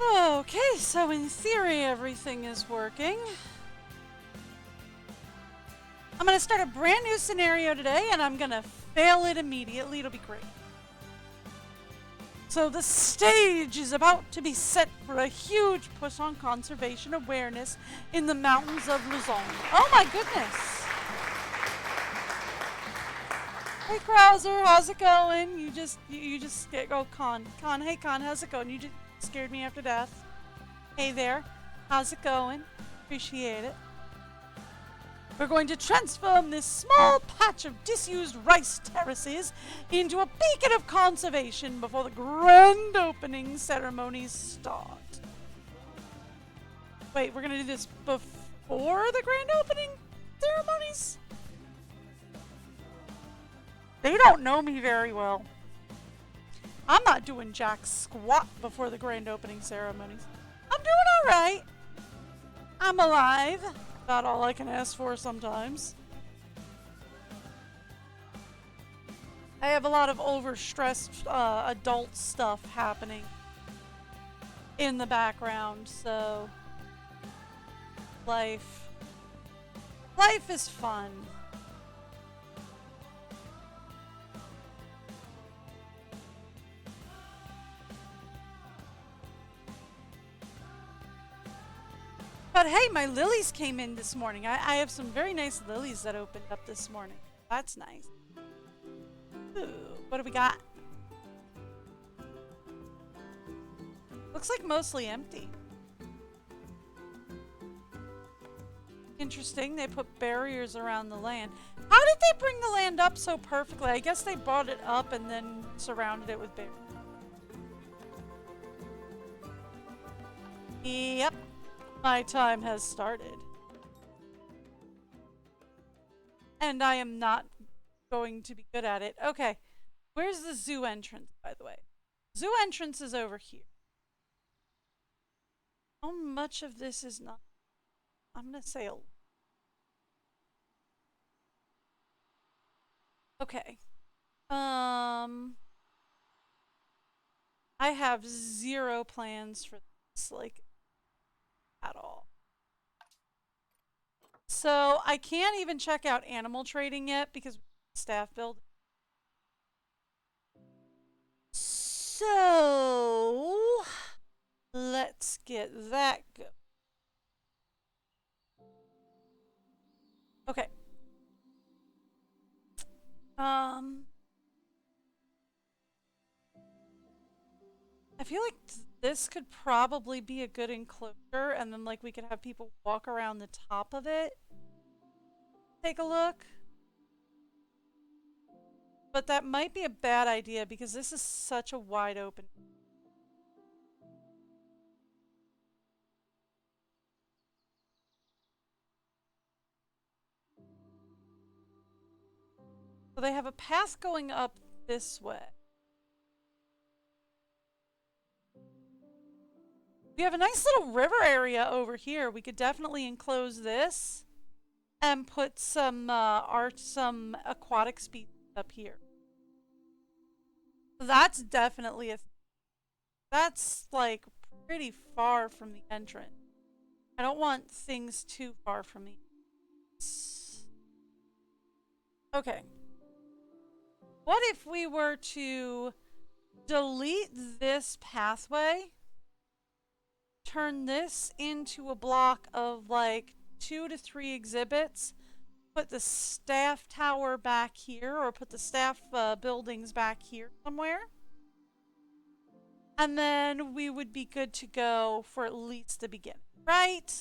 Okay, so in theory everything is working. I'm gonna start a brand new scenario today and I'm gonna fail it immediately. It'll be great. So the stage is about to be set for a huge push on conservation awareness in the mountains of Luzon. Oh my goodness! Hey Krauser, how's it going? You just oh Con. Hey Con, how's it going? You just scared me after death. Hey there, how's it going? Appreciate it. We're going to transform this small patch of disused rice terraces into a beacon of conservation before the grand opening ceremonies start. Wait, we're going to do this before the grand opening ceremonies? They don't know me very well. I'm not doing jack squat before the grand opening ceremonies. I'm doing alright. I'm alive. About all I can ask for sometimes. I have a lot of overstressed adult stuff happening in the background, so life is fun. But hey, my lilies came in this morning. I have some very nice lilies that opened up this morning. That's nice. Ooh, what do we got? Looks like mostly empty. Interesting, they put barriers around the land. How did they bring the land up so perfectly? I guess they brought it up and then surrounded it with barriers. Yep. My time has started. And I am not going to be good at it. Okay. Where's the zoo entrance, by the way? Zoo entrance is over here. How much of this is not? I'm going to say a... Okay. I have zero plans for this, like, at all. So I can't even check out animal trading yet because staff build. So let's get that go. Okay. I feel like this could probably be a good enclosure, and then like we could have people walk around the top of it. Take a look. But that might be a bad idea because this is such a wide open. So they have a path going up this way. We have a nice little river area over here. We could definitely enclose this and put some some aquatic species up here. So that's definitely a... That's like pretty far from the entrance. I don't want things too far from me. Okay. What if we were to delete this pathway, turn this into a block of like 2 to 3 exhibits, put the staff tower back here, or put the staff buildings back here somewhere, and then we would be good to go for at least the beginning, right?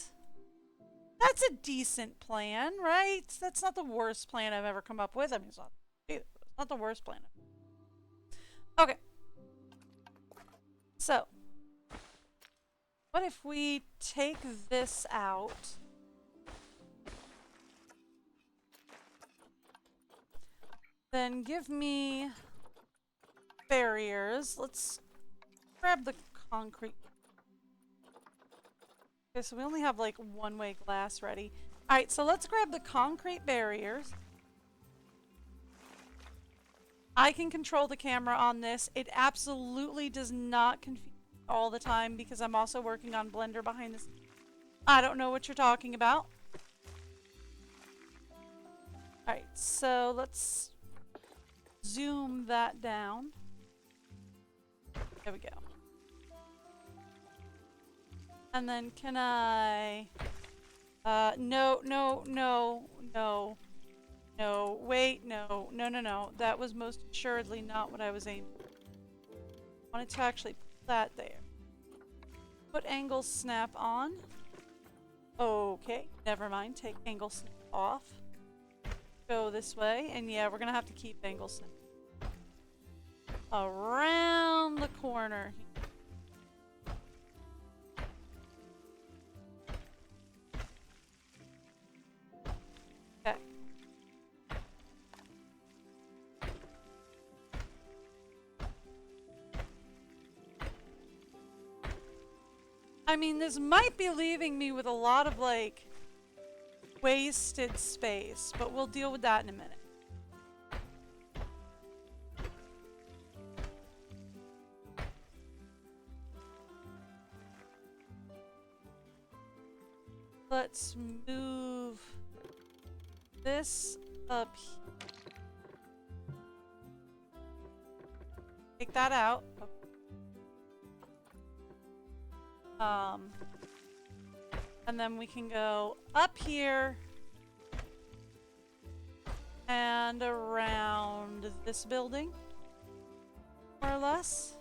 That's a decent plan, right? That's not the worst plan I've ever come up with. I mean, it's not the worst plan. Okay. So, what if we take this out? Then give me barriers. Let's grab the concrete. Okay, so we only have like one-way glass ready. Alright, so let's grab the concrete barriers. I can control the camera on this. It absolutely does not confuse all the time because I'm also working on Blender behind this. I don't know what you're talking about. Alright, so let's zoom that down. There we go. And then can I... no, no, no, no. No, wait, no, no, no, no. That was most assuredly not what I was aiming for. I wanted to actually put that there. Put angle snap on. Okay, never mind. Take angle snap off. Go this way, and yeah, we're gonna have to keep angle snap. Around the corner. Okay. I mean, this might be leaving me with a lot of, like, wasted space, but we'll deal with that in a minute. Let's move this up here. Take that out. Okay. And then we can go up here and around this building, more or less.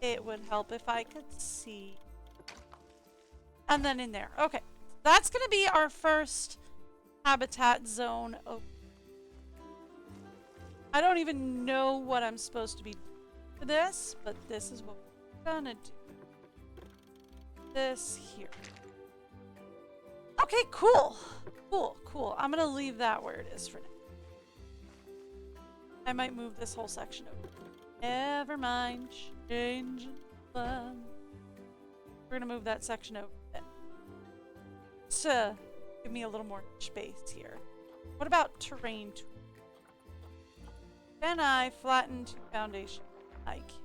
It would help if I could see. And then in there. Okay. That's going to be our first habitat zone. Oh. I don't even know what I'm supposed to be doing for this, but this is what we're going to do. This here. Okay, cool. Cool, cool. I'm going to leave that where it is for now. I might move this whole section over. Never mind. Change plan. We're going to move that section over then. To give me a little more space here. What about terrain tool? Can I flatten to foundation? I can.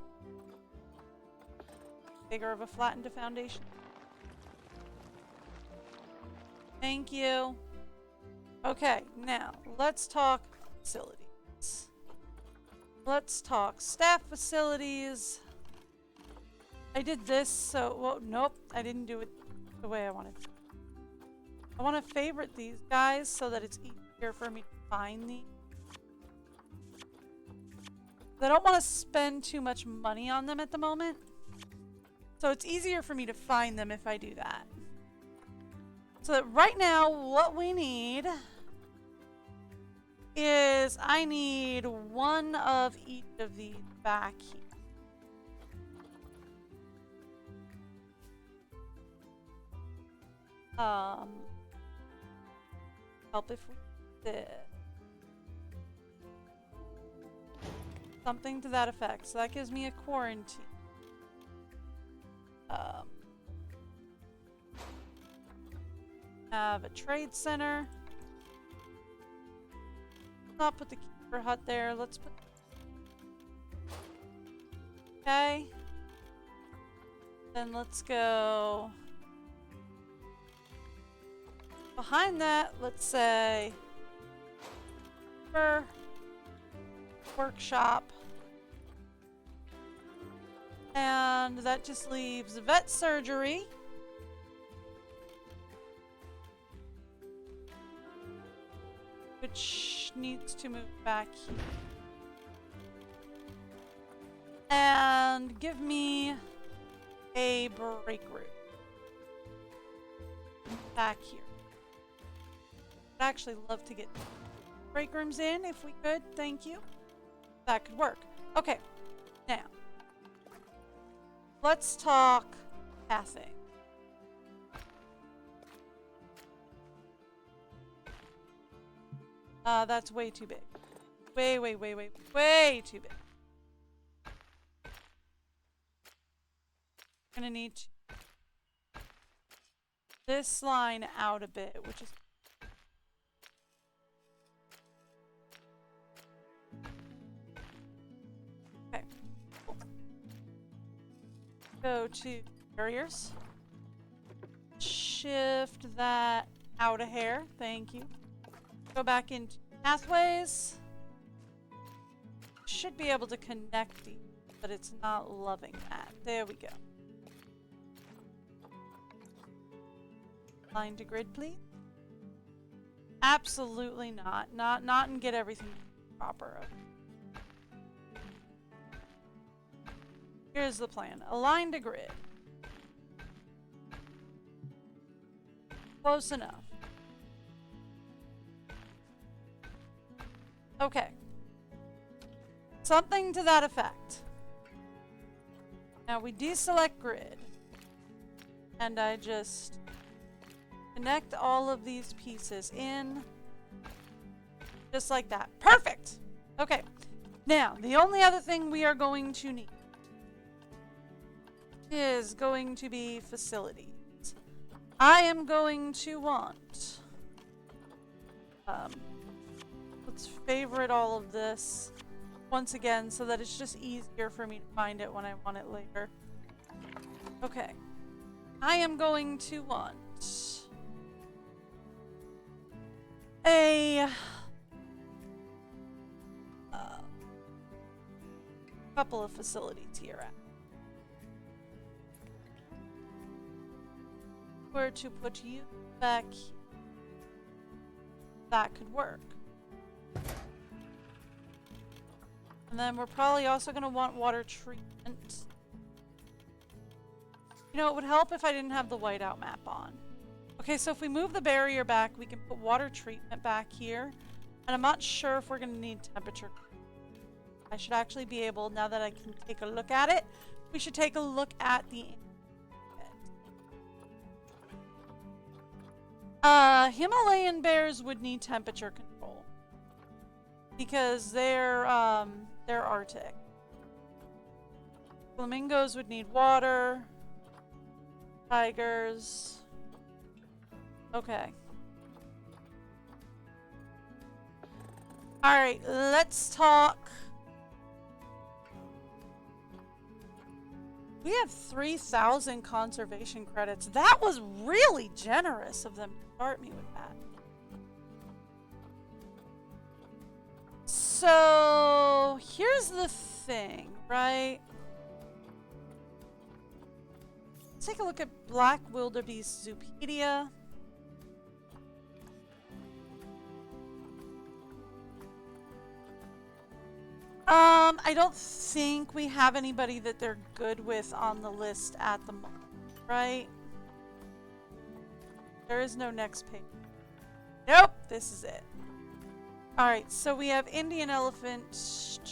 Bigger of a flatten to foundation. Thank you. Okay, now let's talk facilities. Let's talk staff facilities. I did this, so, well, nope, I didn't do it the way I wanted to. I want to favorite these guys so that it's easier for me to find these. I don't want to spend too much money on them at the moment. So it's easier for me to find them if I do that. So that right now, what we need is I need one of each of these back here. Help if we did. Something to that effect. So that gives me a quarantine. Have a trade center. Not put the keeper hut there. Let's put. Okay. Then let's go. Behind that, let's say. Workshop. And that just leaves vet surgery. Which needs to move back here. And give me a break room. Back here. I'd actually love to get break rooms in if we could. Thank you. That could work. Okay. Now. Let's talk pathing. That's way too big. Way too big. Gonna need to this line out a bit, which is Go to barriers. Shift that out a hair. Thank you. Go back into pathways. Should be able to connect these, but it's not loving that. There we go. Line to grid, please. Absolutely not. Not and get everything proper. Here's the plan. Align to grid. Close enough. Okay. Something to that effect. Now we deselect grid. And I just connect all of these pieces in. Just like that. Perfect! Okay. Now, the only other thing we are going to need is going to be facilities. I am going to want... let's favorite all of this once again so that it's just easier for me to find it when I want it later. Okay. I am going to want a couple of facilities here. Where to put you back here. That could work. And then we're probably also going to want water treatment. You know, it would help if I didn't have the whiteout map on. Okay, so if we move the barrier back, we can put water treatment back here. And I'm not sure if we're going to need temperature. I should actually be able, now that I can take a look at it, we should take a look at the... Himalayan bears would need temperature control. Because they're Arctic. Flamingos would need water. Tigers. Okay. Alright, let's talk. We have 3,000 conservation credits. That was really generous of them to start me with that. So, here's the thing, right? Let's take a look at Black Wildebeest Zoopedia. I don't think we have anybody that they're good with on the list at the moment, right? There is no next page. Nope, this is it. Alright, so we have Indian elephant.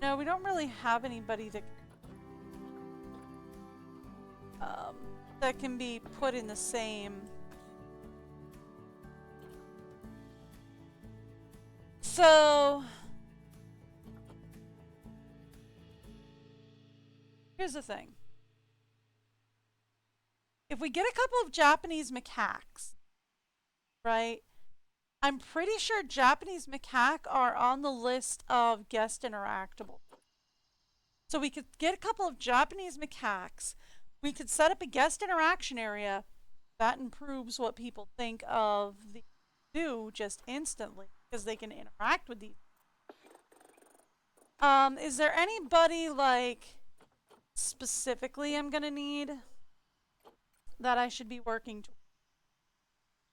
No, we don't really have anybody that can be put in the same. So here's the thing. If we get a couple of Japanese macaques, right? I'm pretty sure Japanese macaque are on the list of guest interactable. So we could get a couple of Japanese macaques. We could set up a guest interaction area. That improves what people think of the zoo just instantly because they can interact with these. Is there anybody like specifically I'm gonna need that I should be working to?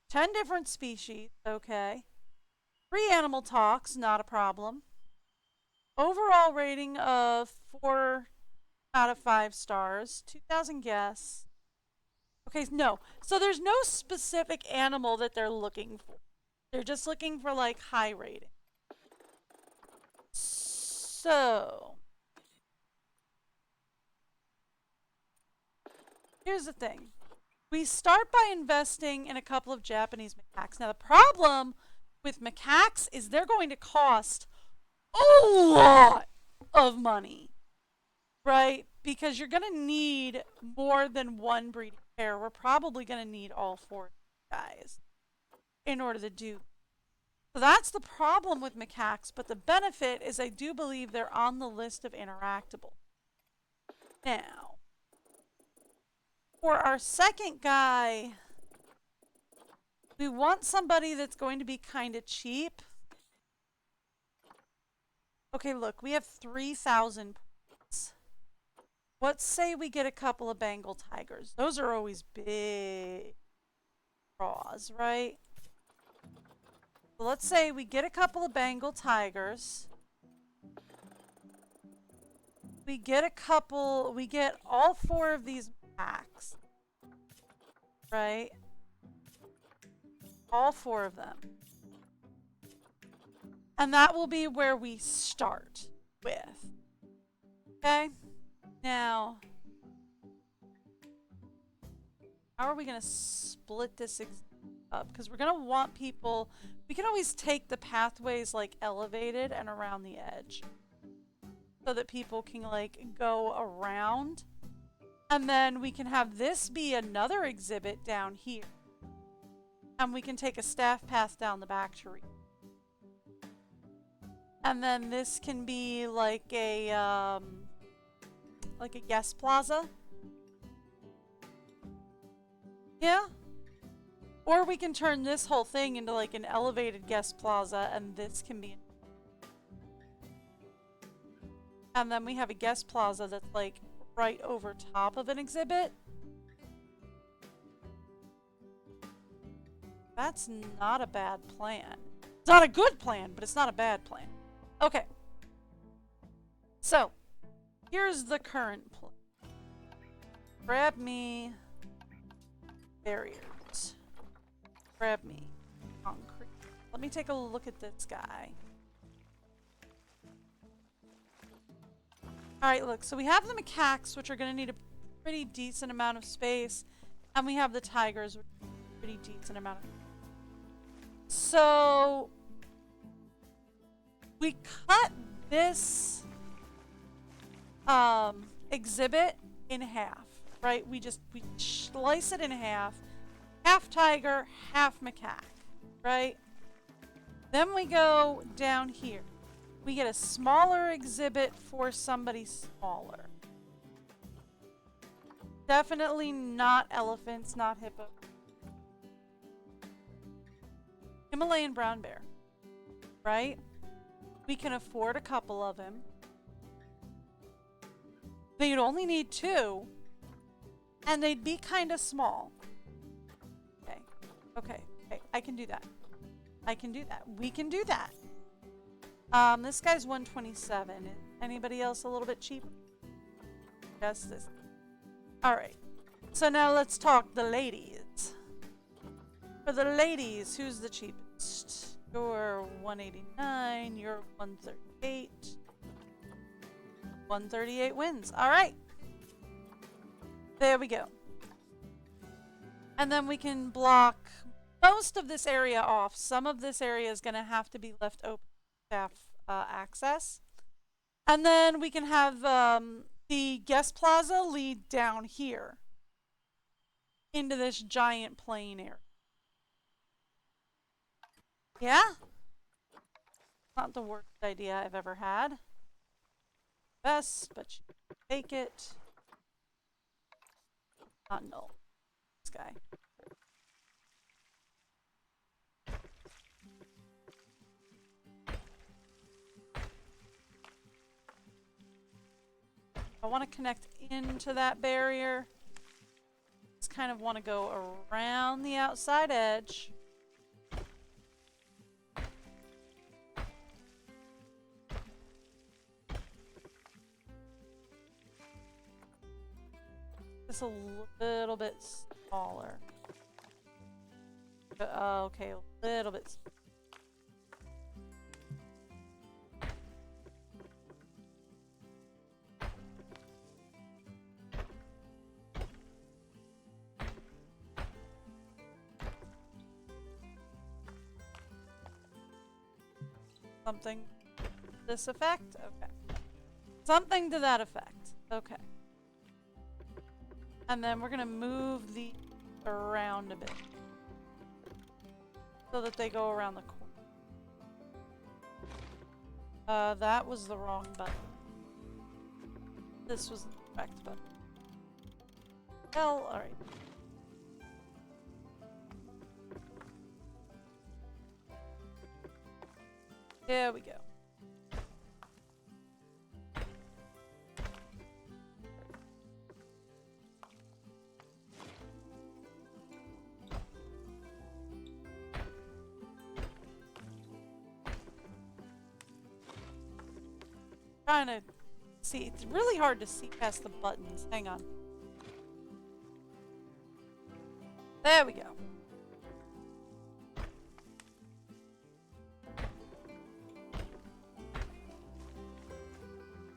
10 different species, okay. 3 animal talks, not a problem. Overall rating of 4 out of 5 stars. 2,000 guests. Okay, no. So there's no specific animal that they're looking for. They're just looking for like high rating. So here's the thing. We start by investing in a couple of Japanese macaques. Now, the problem with macaques is they're going to cost a lot of money, right? Because you're going to need more than one breeding pair. We're probably going to need all 4 guys in order to do. So that's the problem with macaques, but the benefit is I do believe they're on the list of interactable. Now, for our second guy, we want somebody that's going to be kind of cheap. Okay, look, we have 3,000 points. Let's say we get a couple of Bengal tigers. Those are always big draws, right? So let's say we get a couple of Bengal tigers. We get all 4 of these packs. Right? All 4 of them. And that will be where we start with. Okay? Now, how are we going to split this up? Because we're going to want people... We can always take the pathways, like, elevated and around the edge. So that people can, like, go around. And then we can have this be another exhibit down here. And we can take a staff path down the back to read. And then this can be like a guest plaza. Yeah. Or we can turn this whole thing into like an elevated guest plaza, and this can be... And then we have a guest plaza that's like right over top of an exhibit. That's not a bad plan. It's not a good plan, but it's not a bad plan. Okay. So, here's the current plan. Grab me barriers. Grab me concrete. Let me take a look at this guy. Alright, look. So we have the macaques, which are going to need a pretty decent amount of space. And we have the tigers, which are a pretty decent amount of space. So we cut this exhibit in half, right? We slice it in half tiger, half macaque, right? Then we go down here. We get a smaller exhibit for somebody smaller. Definitely not elephants, not hippo. Himalayan brown bear, right? We can afford a couple of him. They'd only need 2, and they'd be kind of small. Okay, I can do that. I can do that. We can do that. This guy's 127. Anybody else a little bit cheaper? Yes, this. All right. So now let's talk the ladies. For the ladies, who's the cheapest? You're 189. You're 138. 138 wins. All right. There we go. And then we can block most of this area off. Some of this area is going to have to be left open for staff access. And then we can have the guest plaza lead down here into this giant plain area. Yeah? Not the worst idea I've ever had. Best, but you take it. Not null. This guy. I want to connect into that barrier. Just kind of want to go around the outside edge. Just a little bit smaller. Okay, a little bit smaller. Something to this effect? Okay. Something to that effect. Okay. And then we're going to move the around a bit. So that they go around the corner. That was the wrong button. This was correct, but hell, all right. There we go. Trying to see. It's really hard to see past the buttons. Hang on. There we go.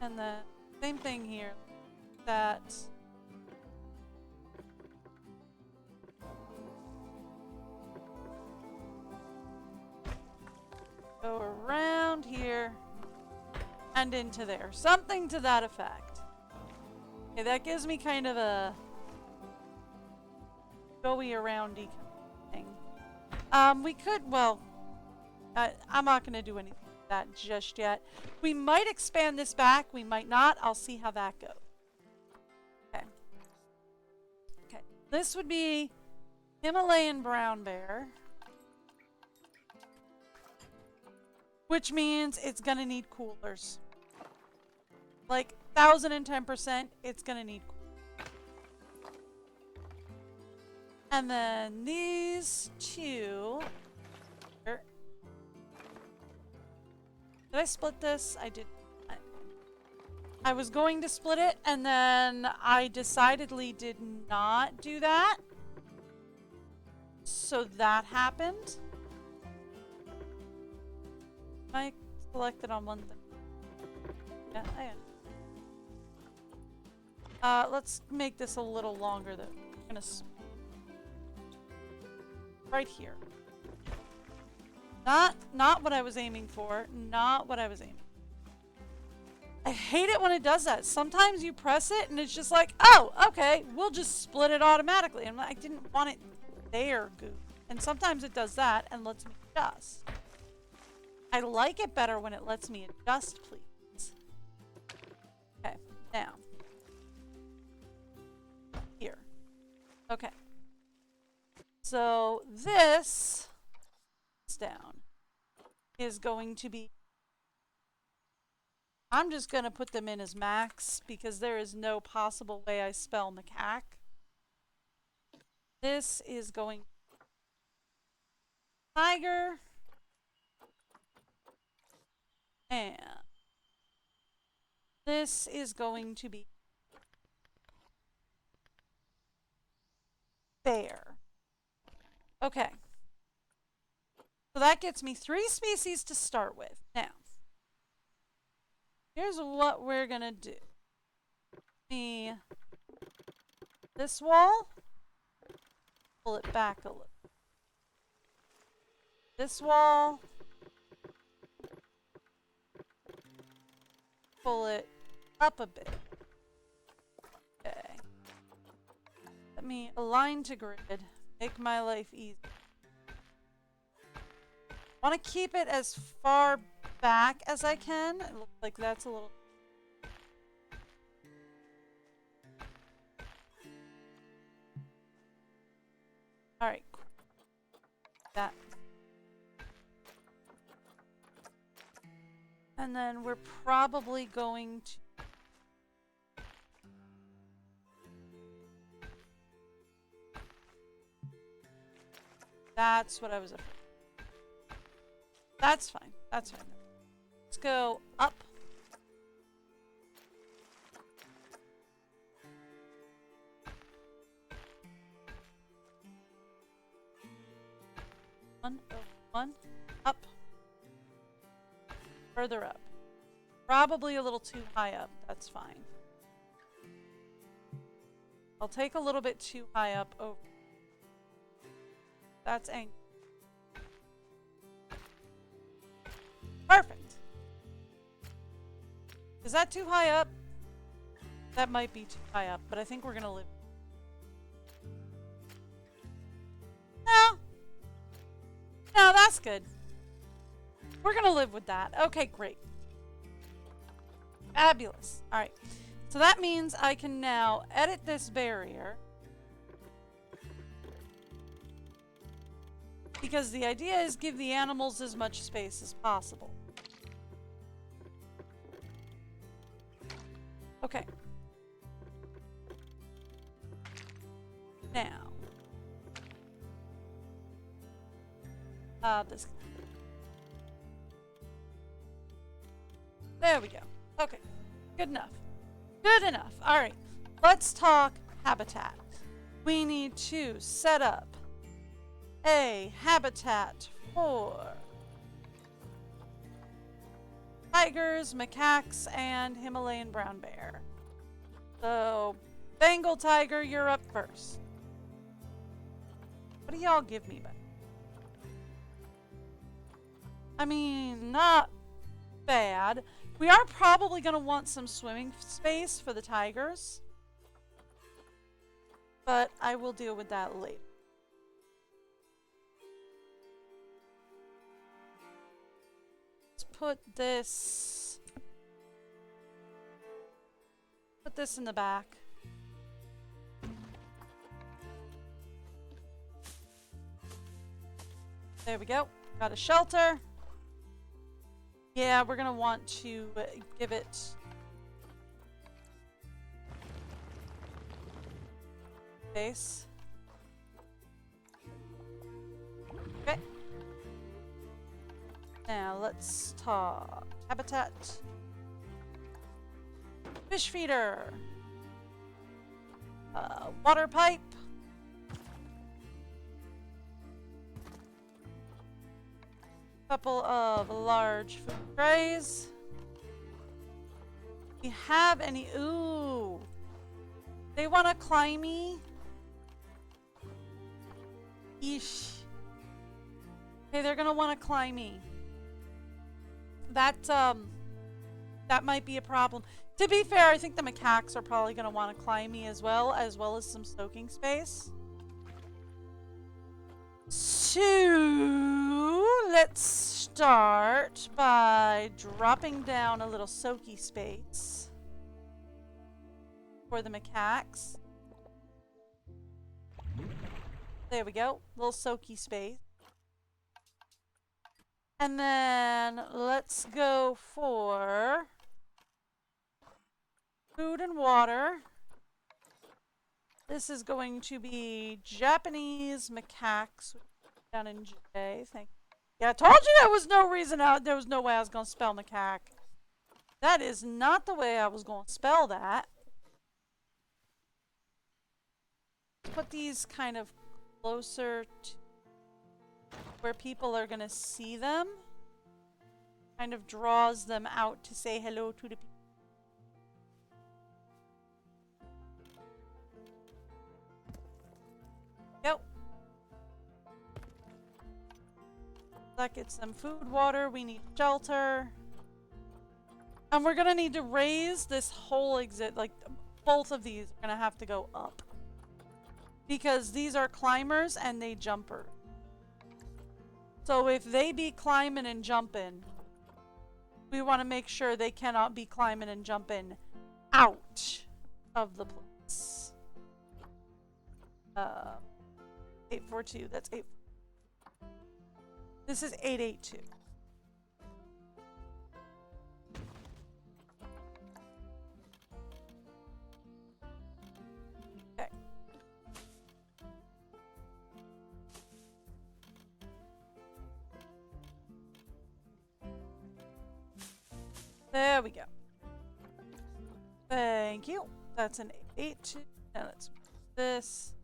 And the same thing here. That go around here and into there. Something to that effect. Okay, that gives me kind of a go-y around-y thing. We could, well, I'm not going to do anything with that just yet. We might expand this back. We might not. I'll see how that goes. Okay. Okay. This would be Himalayan brown bear. Which means it's going to need coolers. Like 1010%, it's going to need coolers. And then these two. Did I split this? I did. I was going to split it, and then I decidedly did not do that. So that happened. I selected on one thing. Yeah, I am. Let's make this a little longer though. I'm gonna right here. Not what I was aiming for. Not what I was aiming. I hate it when it does that. Sometimes you press it and it's just like, oh, okay, we'll just split it automatically. And I didn't want it there, goof. And sometimes it does that and lets me adjust. I like it better when it lets me adjust, please. Okay, now. Here. Okay. So this down is going to be, I'm just going to put them in as max because there is no possible way I spell macaque. This is going tiger. And this is going to be bear. Okay. So that gets me 3 species to start with. Now, here's what we're going to do. This wall, pull it back a little. This wall, pull it up a bit. Okay. Let me align to grid. Make my life easy. I want to keep it as far back as I can. It looks like that's a little... Alright. That. And then we're probably going to... That's what I was afraid. That's fine. That's fine. Let's go up. One, up. Further up. Probably a little too high up. That's fine. I'll take a little bit too high up over. That's angry. Perfect. Is that too high up? That might be too high up, but I think we're going to live. No. No, that's good. We're going to live with that. Okay, great. Fabulous. All right. So that means I can now edit this barrier. Because the idea is give the animals as much space as possible. Okay. Now. This. There we go. Okay. Good enough. Good enough. All right. Let's talk habitat. We need to set up a habitat for tigers, macaques, and Himalayan brown bear. So, Bengal tiger, you're up first. What do y'all give me? I mean, not bad. We are probably going to want some swimming space for the tigers. But I will deal with that later. Let's put this in the back. There we go. Got a shelter. Yeah, we're going to want to give it space. Okay. Now let's talk habitat. Fish feeder. Water pipe. Couple of large food trays. Do you have any? Ooh. They want to climb me? Yeesh. Okay, they're gonna want to climb me. That might be a problem. To be fair, I think the macaques are probably gonna want to climb me as well as some soaking space. So let's start by dropping down a little soaky space for the macaques. There we go, little soaky space. And then let's go for food and water. This is going to be Japanese macaques down in J. Thank you. Yeah, I told you there was no reason there was no way I was going to spell macaque. That is not the way I was going to spell that. Put these kind of closer to where people are going to see them. Kind of draws them out to say hello to the people. Go. That gets them food, water. We need shelter. And we're going to need to raise this whole exit. Like, both of these are going to have to go up. Because these are climbers and they jumper. So if they be climbing and jumping, we want to make sure they cannot be climbing and jumping out of the place. 842, that's 8. This is 882. Okay. There we go. Thank you. That's an 882. Now let's move this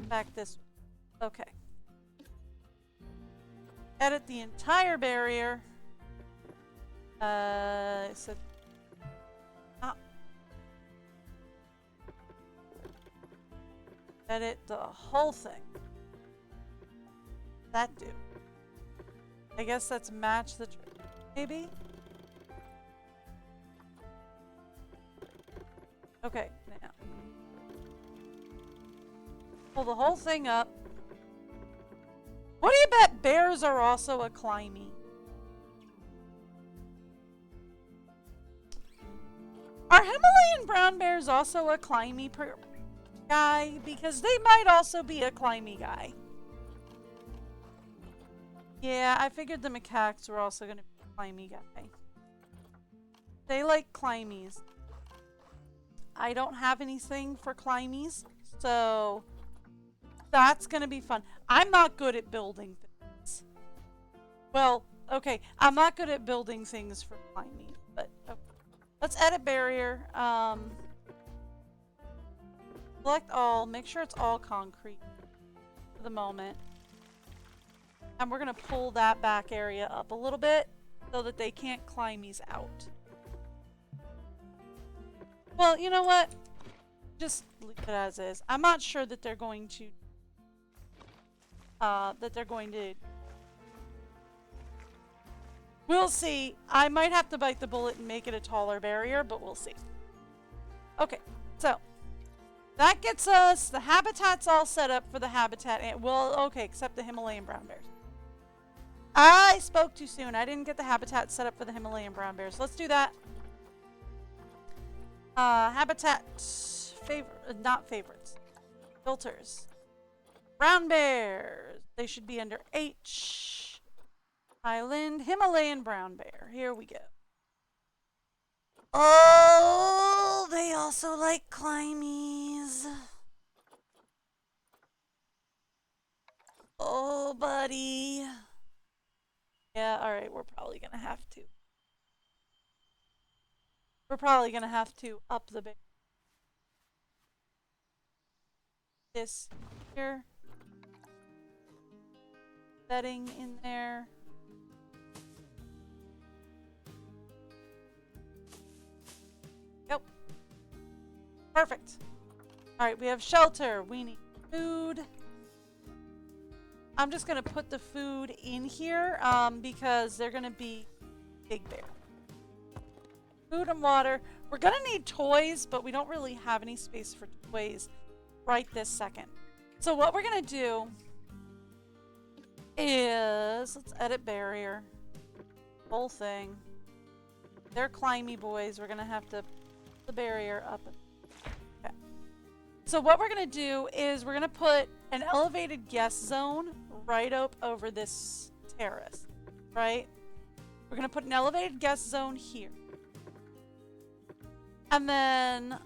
back this way. Okay. Edit the entire barrier. So edit the whole thing. That do. I guess that's match the maybe. Okay, now pull the whole thing up. What do you bet bears are also a climbing? Are Himalayan brown bears also a climby guy? Because they might also be a climby guy. Yeah, I figured the macaques were also going to be a climby guy. They like climbies. I don't have anything for climbies, so that's going to be fun. I'm not good at building things. Well, okay, I'm not good at building things for climbies, but okay. Let's edit barrier. Select all. Make sure it's all concrete for the moment. And we're going to pull that back area up a little bit so that they can't climb these out. Well, you know what? Just leave it as is. I'm not sure that they're going to... We'll see. I might have to bite the bullet and make it a taller barrier, but we'll see. Okay, so... that gets us... the habitat's all set up for the habitat. Well, okay, except the Himalayan brown bears. I spoke too soon. I didn't get the habitat set up for the Himalayan brown bears. Let's do that. Habitat... not favorites. Filters. Brown bears. They should be under H. Island. Himalayan brown bear. Here we go. Oh, they also like climbies. Oh, buddy. Yeah, alright, we're probably gonna have to. We're probably gonna have to up the bit. This here. Setting in there. Yep. Perfect. Alright, we have shelter. We need food. I'm just going to put the food in here because they're going to be big bear. Food and water. We're going to need toys, but we don't really have any space for toys right this second. So what we're going to do is, let's edit barrier. Whole thing. They're climby boys. We're going to have to put the barrier up. Okay. So what we're going to do is we're going to put an elevated guest zone right up over this terrace, right? We're going to put an elevated guest zone here. And then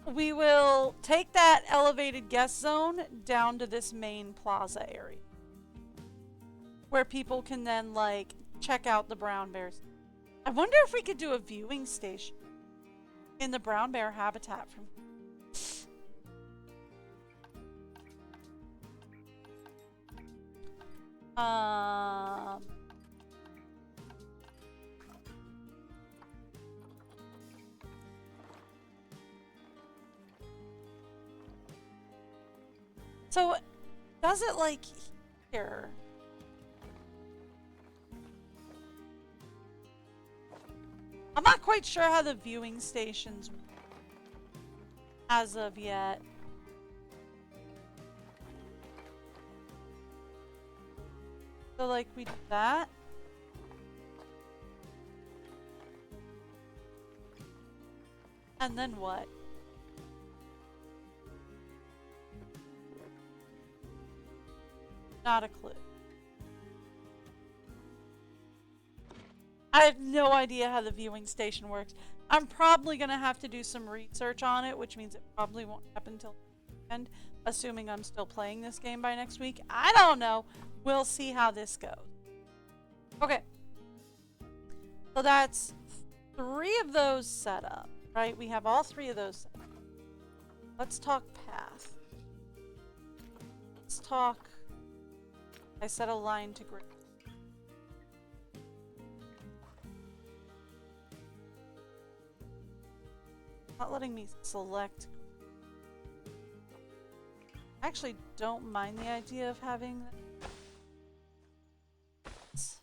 we will take that elevated guest zone down to this main plaza area where people can then, like, check out the brown bears. I wonder if we could do a viewing station in the brown bear habitat from so does it like here? I'm not quite sure how the viewing stations work as of yet. So like we do that. And then what? Not a clue. I have no idea how the viewing station works. I'm probably going to have to do some research on it, which means it probably won't happen until the end, assuming I'm still playing this game by next week. I don't know. We'll see how this goes. Okay. So that's 3 of those set up, right? We have all 3 of those set up. Let's talk path. Let's talk... I set a line to grid. Not letting me select. I actually don't mind the idea of having this.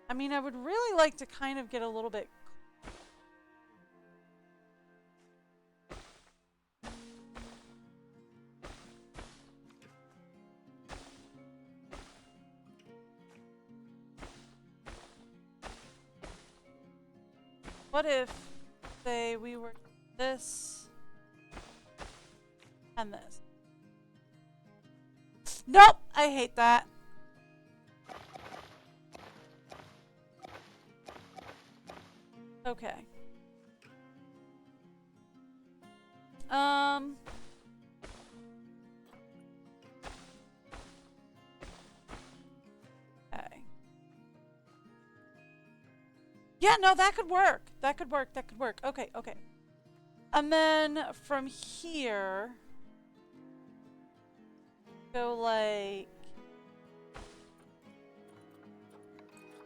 I mean, I would really like to kind of get a little bit What if, say, we were this and this? Nope, I hate that. Okay. Okay. Yeah, no, that could work. That could work. That could work. Okay, okay. And then from here, go like,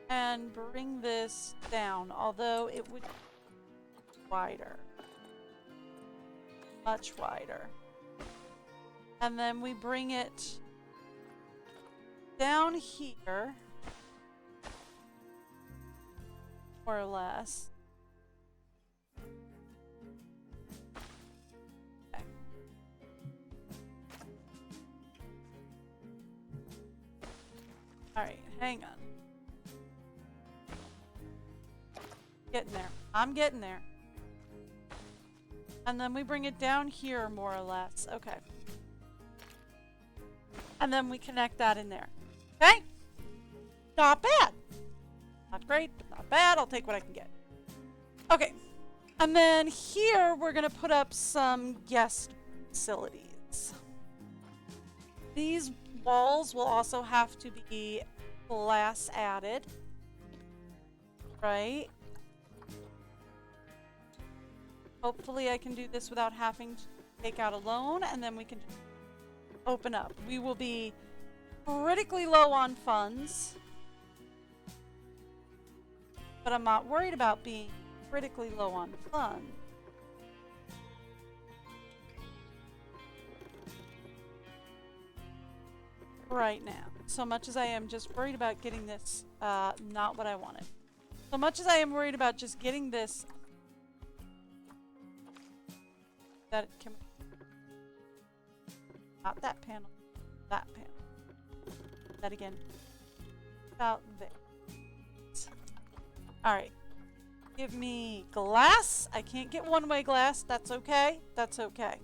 and bring this down, although it would be wider. Much wider. And then we bring it down here, more or less. Okay. Alright, hang on. Getting there. I'm getting there. And then we bring it down here, more or less. Okay. And then we connect that in there. Okay? Not bad. Not great, but not bad. I'll take what I can get. Okay. And then here, we're going to put up some guest facilities. These walls will also have to be glass added. Right? Hopefully I can do this without having to take out a loan, and then we can open up. We will be critically low on funds, but I'm not worried about being critically low on funds. Right now. So much as I am just worried about getting this, not what I wanted. So much as I am worried about just getting this that can not that panel, that panel. That again. About there. Alright. Give me glass. I can't get one-way glass. That's okay. That's okay.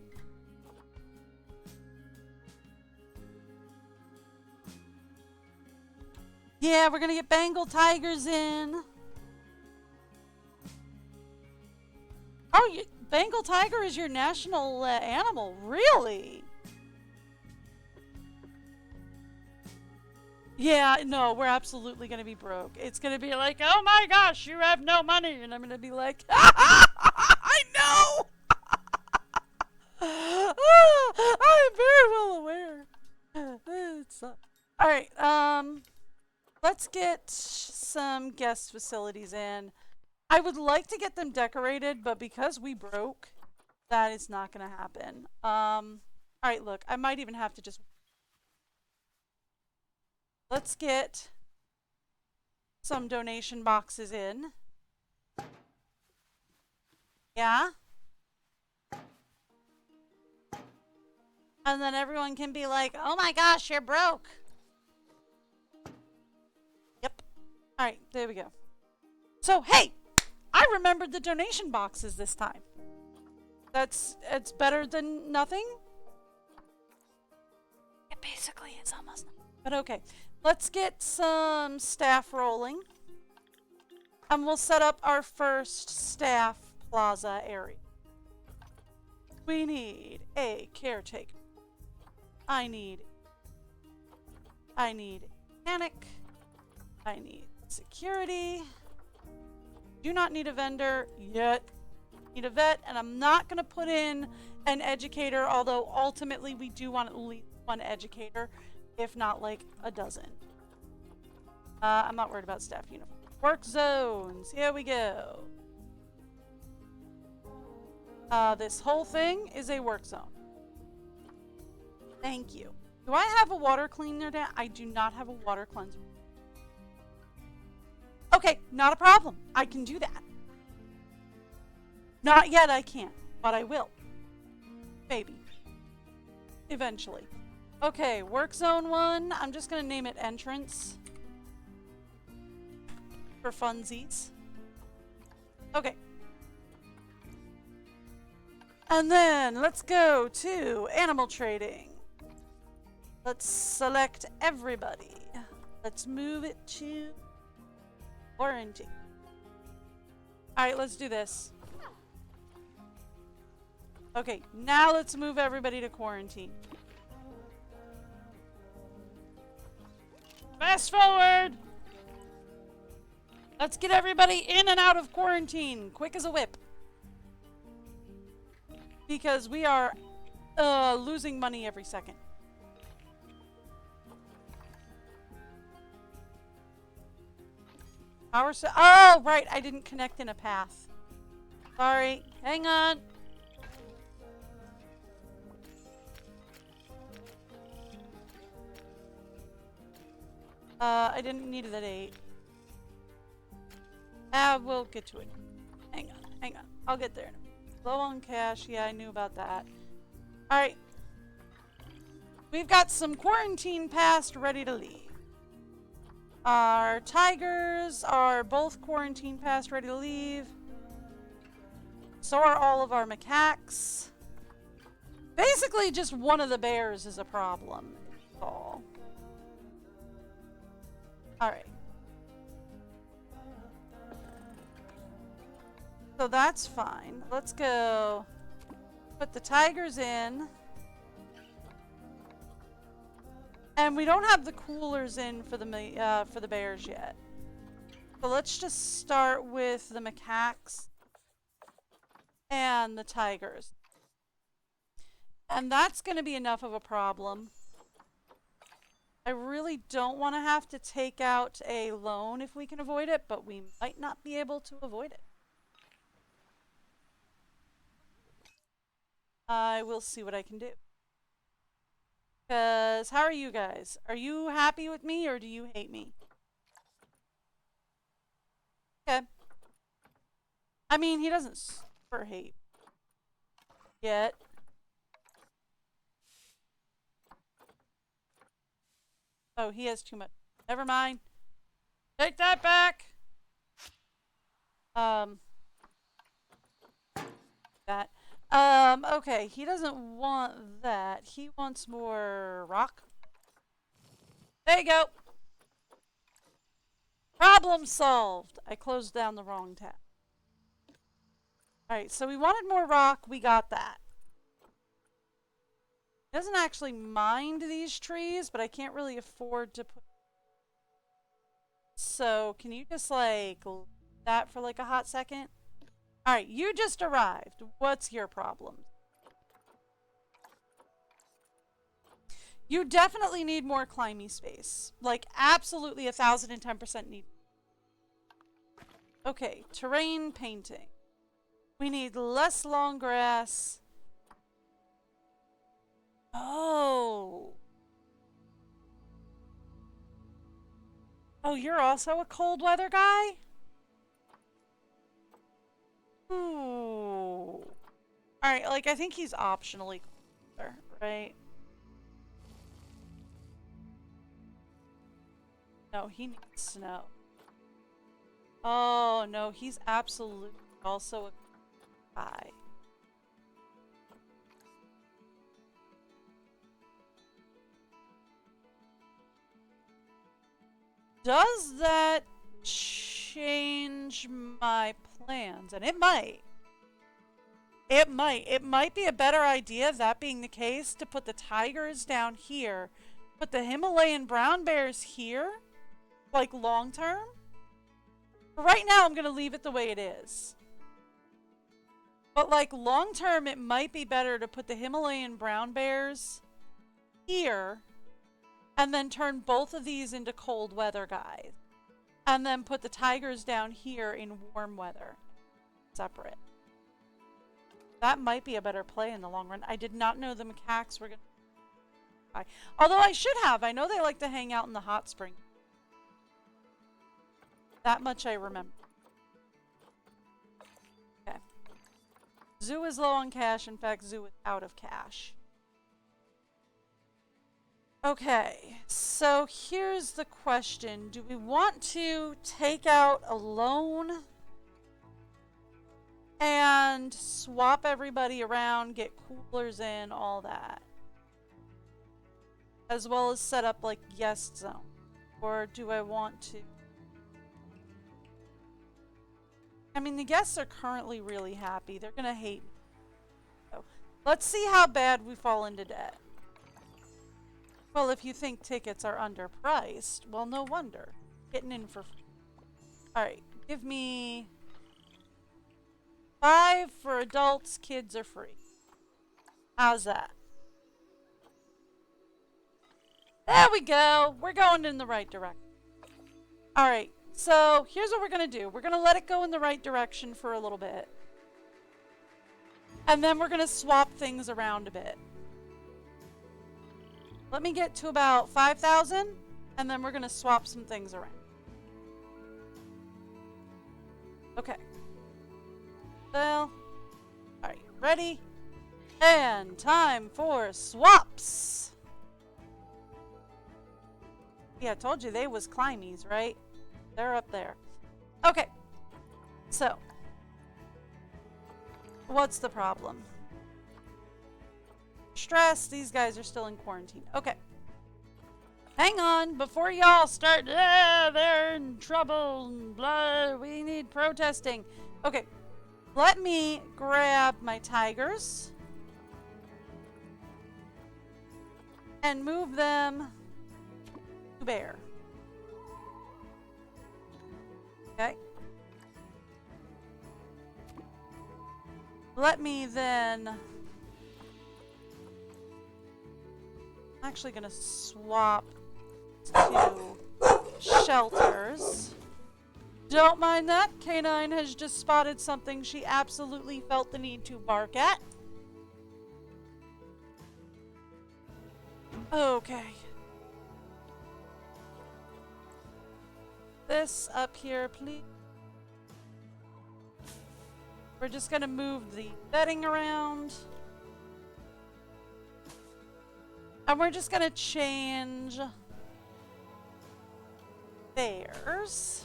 Yeah, we're gonna get Bengal tigers in. Oh, Bengal tiger is your national animal, really? Yeah, no, we're absolutely going to be broke. It's going to be like, oh my gosh, you have no money. And I'm going to be like, I know! I'm very well aware. Alright, let's get some guest facilities in. I would like to get them decorated, but because we broke, that is not going to happen. Alright, look, I might even have to just... Let's get some donation boxes in. Yeah? And then everyone can be like, oh my gosh, you're broke. Yep. Alright, there we go. So, hey! I remembered the donation boxes this time. It's better than nothing. It basically is almost nothing. But okay. Let's get some staff rolling. And we'll set up our first staff plaza area. We need a caretaker. I need a mechanic. I need security. Do not need a vendor yet. Need a vet, and I'm not going to put in an educator, although ultimately we do want at least one educator, if not like a dozen. I'm not worried about staff uniform. Work zones. Here we go. This whole thing is a work zone. Thank you. Do I have a water cleaner down? I do not have a water cleanser. Okay, not a problem. I can do that. Not yet, I can't, but I will. Maybe. Eventually. Okay, work zone 1. I'm just going to name it entrance. For funsies. Okay. And then let's go to animal trading. Let's select everybody. Let's move it to quarantine. Alright, let's do this. Okay, now let's move everybody to quarantine. Fast forward! Let's get everybody in and out of quarantine. Quick as a whip. Because we are losing money every second. Oh, right. I didn't connect in a path. Sorry. Hang on. I didn't need that 8. We'll get to it. Hang on. I'll get there. Low on cash. Yeah, I knew about that. Alright. We've got some quarantine passed ready to leave. Our tigers are both quarantine passed ready to leave. So are all of our macaques. Basically, just one of the bears is a problem. All. Alright. So that's fine. Let's go put the tigers in. And we don't have the coolers in for the bears yet. So let's just start with the macaques and the tigers. And that's going to be enough of a problem. I really don't want to have to take out a loan if we can avoid it, but we might not be able to avoid it. I will see what I can do. Because, how are you guys? Are you happy with me or do you hate me? Okay. I mean, he doesn't super hate yet. Oh, he has too much. Never mind. Take that back. That. Okay, he doesn't want that. He wants more rock. There you go. Problem solved. I closed down the wrong tab. Alright, so we wanted more rock. We got that. He doesn't actually mind these trees, but I can't really afford to put... So, can you just, like, that for, like, a hot second? Alright, you just arrived. What's your problem? You definitely need more climbing space. Like, absolutely 1010% need. Okay, terrain painting. We need less long grass. Oh. Oh, you're also a cold weather guy? Ooh. Alright, like, I think he's optionally colder, right? No, he needs snow. Oh, no, he's absolutely also a guy. Does that change my plans? And it might. It might. It might be a better idea, that being the case, to put the tigers down here. Put the Himalayan brown bears here. Like, long term. But right now, I'm going to leave it the way it is. But, like, long term, it might be better to put the Himalayan brown bears here. And then turn both of these into cold weather guys. And then put the tigers down here in warm weather. Separate. That might be a better play in the long run. I did not know the macaques were going to... Although I should have. I know they like to hang out in the hot spring. That much I remember. Okay. Zoo is low on cash. In fact, Zoo is out of cash. Okay, so here's the question. Do we want to take out a loan? and swap everybody around, get coolers in, all that. As well as set up like guest zone. Or do I want to? I mean, the guests are currently really happy. They're gonna hate me. So, let's see how bad we fall into debt. Well, if you think tickets are underpriced, well, no wonder. Getting in for free. Alright, give me 5 for adults, kids are free. How's that? There we go. We're going in the right direction. Alright, so here's what we're going to do. We're going to let it go in the right direction for a little bit. And then we're going to swap things around a bit. Let me get to about 5,000, and then we're going to swap some things around. Okay. Well, alright, ready? And time for swaps! Yeah, I told you they was climies, right? They're up there. Okay. So. What's the problem? Stress. These guys are still in quarantine. Okay. Hang on. Before y'all start, they're in trouble and blah. We need protesting. Okay. Let me grab my tigers. And move them to bear. Okay. Let me then... I'm actually going to swap to shelters. Don't mind that. Canine has just spotted something she absolutely felt the need to bark at. Okay. This up here, please. We're just going to move the bedding around. And we're just going to change theirs.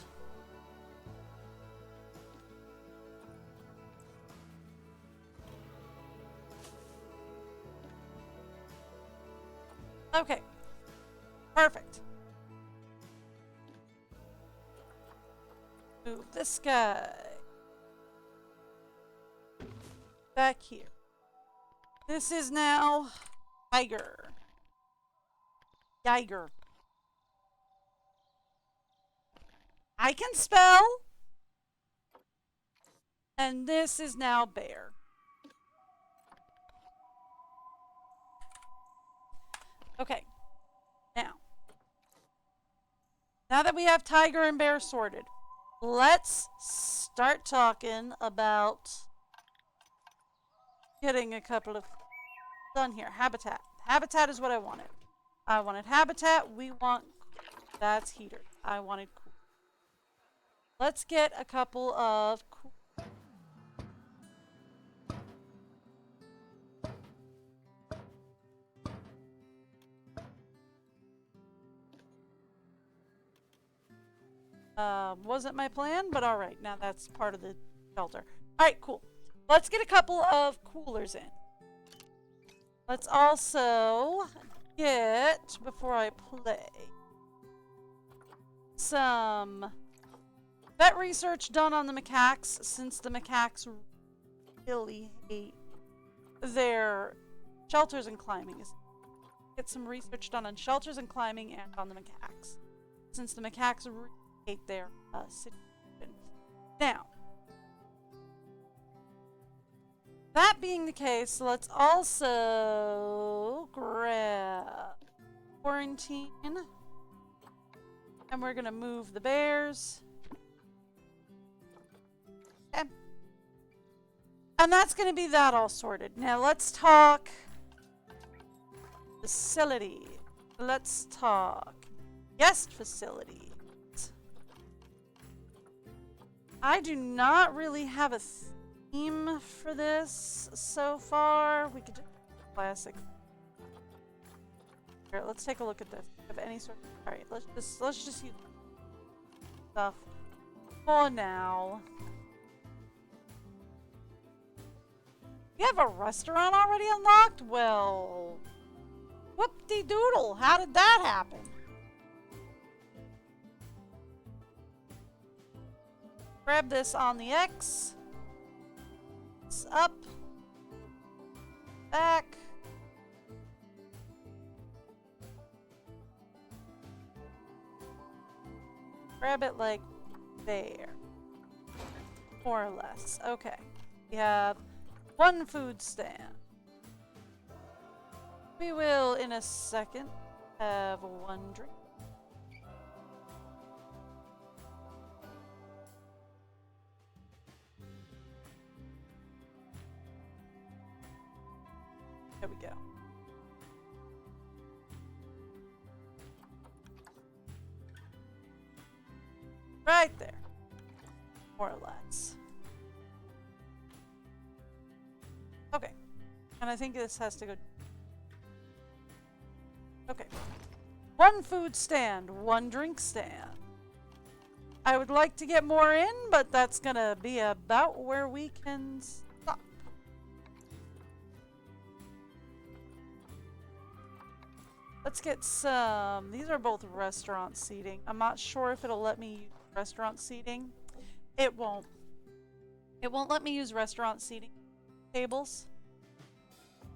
Okay. Perfect. Move this guy back here. This is now Tiger. Geiger. I can spell. And this is now Bear. Okay. Now that we have Tiger and Bear sorted, let's start talking about getting a couple of done here. Habitat. Habitat is what I wanted. I wanted habitat. We want... That's heater. I wanted cool. Let's get a couple of cool. Wasn't my plan, but alright. Now that's part of the shelter. Alright, cool. Let's get a couple of coolers in. Let's also get, before I play, some vet research done on the macaques, since the macaques really hate their shelters and climbing. Get some research done on shelters and climbing and on the macaques, since the macaques really hate their situation. Now, that being the case, let's also grab quarantine. And we're going to move the bears. Okay. And that's going to be that all sorted. Now let's talk facility. Let's talk guest facility. I do not really have a theme for this so far. We could do classic. Here, let's take a look at this. Of any sort. All right, let's just use stuff for now. You have a restaurant already unlocked? Well, whoop-de-doodle. How did that happen? Grab this on the X. It's up. Back. Grab it like there. More or less. Okay. We have one food stand. We will, in a second, have one drink. There we go. Right there. More or less. Okay. And I think this has to go. Okay. One food stand, one drink stand. I would like to get more in, but that's gonna be about where we can stop. Let's get some. These are both restaurant seating. I'm not sure if it'll let me use restaurant seating. It won't. It won't let me use restaurant seating tables.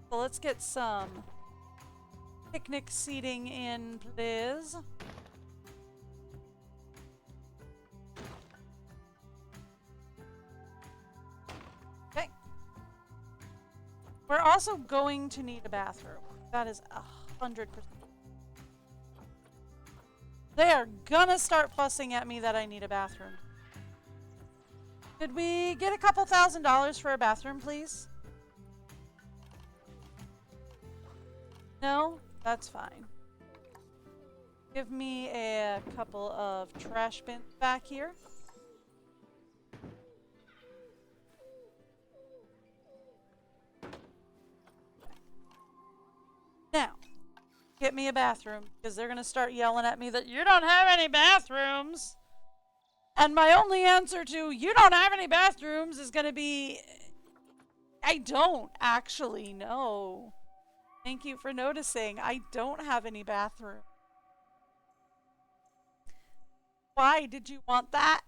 So let's get some picnic seating in, please. Okay. We're also going to need a bathroom. That is 100%. They are gonna start fussing at me that I need a bathroom. Could we get a couple $1,000 for a bathroom, please? No? That's fine. Give me a couple of trash bins back here. Now, get me a bathroom, because they're going to start yelling at me that you don't have any bathrooms. And my only answer to you don't have any bathrooms is going to be, I don't actually know. Thank you for noticing. I don't have any bathroom. Why did you want that?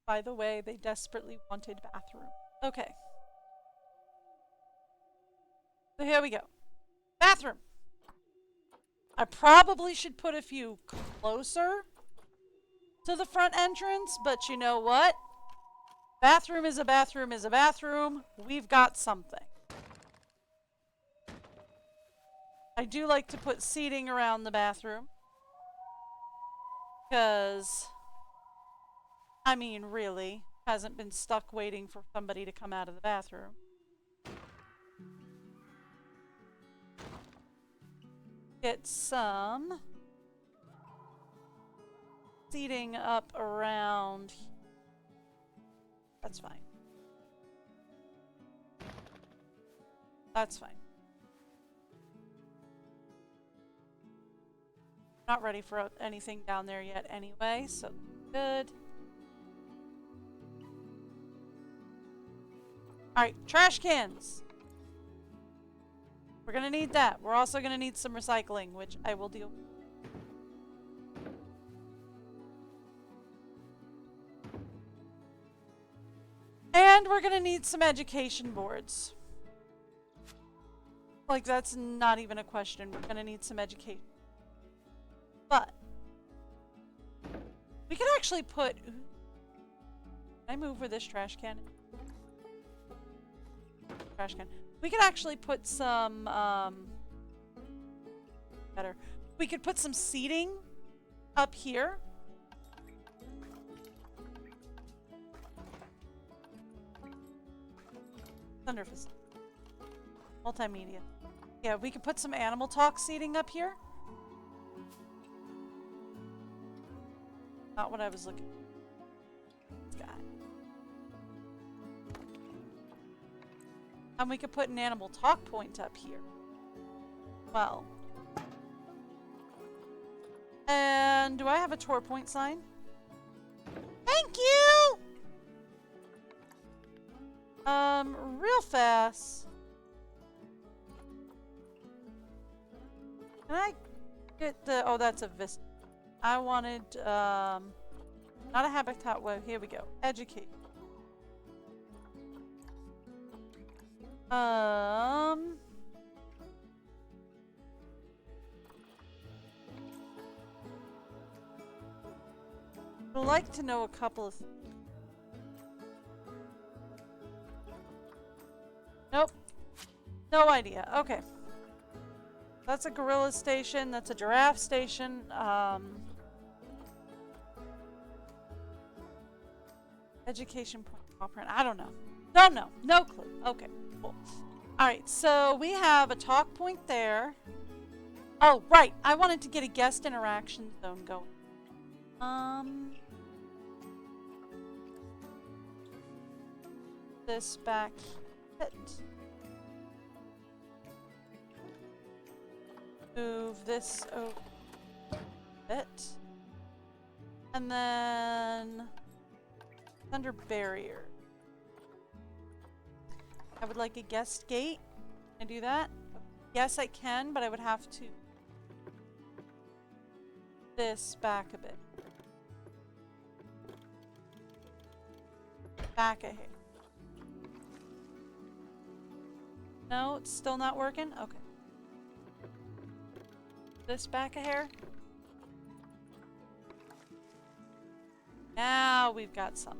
By the way, they desperately wanted bathroom. Okay. So here we go. Bathroom. I probably should put a few closer to the front entrance, but you know what? Bathroom is a bathroom is a bathroom. We've got something. I do like to put seating around the bathroom. Because, I mean, really, hasn't been stuck waiting for somebody to come out of the bathroom. Get some seating up around. That's fine. That's fine. Not ready for anything down there yet anyway, so good. Alright, trash cans. We're gonna need that. We're also gonna need some recycling, which I will deal with. And we're gonna need some education boards. Like, that's not even a question. We're gonna need some education. But we could actually put. Can I move where this trash can is? Trash can. We could actually put some better. We could put some seating up here. Thunder facility. Multimedia. Yeah, we could put some animal talk seating up here. Not what I was looking for. This guy. And we could put an animal talk point up here. Well. And do I have a tour point sign? Thank you! Real fast. Can I get the... Oh, that's a vista. I wanted, not a habitat web. Here we go. Educate. I'd like to know a couple of... Nope. No idea. Okay. That's a gorilla station. That's a giraffe station. Education point. I don't know. Don't know. No clue. Okay. Cool. Alright, so we have a talk point there. Oh, right. I wanted to get a guest interaction zone going. This back hit. Move this over a bit. And then under barrier. I would like a guest gate. Can I do that? Yes, I can, but I would have to this back a bit. Back a hair. No, it's still not working? Okay. This back a hair. Now we've got some.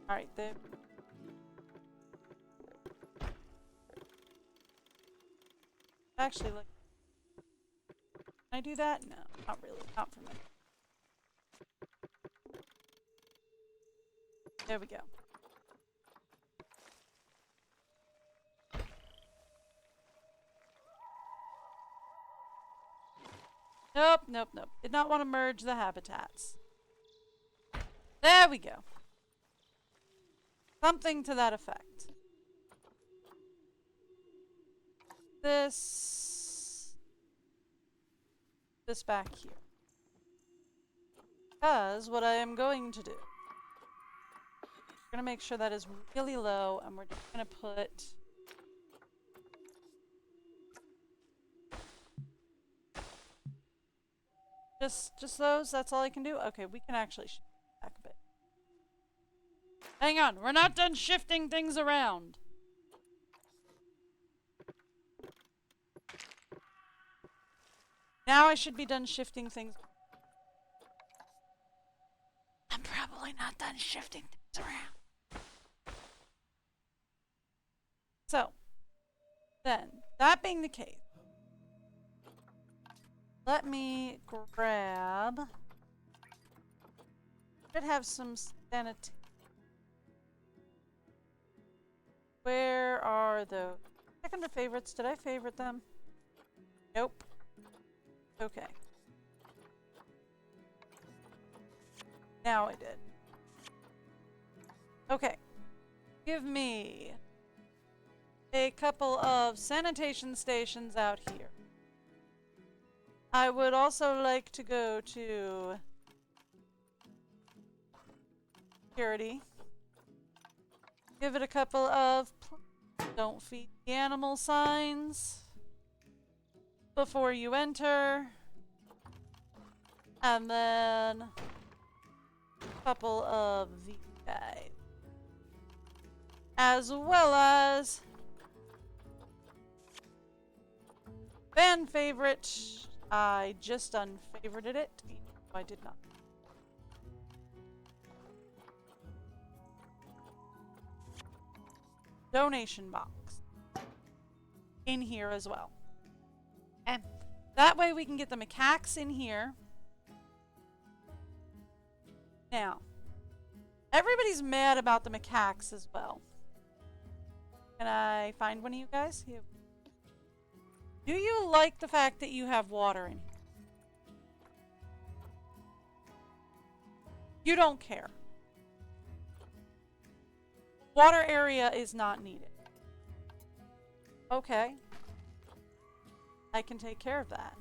Alright, there. Actually, look. Can I do that? No, not really. Not for me. There we go. Nope, nope, nope. Did not want to merge the habitats. There we go. Something to that effect. This back here. Because what I am going to do, we're going to make sure that is really low, and we're just going to put just those. That's all I can do. Okay, we can actually shift back a bit. Hang on, we're not done shifting things around. Now I should be done shifting things. I'm probably not done shifting things around. So, then, that being the case, let me grab... Should have some sanity. Where are the... Check under favorites. Did I favorite them? Nope. Okay. Now I did. Okay. Give me a couple of sanitation stations out here. I would also like to go to security. Give it a couple of don't feed the animal signs before you enter. And then a couple of these guys. As well as fan favorite. I just unfavorited it. I did not. Donation box in here as well. And that way we can get the macaques in here. Now, everybody's mad about the macaques as well. Can I find one of you guys? Here. Do you like the fact that you have water in here? You don't care. Water area is not needed. Okay. I can take care of that.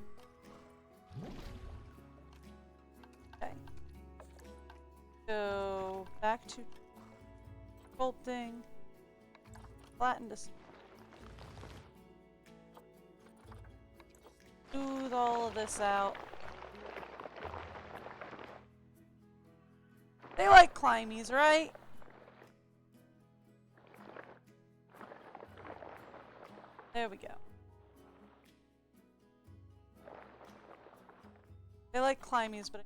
Okay. Go back to sculpting. Flatten to smooth all of this out. They like climbers, right? There we go. They like climbers, but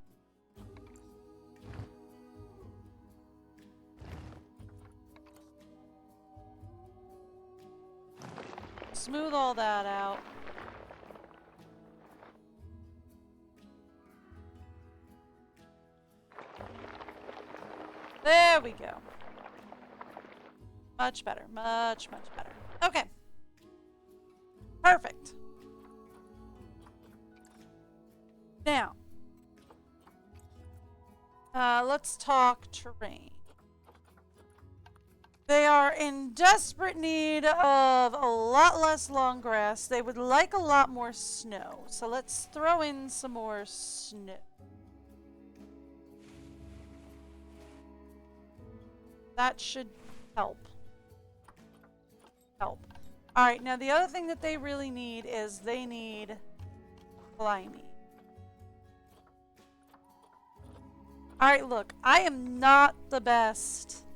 smooth all that out. There we go. Much better. Much, much better. Okay. Perfect. Now, let's talk terrain. They are in desperate need of a lot less long grass. They would like a lot more snow. So let's throw in some more snow. That should help. Alright, now the other thing that they really need is they need climbing. Alright, look, I am not the best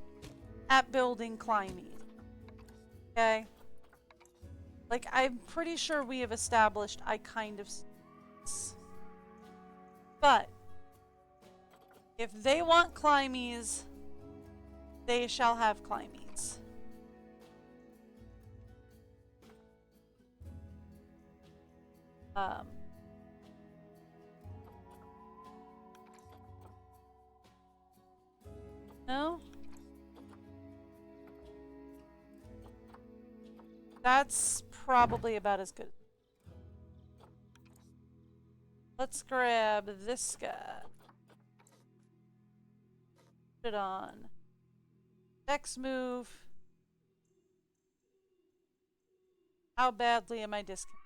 at building climbing. Okay? Like, I'm pretty sure we have established I kind of... But, if they want climbies, they shall have climbies. No? That's probably about as good. Let's grab this guy. Put it on. Next move. How badly am I discounted?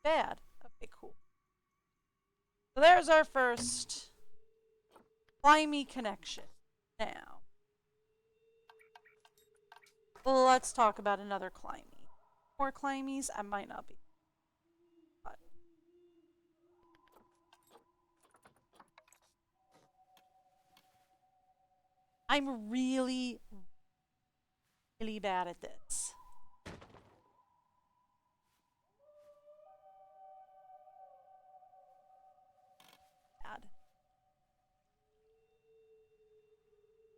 Bad. Okay, cool. So there's our first climby connection. Now, let's talk about another climby. More climbies? I might not be. But I'm really, really bad at this. Bad.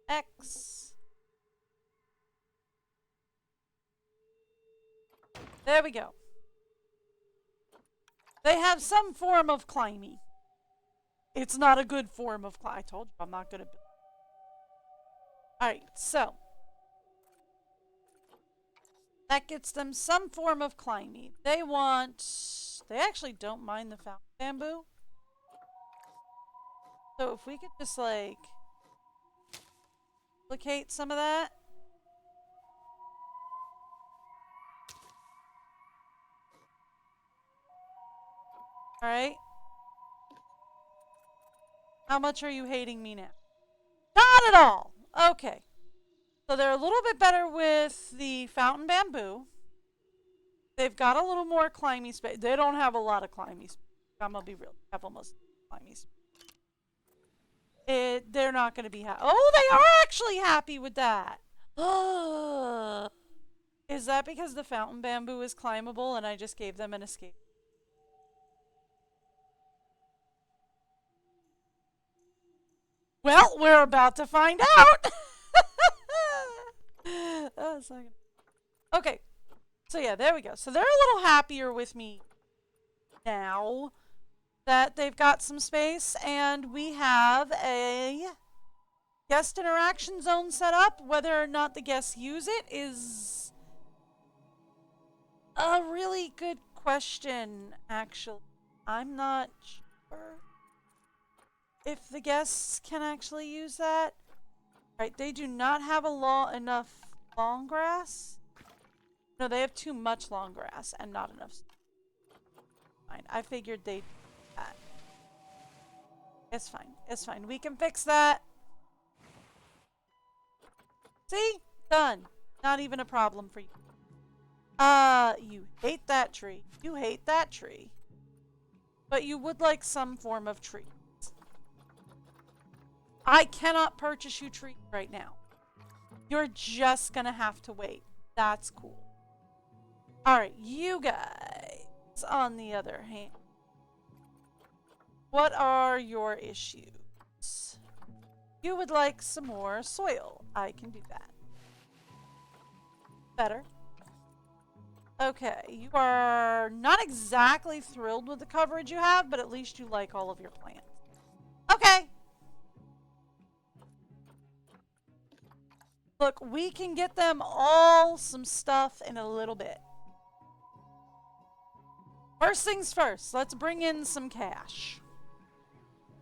X. There we go. They have some form of climbing. It's not a good form of climb. I told you I'm not good at building. Alright, so. That gets them some form of climbing. They want... They actually don't mind the fountain bamboo. So if we could just, like... duplicate some of that. Alright. How much are you hating me now? Not at all! Okay. So they're a little bit better with the fountain bamboo. They've got a little more climby space. They don't have a lot of climby space. I'm gonna be real. They have almost climby space. They're not gonna be happy. Oh, they are actually happy with that! Is that because the fountain bamboo is climbable and I just gave them an escape? Well, we're about to find out! Oh, okay. So yeah, there we go. So they're a little happier with me now that they've got some space, and we have a guest interaction zone set up. Whether or not the guests use it is a really good question, actually. I'm not sure if the guests can actually use that. Right, they do not have enough long grass. No, they have too much long grass and not enough. Fine, I figured they'd do that. It's fine. It's fine. We can fix that. See? Done. Not even a problem for you. You hate that tree. You hate that tree. But you would like some form of tree. I cannot purchase you trees right now. You're just gonna have to wait. That's cool. Alright, you guys, on the other hand, what are your issues? You would like some more soil. I can do that. Better. Okay, you are not exactly thrilled with the coverage you have, but at least you like all of your plants. Okay. Look, we can get them all some stuff in a little bit. First things first, let's bring in some cash.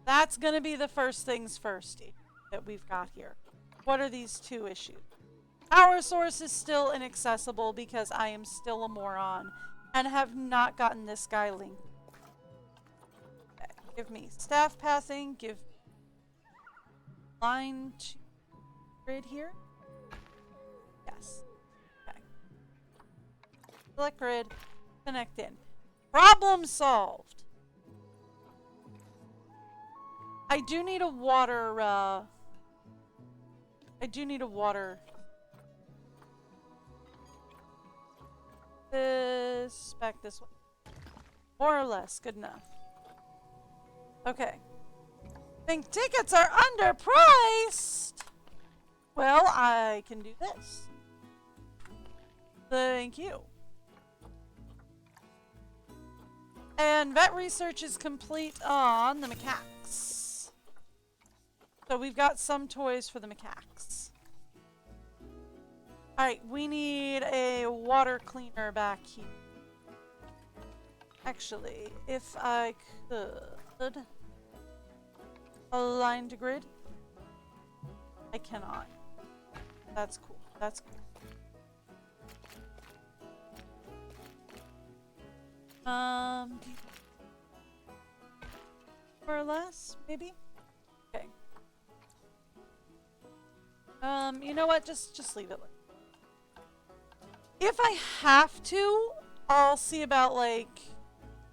That's going to be the first things first that we've got here. What are these two issues? Power source is still inaccessible because I am still a moron and have not gotten this guy linked. Okay, give me staff pathing, give line to grid here. Yes. Okay. Select grid, connect in. Problem solved. I do need a water, this back this way. More or less, good enough. Okay. Think tickets are underpriced. Well, I can do this. Thank you. And vet research is complete on the macaques. So we've got some toys for the macaques. Alright, we need a water cleaner back here. Actually, if I could align to grid. I cannot. That's cool. That's cool. More or less, maybe? Okay. You know what? Just leave it. If I have to, I'll see about, like,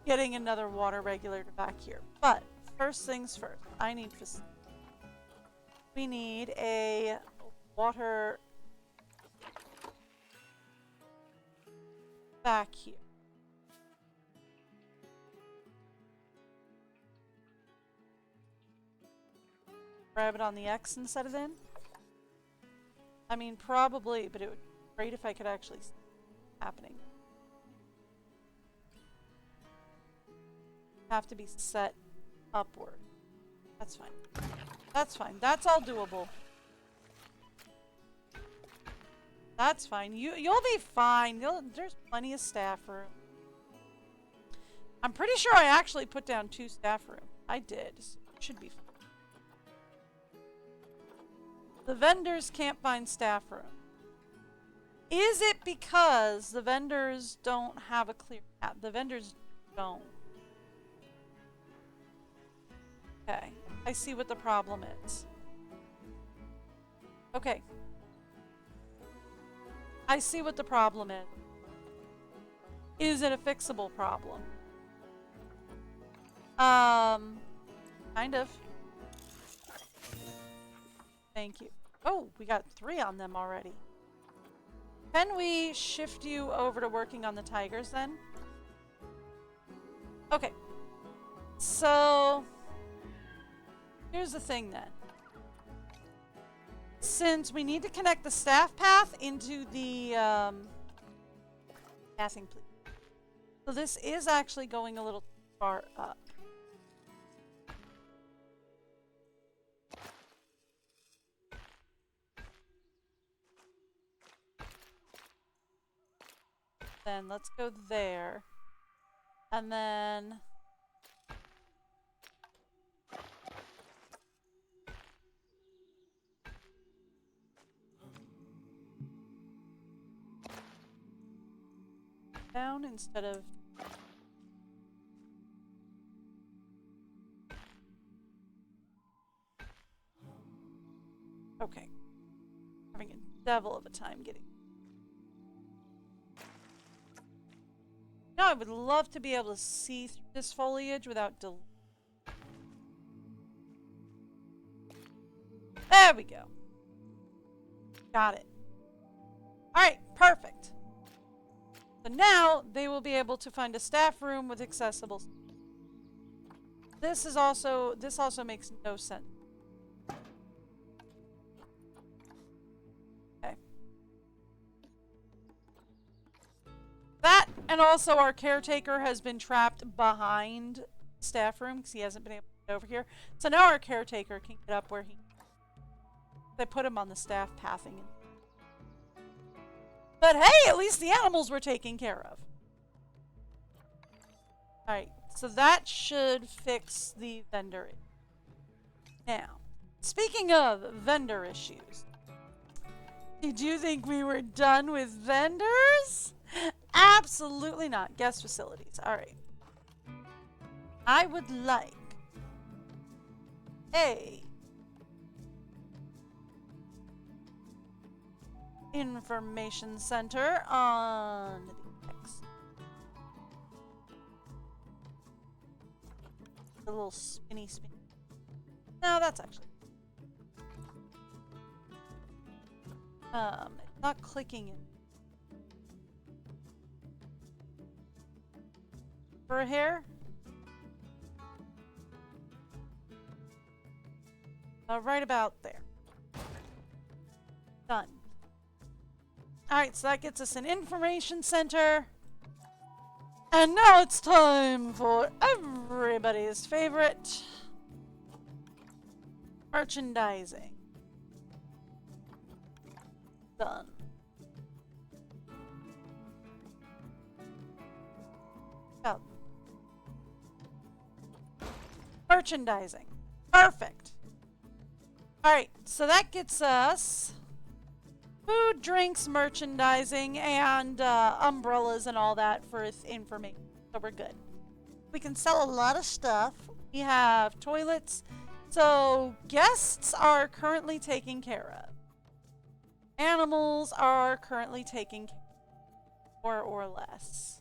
getting another water regulator back here. But, first things first, I need facility. We need a water back here. Grab it on the X instead of in? I mean, probably, but it would be great if I could actually see it happening. Have to be set upward. That's fine. That's fine. That's all doable. That's fine. You'll be fine. There's plenty of staff room. I'm pretty sure I actually put down 2 staff room. I did. So it should be fine. The vendors can't find staff room. Is it because the vendors don't have a clear path? The vendors don't. Okay. I see what the problem is. Okay. I see what the problem is. Is it a fixable problem? Kind of. Thank you. Oh, we got 3 on them already. Can we shift you over to working on the tigers then? Okay. So, here's the thing then. Since we need to connect the staff path into the passing please. So this is actually going a little far up. Then let's go there. And then down instead of okay. Having devil of a time getting. Now I would love to be able to see through this foliage without There we go. Got it. Alright, perfect. So now they will be able to find a staff room with accessible. This also makes no sense. Okay. That and also our caretaker has been trapped behind staff room because he hasn't been able to get over here. So now our caretaker can get up where they put him on the staff pathing. But hey, at least the animals were taken care of. Alright, so that should fix the vendor issue. Now, speaking of vendor issues, did you think we were done with vendors? Absolutely not. Guest facilities. Alright. I would like a information center on the X. The little spinny. No, that's actually it's not clicking it. For a hair? Right about there. Done. Alright, so that gets us an information center. And now it's time for everybody's favorite merchandising. Done. Oh. Merchandising. Perfect. Alright, so that gets us food, drinks, merchandising, and umbrellas and all that for information. So we're good. We can sell a lot of stuff. We have toilets. So guests are currently taken care of. Animals are currently taken care of, more or less.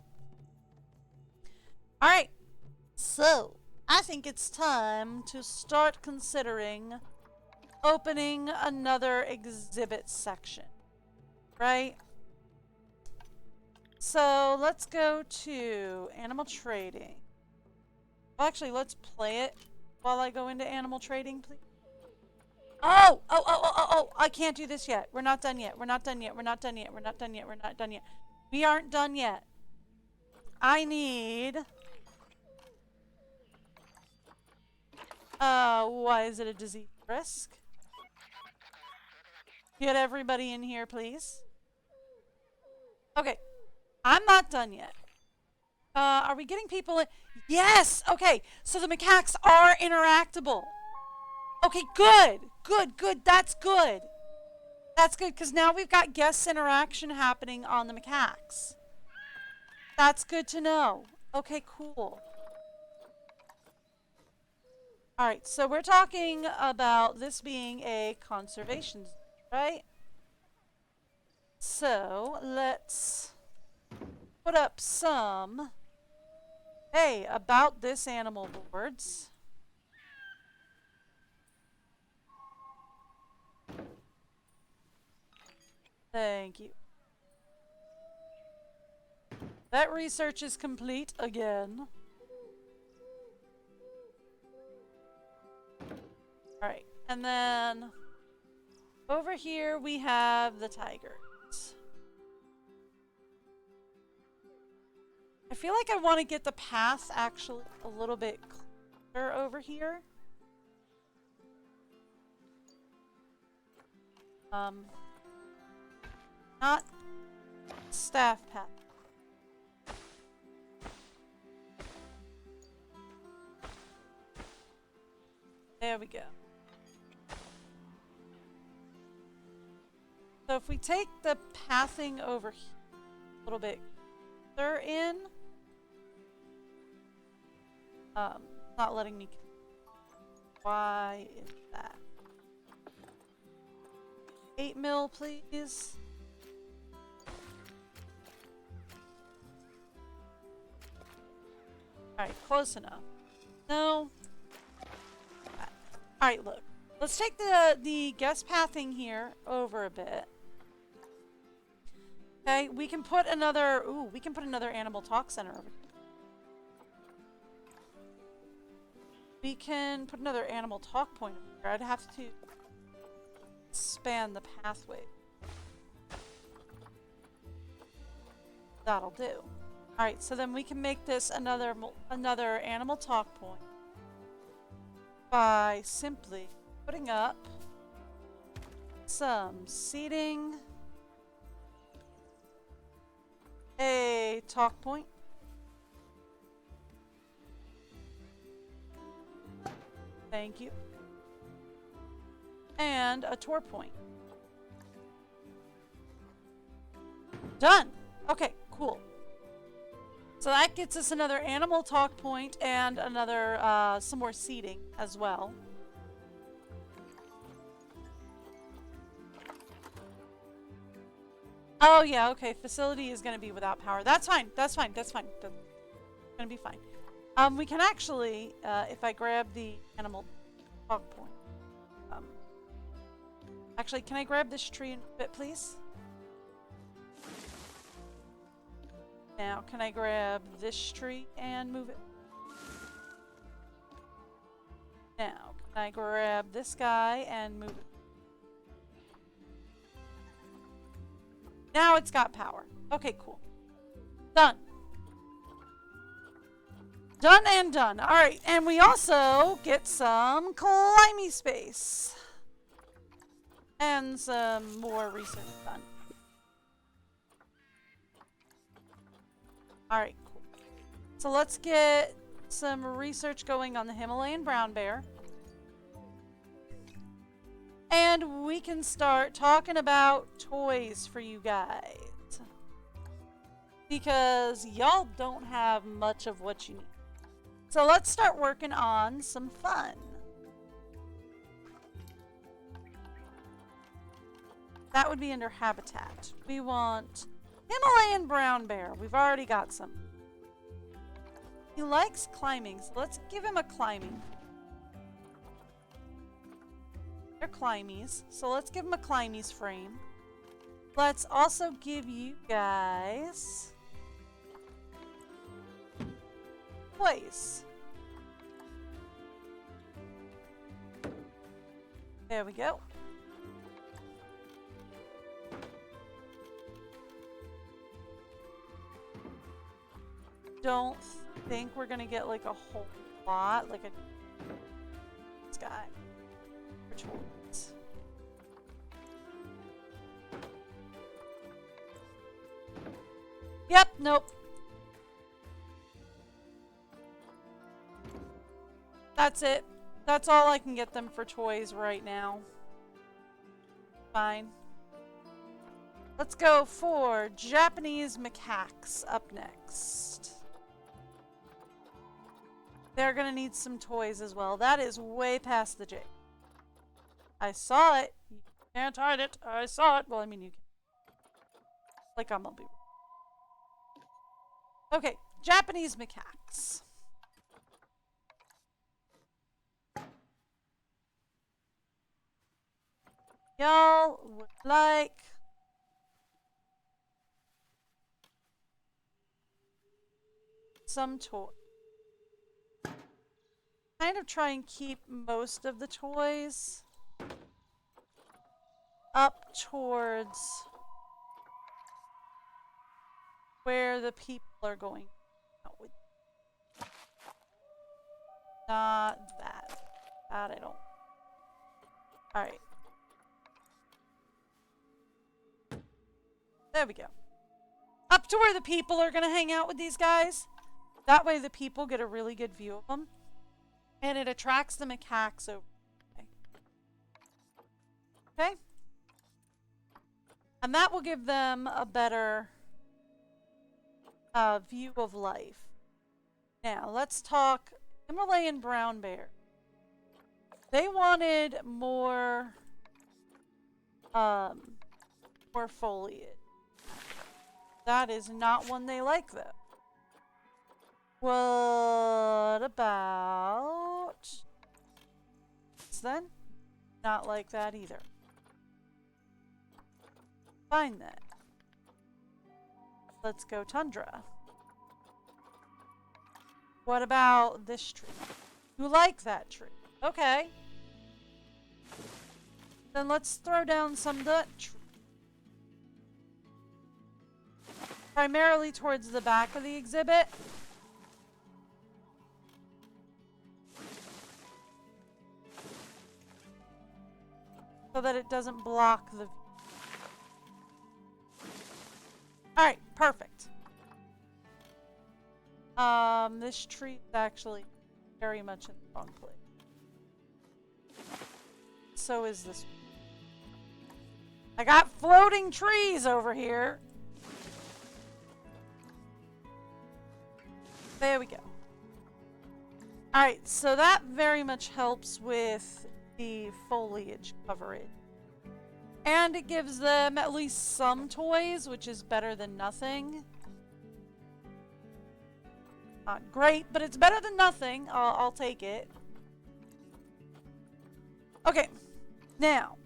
Alright, so I think it's time to start considering opening another exhibit section. Right? So let's go to animal trading. Well, actually, let's play it while I go into animal trading, please. Oh! I can't do this yet. We're not done yet. We're not done yet. We're not done yet. We're not done yet. We're not done yet. We aren't done yet. I need... why is it a disease risk? Get everybody in here, please. Okay. I'm not done yet. Are we getting people in? Yes! Okay, so the macaques are interactable. Okay, good. Good. That's good. That's good, because now we've got guest interaction happening on the macaques. That's good to know. Okay, cool. Alright, so we're talking about this being a conservation zone, right? So, let's put up some, hey, about this animal boards. Thank you. That research is complete again. Alright, and then over here we have the tigers. I feel like I want to get the path actually a little bit clearer over here. Not staff path. There we go. So if we take the pathing over here a little bit further in, not letting me. Why is that? 8 mil, please. Alright, close enough. No. Alright, look. Let's take the guest pathing here over a bit. Okay, we can put another animal talk center over here. We can put another animal talk point over here. I'd have to expand the pathway. That'll do. Alright, so then we can make this another animal talk point by simply putting up some seating, a talk point, thank you, and a tour point. Done! Okay, cool. So that gets us another animal talk point and another, some more seating as well. Oh yeah, okay, facility is gonna be without power. That's fine, that's fine, that's fine. That's gonna be fine. We can actually, if I grab the animal talk point. Actually, can I grab this tree in a bit, please? Now, can I grab this tree and move it? Now, can I grab this guy and move it? Now it's got power. Okay, cool. Done. Done and done. Alright, and we also get some climbing space. And some more research done. Alright, cool. So let's get some research going on the Himalayan brown bear. And we can start talking about toys for you guys. Because y'all don't have much of what you need. So let's start working on some fun. That would be under habitat. We want Himalayan brown bear. We've already got some. He likes climbing, so let's give him a climbing. They're climbies, so let's give him a climbies frame. Let's also give you guys toys. There we go. Don't think we're gonna get like a whole lot, like a this guy. Which ones? Yep, nope. That's it. That's all I can get them for toys right now. Fine. Let's go for Japanese macaques up next. They're gonna need some toys as well. That is way past the J. I saw it. You can't hide it. I saw it. Well, I mean, you can. Like, I'm gonna be. Okay, Japanese macaques. Y'all would like some toy. Kind of try and keep most of the toys up towards where the people are going. Not that. That I don't. Alright. There we go. Up to where the people are going to hang out with these guys. That way the people get a really good view of them. And it attracts the macaques over. Okay? And that will give them a better view of life. Now, let's talk Himalayan brown bear. They wanted more more foliage. That is not one they like, though. What about this then? Not like that either. Fine then. Let's go tundra. What about this tree? You like that tree? Okay. Then let's throw down some nut trees. Primarily towards the back of the exhibit. So that it doesn't block the view. Alright, perfect. This tree is actually very much in the wrong place. So is this one. I got floating trees over here. There we go. Alright, so that very much helps with the foliage coverage. And it gives them at least some toys, which is better than nothing. Not great, but it's better than nothing. I'll take it. Okay, now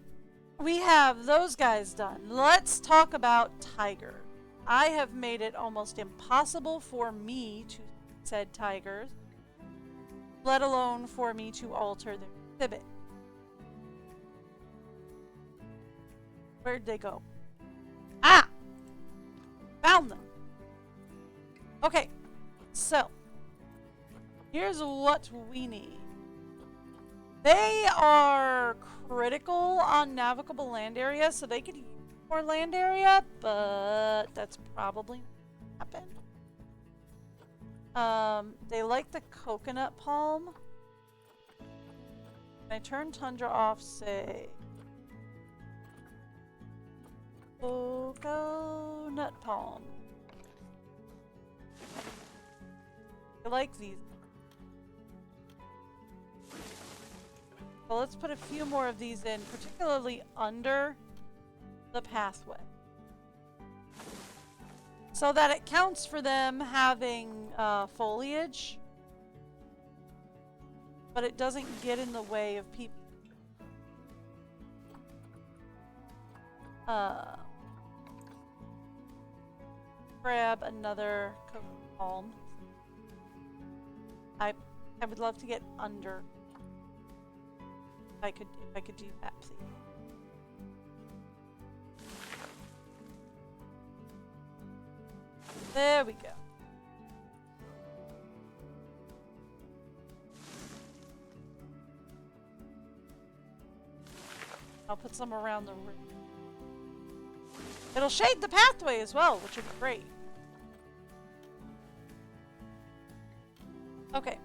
we have those guys done. Let's talk about tiger. I have made it almost impossible for me to said tigers, let alone for me to alter their exhibit. Where'd they go? Ah! Found them. Okay, so here's what we need. They are critical on navigable land area, so they could use more land area, but that's probably not happen. They like the coconut palm. Can I turn tundra off, say coconut palm? I like these. So let's put a few more of these in, particularly under the pathway. So that it counts for them having foliage, but it doesn't get in the way of people. Grab another coconut palm. I would love to get under. If I could do that, please. There we go. I'll put some around the rim. It'll shade the pathway as well, which would be great. Okay.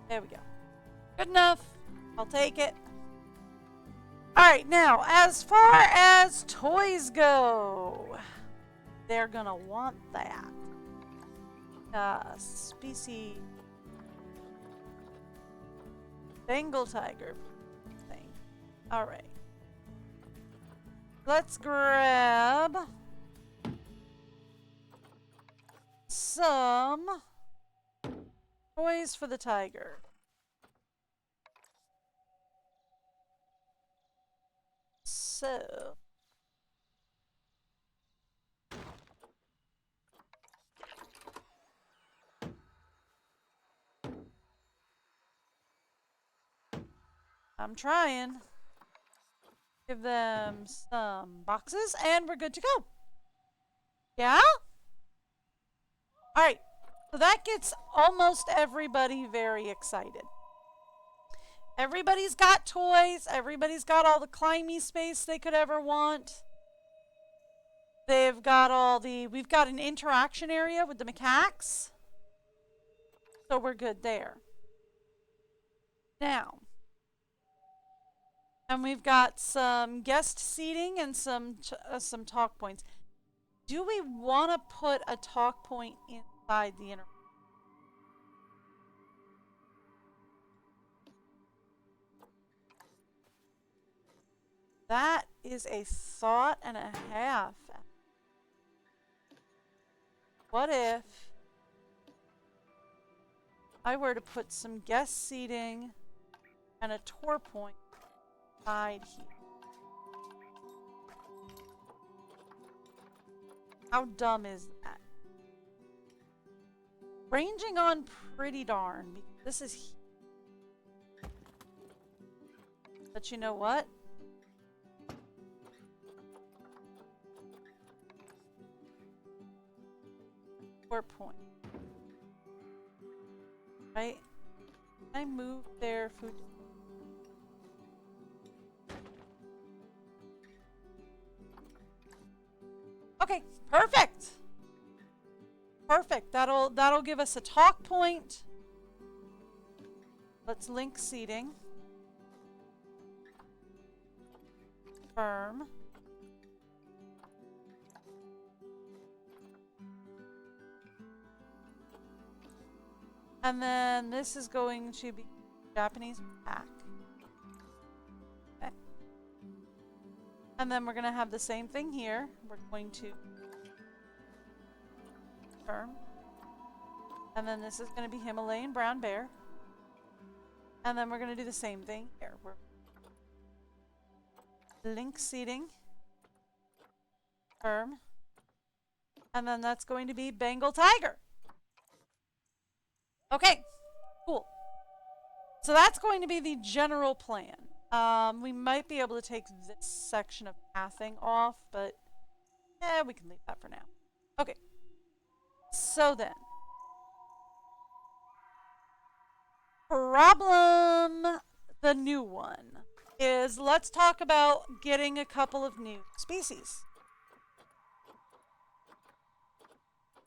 There we go. Good enough. I'll take it. Alright, now, as far as toys go, they're gonna want that. Species. Bengal tiger thing. Alright. Let's grab some toys for the tiger. So I'm trying. Give them some boxes and we're good to go. Yeah? Alright. So that gets almost everybody very excited. Everybody's got toys. Everybody's got all the climby space they could ever want. They've got all the... We've got an interaction area with the macaques. So we're good there. Now. And we've got some guest seating and some talk points. Do we want to put a talk point inside the inner? That is a thought and a half. What if I were to put some guest seating and a tour point side here? How dumb is that? Ranging on pretty darn, because this is. But you know what? Tour point. Right? I move their food. Okay, perfect. Perfect. That'll give us a talk point. Let's link seating. Firm. And then this is going to be Japanese pack. Okay. And then we're going to have the same thing here. We're going to firm. And then this is going to be Himalayan brown bear. And then we're going to do the same thing here. We're link seating. Firm. And then that's going to be Bengal tiger. Okay, cool. So that's going to be the general plan. We might be able to take this section of pathing off, but we can leave that for now. Okay. So then. Problem, the new one, is let's talk about getting a couple of new species.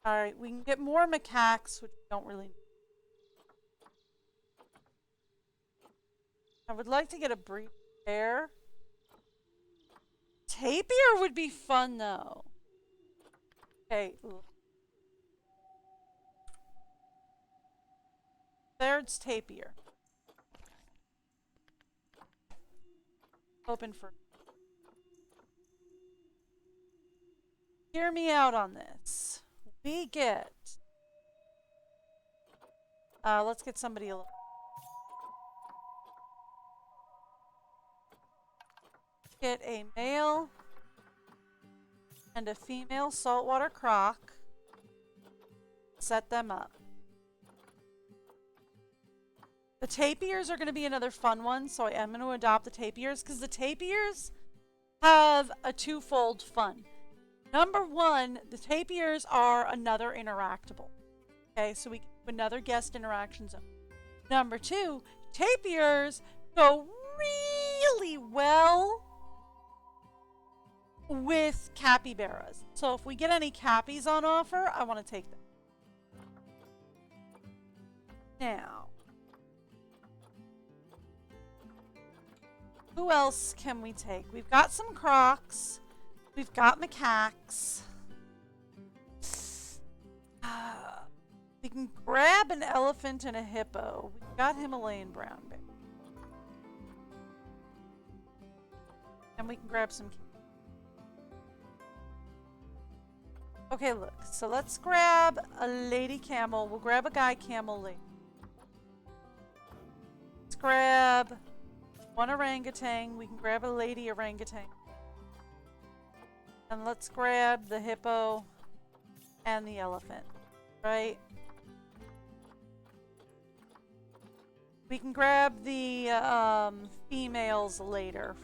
Alright, we can get more macaques, which we don't really need. I would like to get a brief bear. Tapir would be fun, though. Okay. Thirds tapir. Open for. Hear me out on this. We get. Let's get somebody a little. Get a male and a female saltwater croc. Set them up. The tapirs are going to be another fun one, so I am going to adopt the tapirs because the tapirs have a twofold fun. Number one, the tapirs are another interactable. Okay, so we can do another guest interaction zone. Number two, tapirs go really well with capybaras. So if we get any cappies on offer, I want to take them. Now, who else can we take? We've got some crocs. We've got macaques. We can grab an elephant and a hippo. We've got Himalayan brown bear. And we can grab some. Okay, look. So let's grab a lady camel. We'll grab a guy camel later. Let's grab one orangutan. We can grab a lady orangutan. And let's grab the hippo and the elephant, right? We can grab the females later.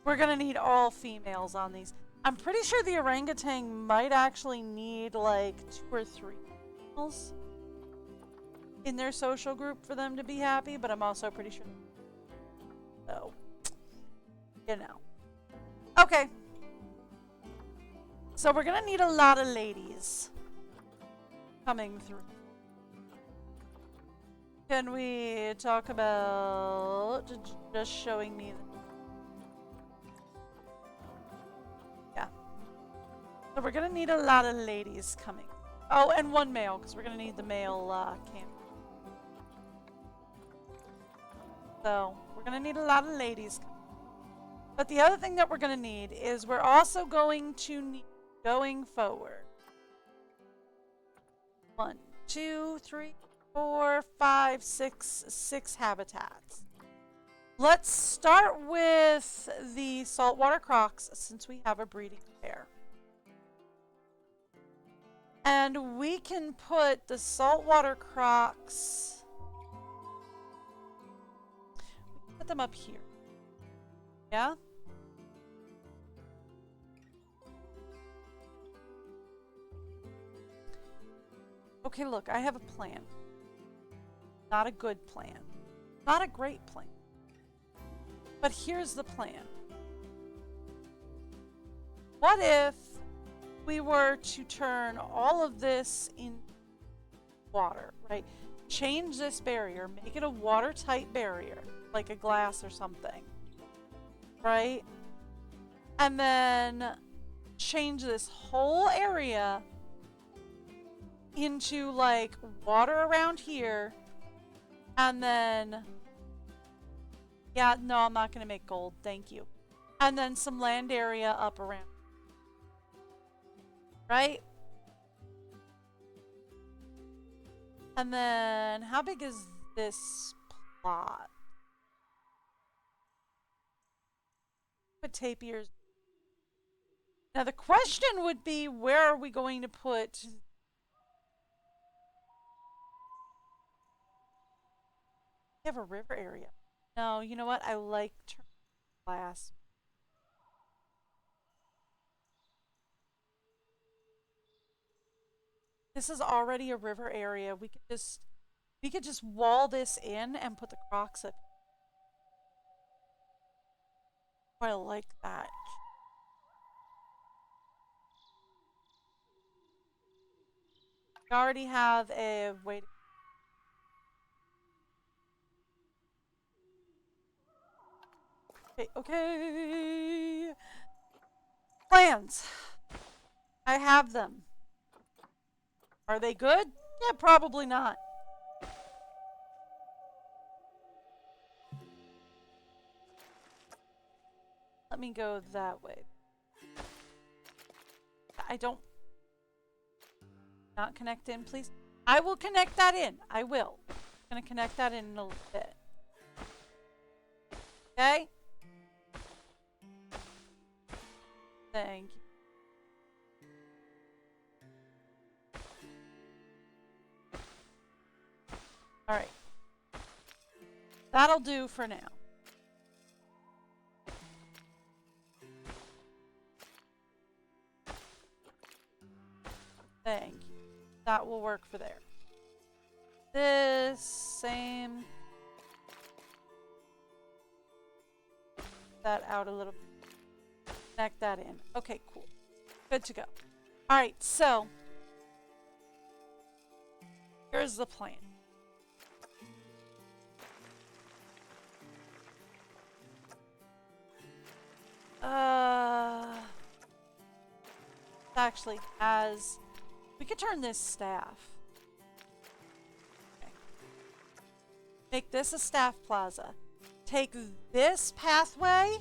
We're going to need all females on these. I'm pretty sure the orangutan might actually need like 2 or 3 females in their social group for them to be happy, but I'm also pretty sure. So, you know. Okay. So we're going to need a lot of ladies coming through. Can we talk about just showing me the... Yeah. So we're going to need a lot of ladies coming. Oh, and one male, because we're going to need the male camp. So, we're going to need a lot of ladies coming. But the other thing that we're going to need is we're also going to need, going forward, 1, 2, 3, 4, 5, 6 habitats. Let's start with the saltwater crocs since we have a breeding pair. And we can put the saltwater crocs, put them up here. Yeah? Okay, look, I have a plan. Not a good plan. Not a great plan. But here's the plan. What if we were to turn all of this into water, right? Change this barrier, make it a watertight barrier, like a glass or something, right? And then change this whole area into like water around here, and then, yeah, no, I'm not gonna make gold, thank you. And then some land area up around, right? And then how big is this plot? Put tapirs. Now the question would be, where are we going to put? We have a river area. No, you know what? I like glass. This is already a river area. We could just wall this in and put the crocs up. I like that. We already have a way. Okay, okay. Plans. I have them. Are they good? Yeah, probably not. Let me go that way. I don't. Not connect in, please. I will connect that in. I will. I'm gonna connect that in a little bit. Okay? Thank you. Alright. That'll do for now. Thank you. That will work for there. This same. That out a little bit. Connect that in. Okay, cool. Good to go. Alright, so here's the plan. Actually has. We could turn this staff. Okay. Make this a staff plaza. Take this pathway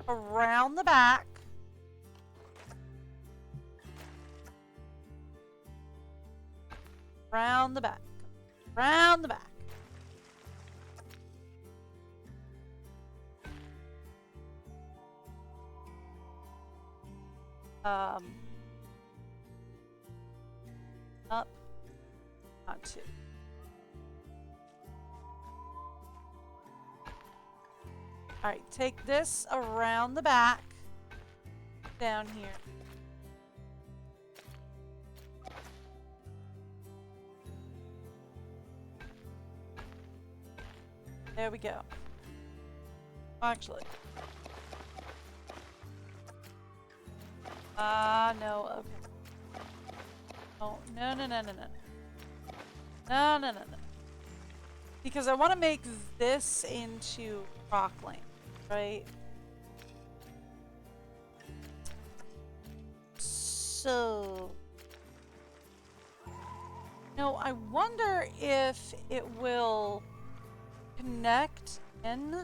around the back. Around the back. Around the back. Up. Not two. Alright, take this around the back. Down here. There we go. Actually. No, okay. Oh, no, no, no, no, no. No, no, no, no. Because I want to make this into rockland, right? So... No, I wonder if it will connect in.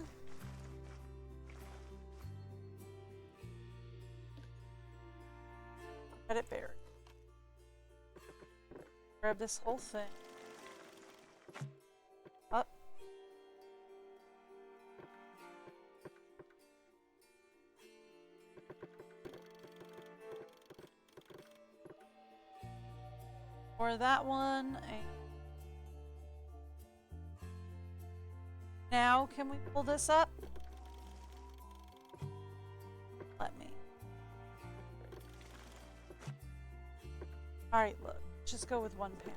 Credit barrier. Grab this whole thing. Up. Or that one. Now, can we pull this up? Let me. Alright, look. Just go with one panel.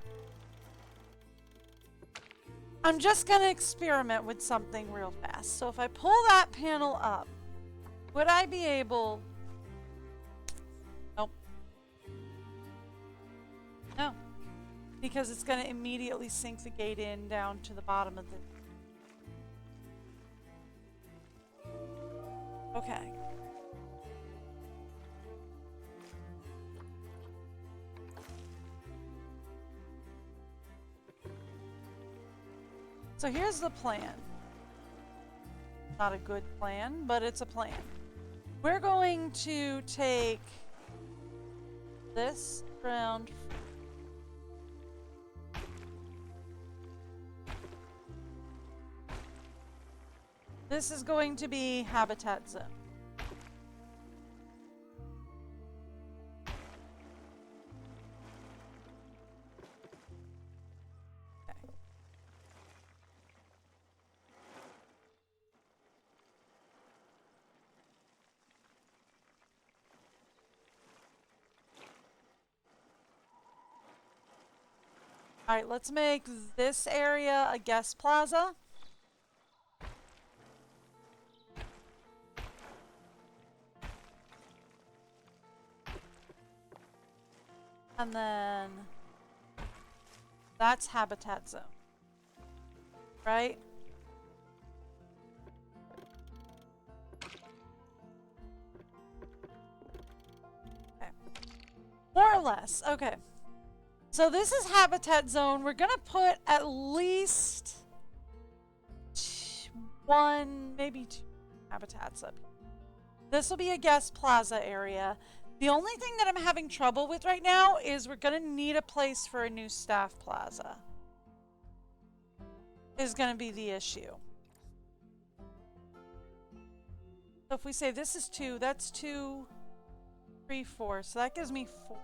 I'm just going to experiment with something real fast. So if I pull that panel up, would I be able... Nope. No. Because it's going to immediately sink the gate in down to the bottom of the... Okay. So here's the plan. Not a good plan, but it's a plan. We're going to take this round. This is going to be habitat zone. Alright, let's make this area a guest plaza. And then that's habitat zone. Right? Okay. More or less. Okay. So this is habitat zone. We're going to put at least one, maybe two habitats up here. This will be a guest plaza area. The only thing that I'm having trouble with right now is we're going to need a place for a new staff plaza. Is going to be the issue. So if we say this is 2, that's 2, 3, 4. So that gives me 4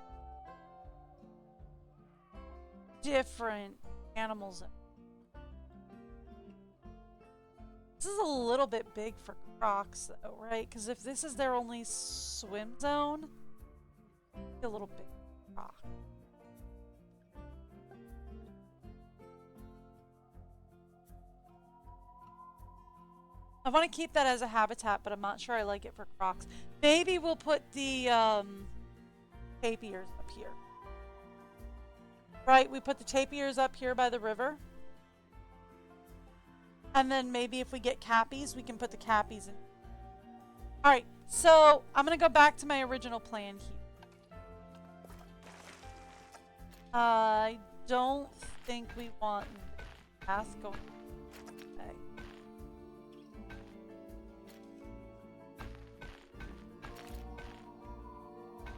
different animals. This is a little bit big for Crocs though, right? Because if this is their only swim zone, a little big for Croc. I want to keep that as a habitat, but I'm not sure I like it for Crocs. Maybe we'll put the tapirs up here. Right, we put the tapirs up here by the river. And then maybe if we get cappies, we can put the cappies in. Alright, so I'm going to go back to my original plan here. I don't think we want path going.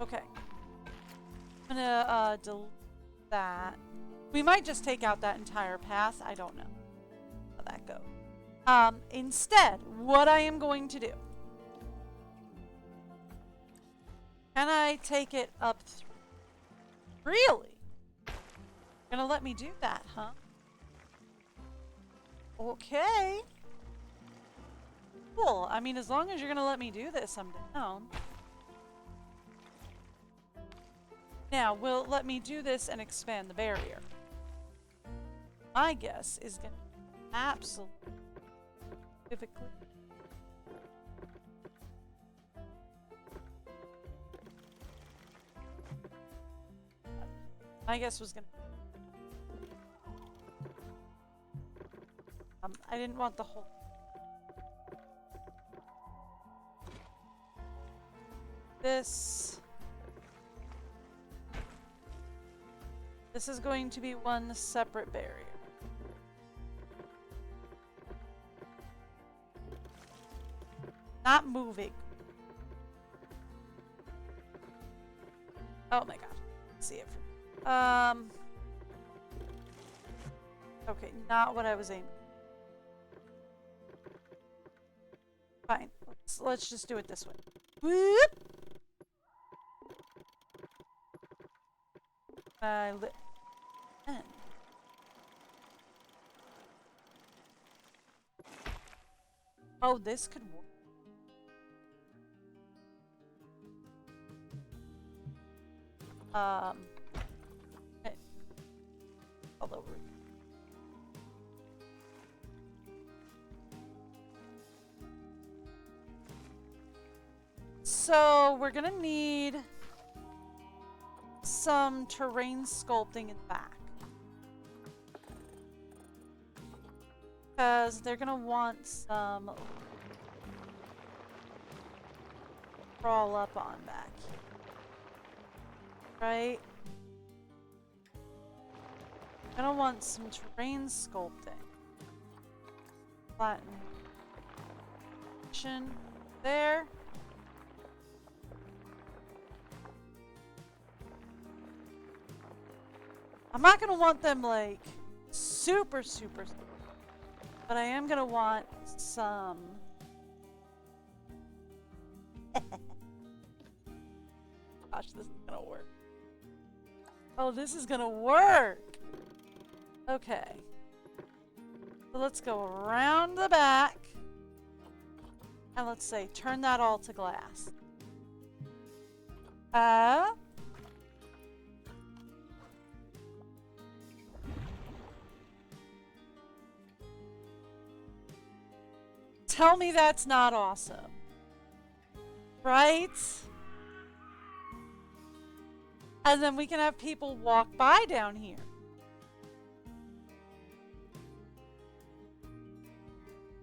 Okay. I'm gonna delete that. We might just take out that entire path. I don't know how that goes. Instead, what I am going to do. Can I take it up through? Really? Gonna let me do that, huh? Okay. Cool. I mean, as long as you're gonna let me do this, I'm down. Now, will it let me do this and expand the barrier? My guess is going to be absolutely typically. My guess was going to... I didn't want the whole... This is going to be one separate barrier. Not moving. Oh my god. See it. Okay, not what I was aiming. Fine. Let's just do it this way. Whoop! Oh, this could work. Okay. All over. So we're gonna need some terrain sculpting in the back. Because they're gonna want some crawl up on back. Right? Gonna want some terrain sculpting. Flatten. There. I'm not gonna want them like super, but I am gonna want some. Gosh, this is gonna work. Oh, this is gonna work! Okay. So let's go around the back. And let's say, turn that all to glass. Tell me that's not awesome. Right? And then we can have people walk by down here.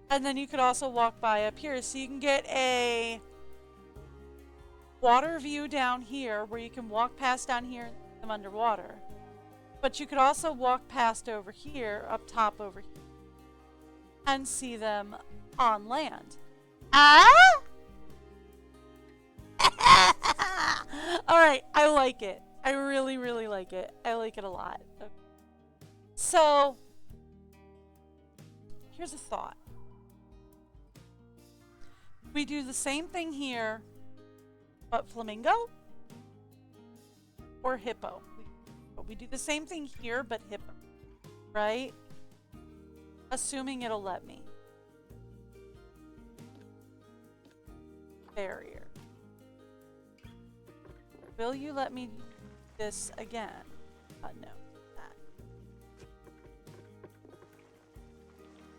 And then you could also walk by up here. So you can get a water view down here where you can walk past down here and see them underwater. But you could also walk past over here, up top over here, and see them on land. Alright, I like it. I really, really like it. I like it a lot. Okay. So, here's a thought. We do the same thing here, but flamingo or hippo. We do the same thing here, but hippo, right? Assuming it'll let me. Barrier. Will you let me do this again? No. That.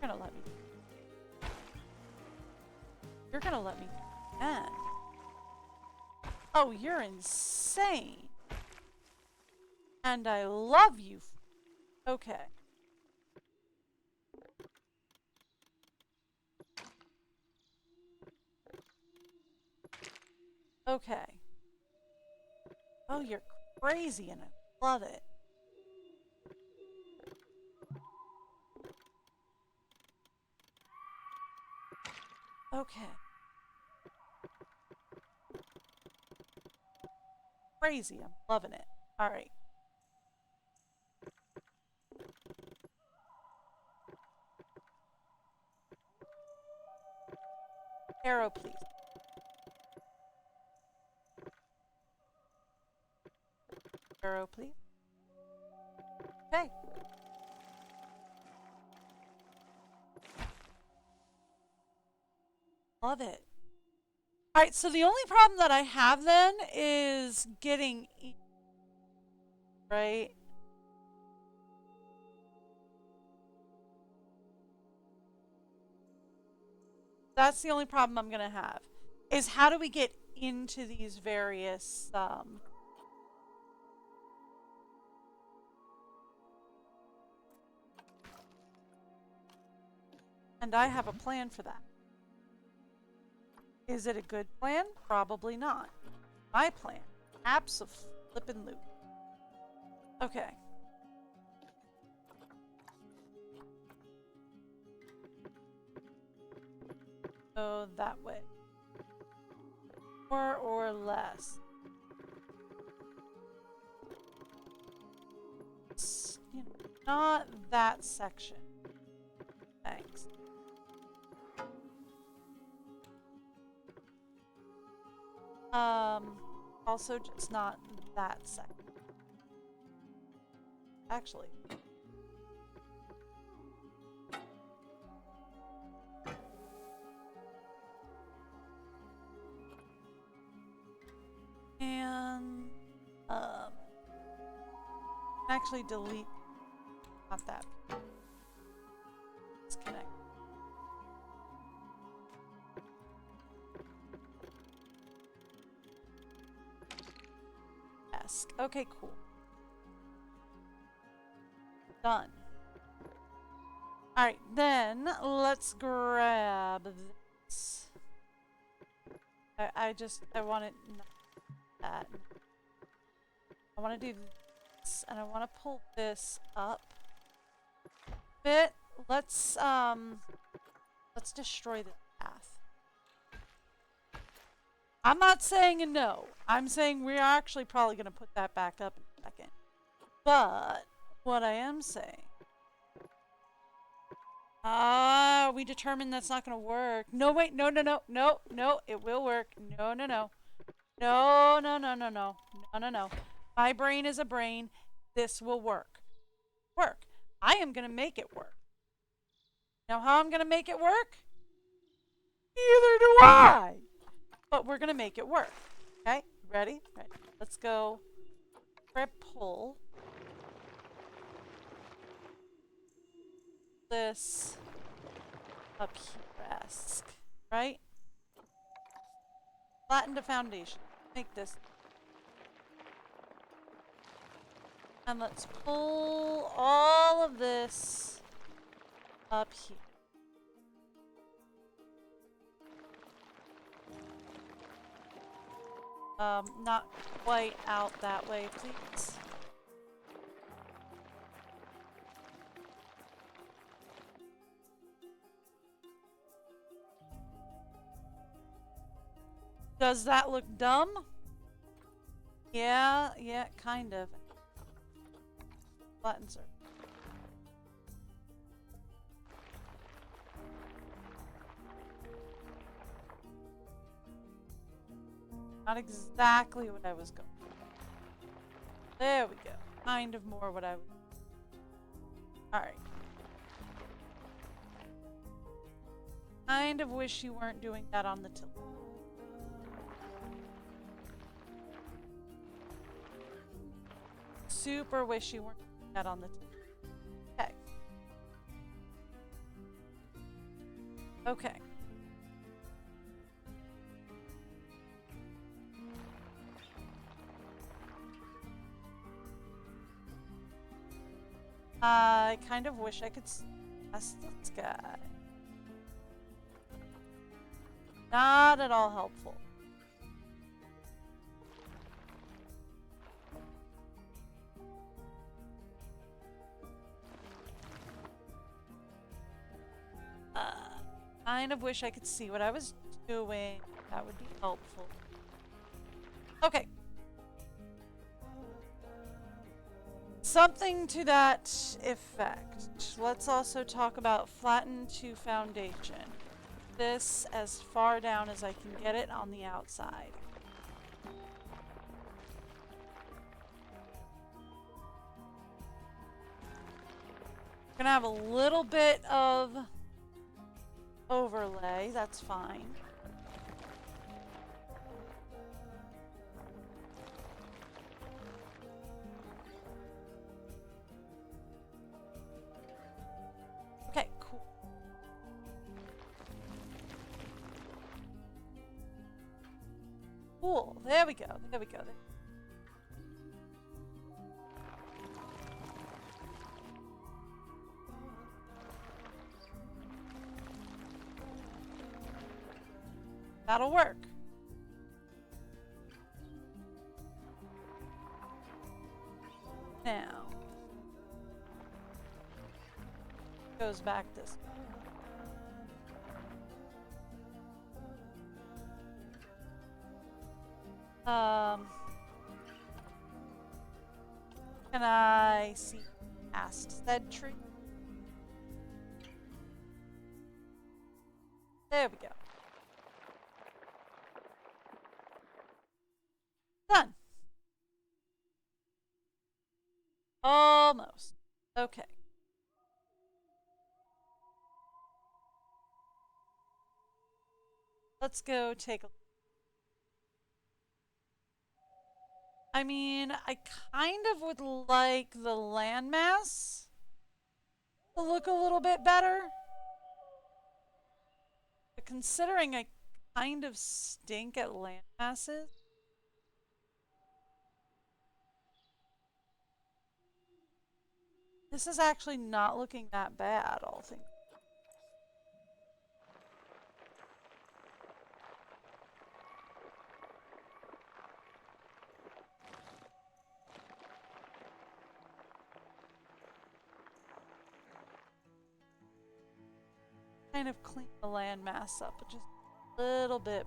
You're gonna let me. You're gonna let me again. Oh, you're insane. And I love you. Okay. Okay. Oh, you're crazy and I love it. Okay. Crazy, I'm loving it. All right. Arrow, please. Arrow, please. Okay. Love it. All right, so the only problem that I have then is getting, right? That's the only problem I'm gonna have, is how do we get into these various, and I have a plan for that. Is it a good plan? Probably not. My plan. Abso-flippin'-lutely. Okay. Go that way. More or less. you know, not that section. Thanks. Also just not that section. Actually. And actually delete not that. Disconnect. Desk. Okay, cool. Done. Alright, then let's grab this. I want it that. I want to do this, and I want to pull this up a bit. Let's destroy the path. I'm not saying a no. I'm saying we're actually probably going to put that back up in a second. But what I am saying, we determined that's not going to work. No, wait, no, it will work. No. My brain is a brain. This will work. I am going to make it work. Now, how I'm going to make it work? Neither do I. But we're going to make it work. Okay? Ready? Right. Let's go. Grab pull. This up here. Right? Flatten the foundation. Make this. And let's pull all of this up here. Not quite out that way, please. Does that look dumb? Yeah, kind of. Buttons are. Not exactly what I was going for. There we go. Kind of more what I was. Alright. Kind of wish you weren't doing that on the tilt. Super wish you weren't doing that on the tilt. Okay. Okay. I kind of wish I could see past this guy. Not at all helpful. Kind of wish I could see what I was doing. That would be helpful. Okay. Something to that effect. Let's also talk about flatten to foundation. This as far down as I can get it on the outside. Gonna have a little bit of overlay, that's fine. Okay, cool. Cool, there we go, there we go. That'll work. Now, goes back this way. Can I see past said tree. There we go. Done. Almost. Okay. Let's go take a look. I mean, I kind of would like the landmass to look a little bit better. But considering I kind of stink at landmasses, this is actually not looking that bad, all things. Kind of clean the landmass up just a little bit.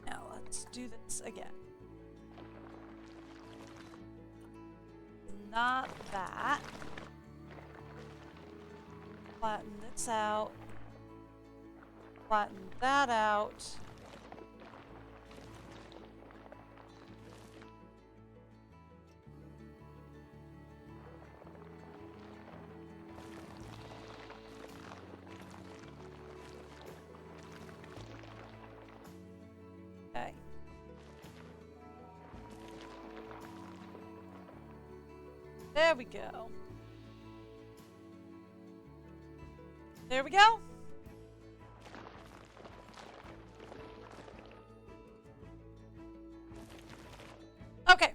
Now let's do this again. Not that. Flatten this out. Flatten that out. Okay. There we go. There we go. Okay.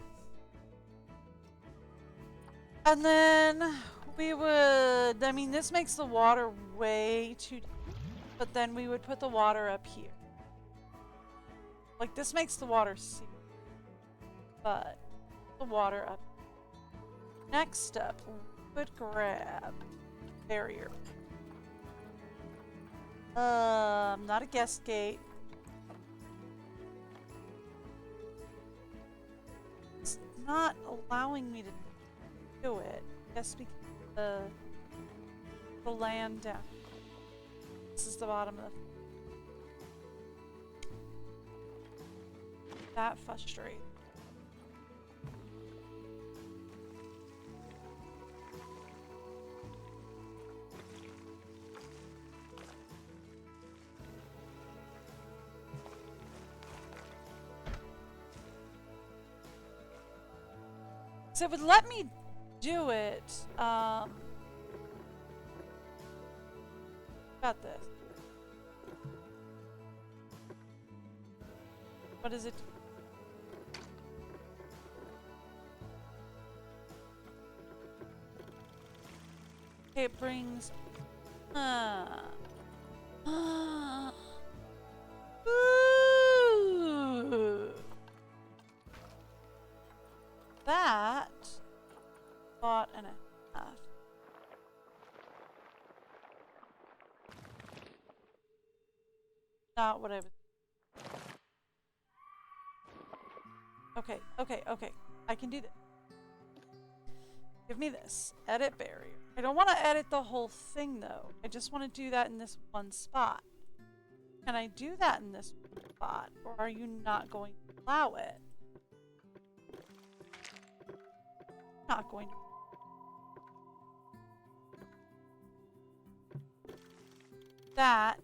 And then we would, I mean, this makes the water way too deep, but then we would put the water up here. Like, this makes the water see, but the water up. Next up, we would grab barrier. Not a guest gate. It's not allowing me to do it. I guess because the land down. This is the bottom of the. That frustrates. So it would let me do it. Got this. What is it? Okay, it brings. Ooh. That spot and a half. Not what I was. Okay. I can do this. Give me this. Edit barrier. I don't want to edit the whole thing though. I just want to do that in this one spot. Can I do that in this spot? Or are you not going to allow it? Not going to. That.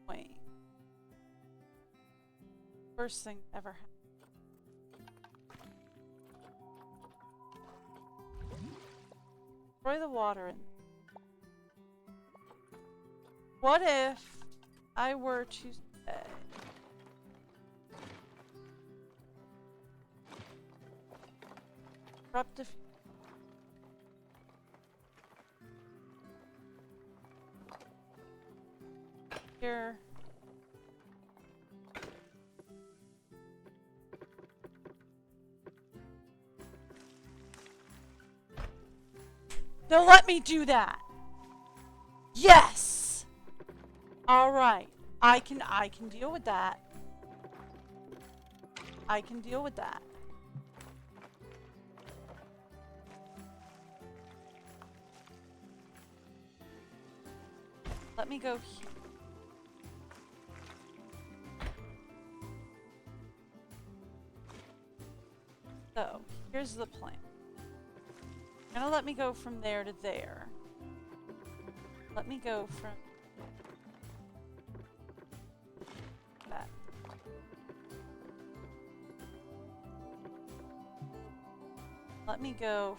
Wait. Worst thing ever happened. Destroy the water in. What if I were to say disrupt the here They'll let me do that. Yes. All right. I can deal with that. I can deal with that. Let me go here. So, here's the plan. You're gonna let me go from there to there. Let me go from that. Let me go.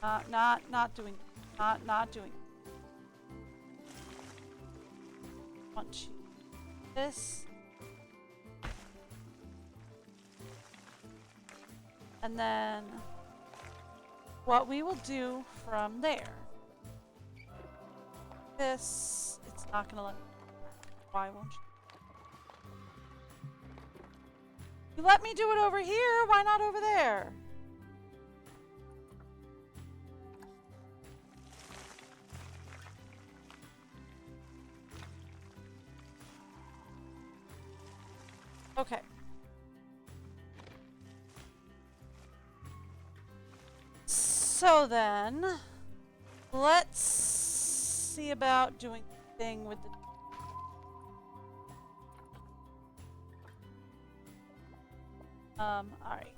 Not doing. Not doing. Want you this. And then what we will do from there. This, it's not gonna let me. Why won't you? You let me do it over here, why not over there? Okay. So then, let's see about doing the thing with the... alright.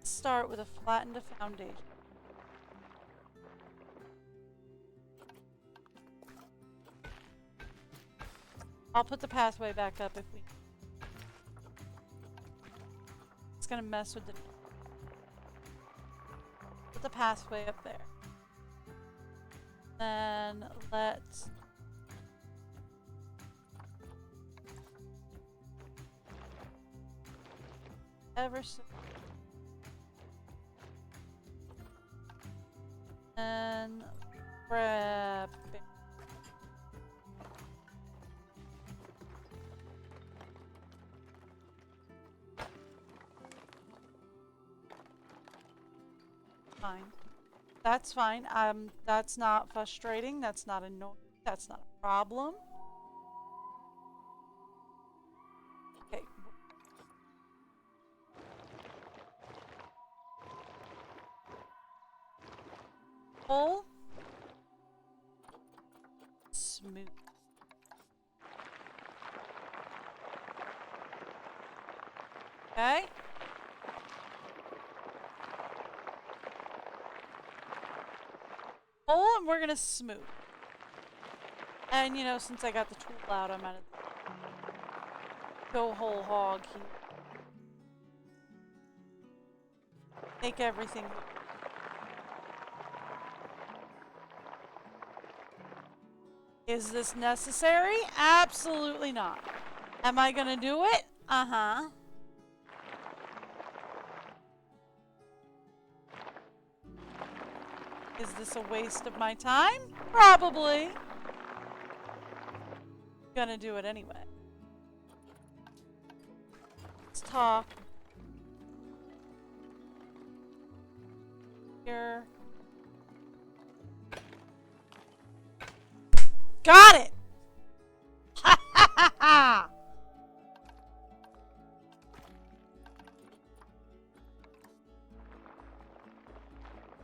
Start with a flattened foundation. I'll put the pathway back up if we... It's gonna mess with the... Put the pathway up there. Then let's... Ever so... And grab... Fine. That's fine. That's not frustrating. That's not annoying. That's not a problem. Okay. Pull. Smooth. Okay. Pull, and we're gonna smooth. And you know, since I got the tool out, I'm gonna go whole hog here. Make everything. Is this necessary? Absolutely not. Am I gonna do it? Uh-huh. Is this a waste of my time? Probably. Gonna do it anyway. Let's talk. Here. Got it! Ha ha ha ha!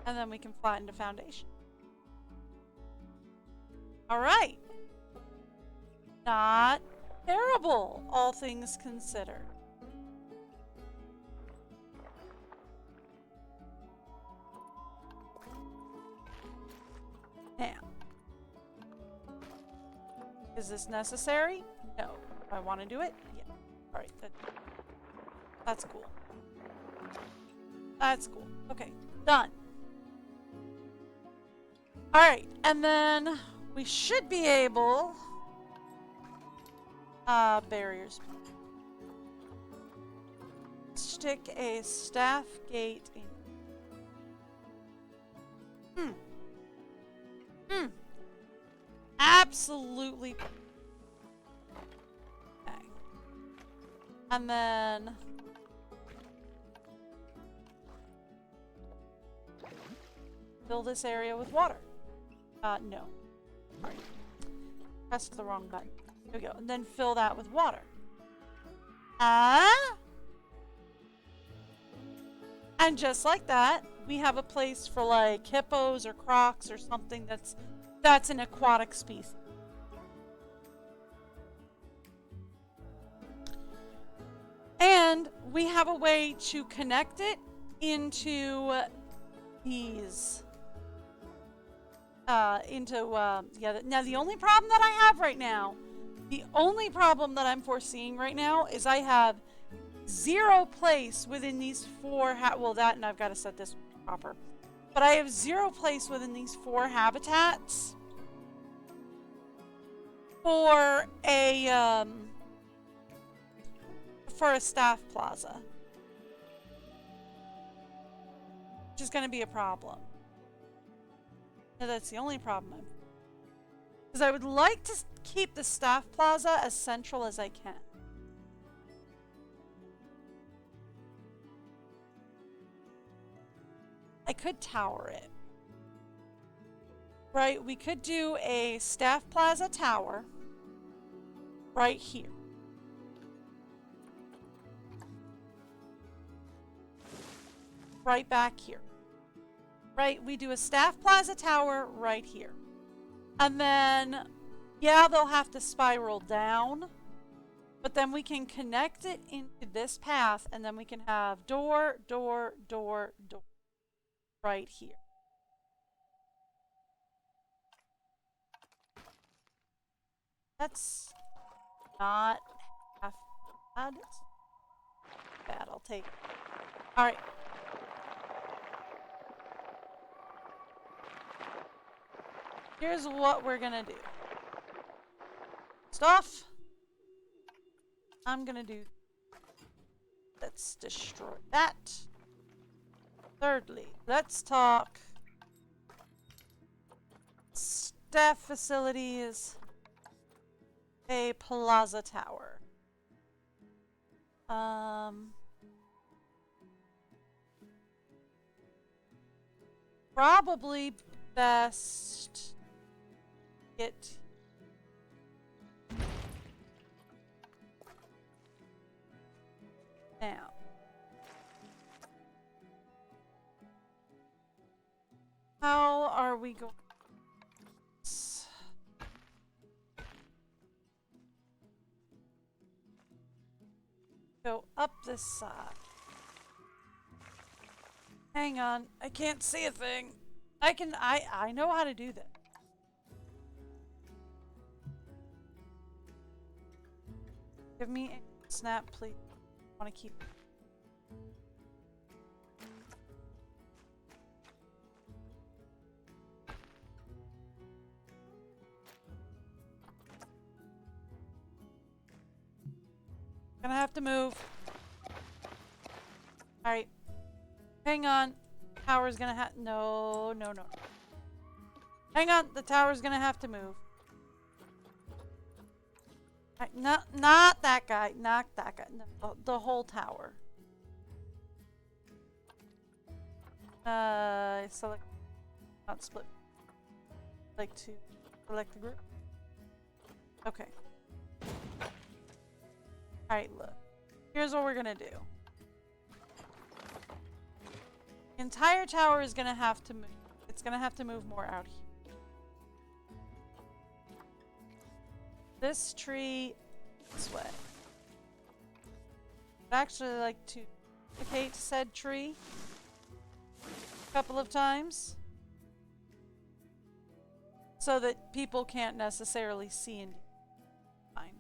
And then we can flatten the foundation. Alright. Not terrible, all things considered. Now. Is this necessary? No. Do I want to do it? Yeah. Alright, that's cool. That's cool. Okay, done. Alright, and then we should be able... barriers. Stick a staff gate in. Absolutely. Okay. And then fill this area with water. No. Sorry. Pressed the wrong button. There we go. And then fill that with water. And just like that, we have a place for like hippos or crocs or something that's an aquatic species. And we have a way to connect it into these. Now the only problem that I have right now, the only problem that I'm foreseeing right now is I have 0 place within these 4 well, that and I've got to set this proper. But I have 0 place within these 4 habitats for a staff plaza. Which is going to be a problem. No, that's the only problem. Because I would like to keep the staff plaza as central as I can. I could tower it. Right, we could do a staff plaza tower right here. Right back here. Right, we do a staff plaza tower right here. And then, yeah, they'll have to spiral down. But then we can connect it into this path, and then we can have door, door, door, door. Right here. That's not half bad. Bad, I'll take it. Alright. Here's what we're gonna do. Stuff. I'm gonna do. Let's destroy that. Thirdly, let's talk staff facilities. A plaza tower. Probably best get now. How are we going? Go up this side. Hang on, I can't see a thing. I know how to do that. Give me a snap, please. I want to keep. Gonna have to move. Alright. Hang on. Tower's gonna have. No. Hang on. The tower's gonna have to move. Right, not that guy. Not that guy. No, the whole tower. Select. Not split. Like to select the group. Okay. Alright, look. Here's what we're gonna do. The entire tower is gonna have to move. It's gonna have to move more out here. This tree this way. I'd actually like to duplicate said tree a couple of times so that people can't necessarily see and fine.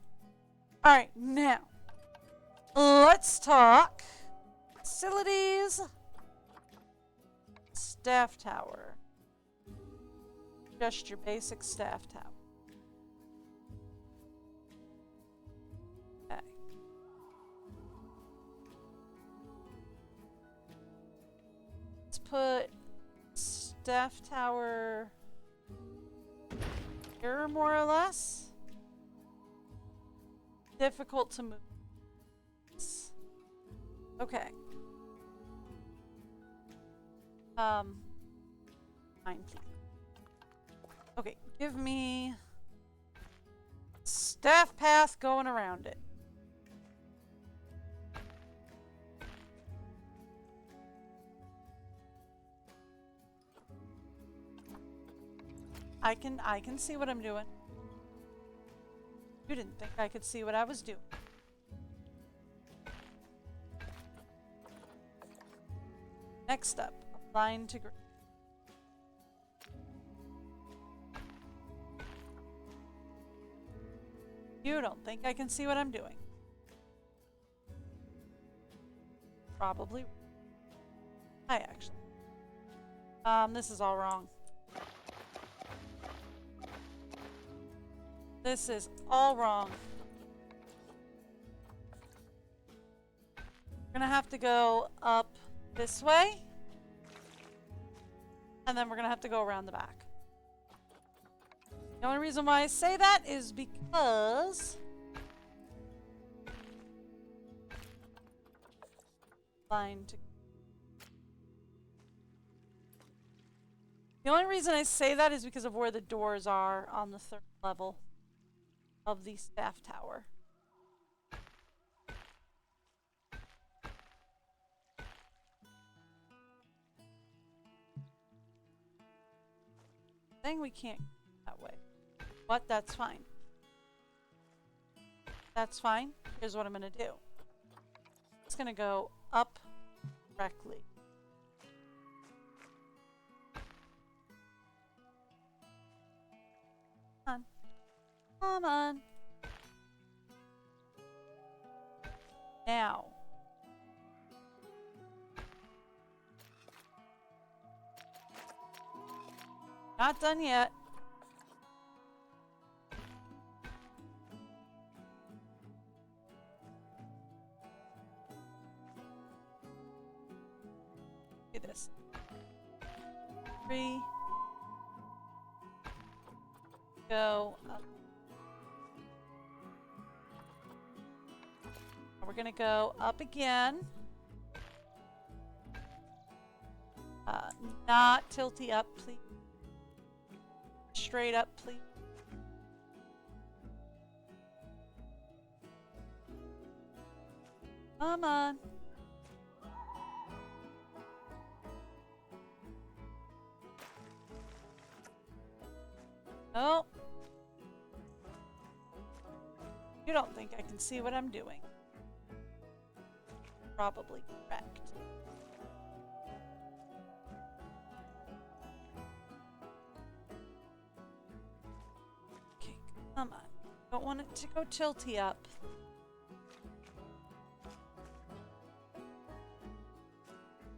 Alright, now let's talk facilities. Staff tower. Just your basic staff tower. Okay. Let's put staff tower here, more or less. Difficult to move. Okay. 9, please. Okay, give me staff path going around it. I can see what I'm doing. You didn't think I could see what I was doing. Next up, line to group. You don't think I can see what I'm doing. Probably. I actually. This is all wrong. This is all wrong. We're gonna have to go up this way. And then we're gonna have to go around the back. The only reason why I say that is because the only reason I say that is because of where the doors are on the 3rd level of the staff tower. Saying we can't go that way. What? That's fine. That's fine. Here's what I'm gonna do. It's gonna go up directly. Come on. Come on. Now. Not done yet. Do this. 3. Go up. We're gonna go up again. Not tilty up, please. Straight up, please. Come on. Oh. You don't think I can see what I'm doing. Probably correct. Okay, come on. Don't want it to go tilty up.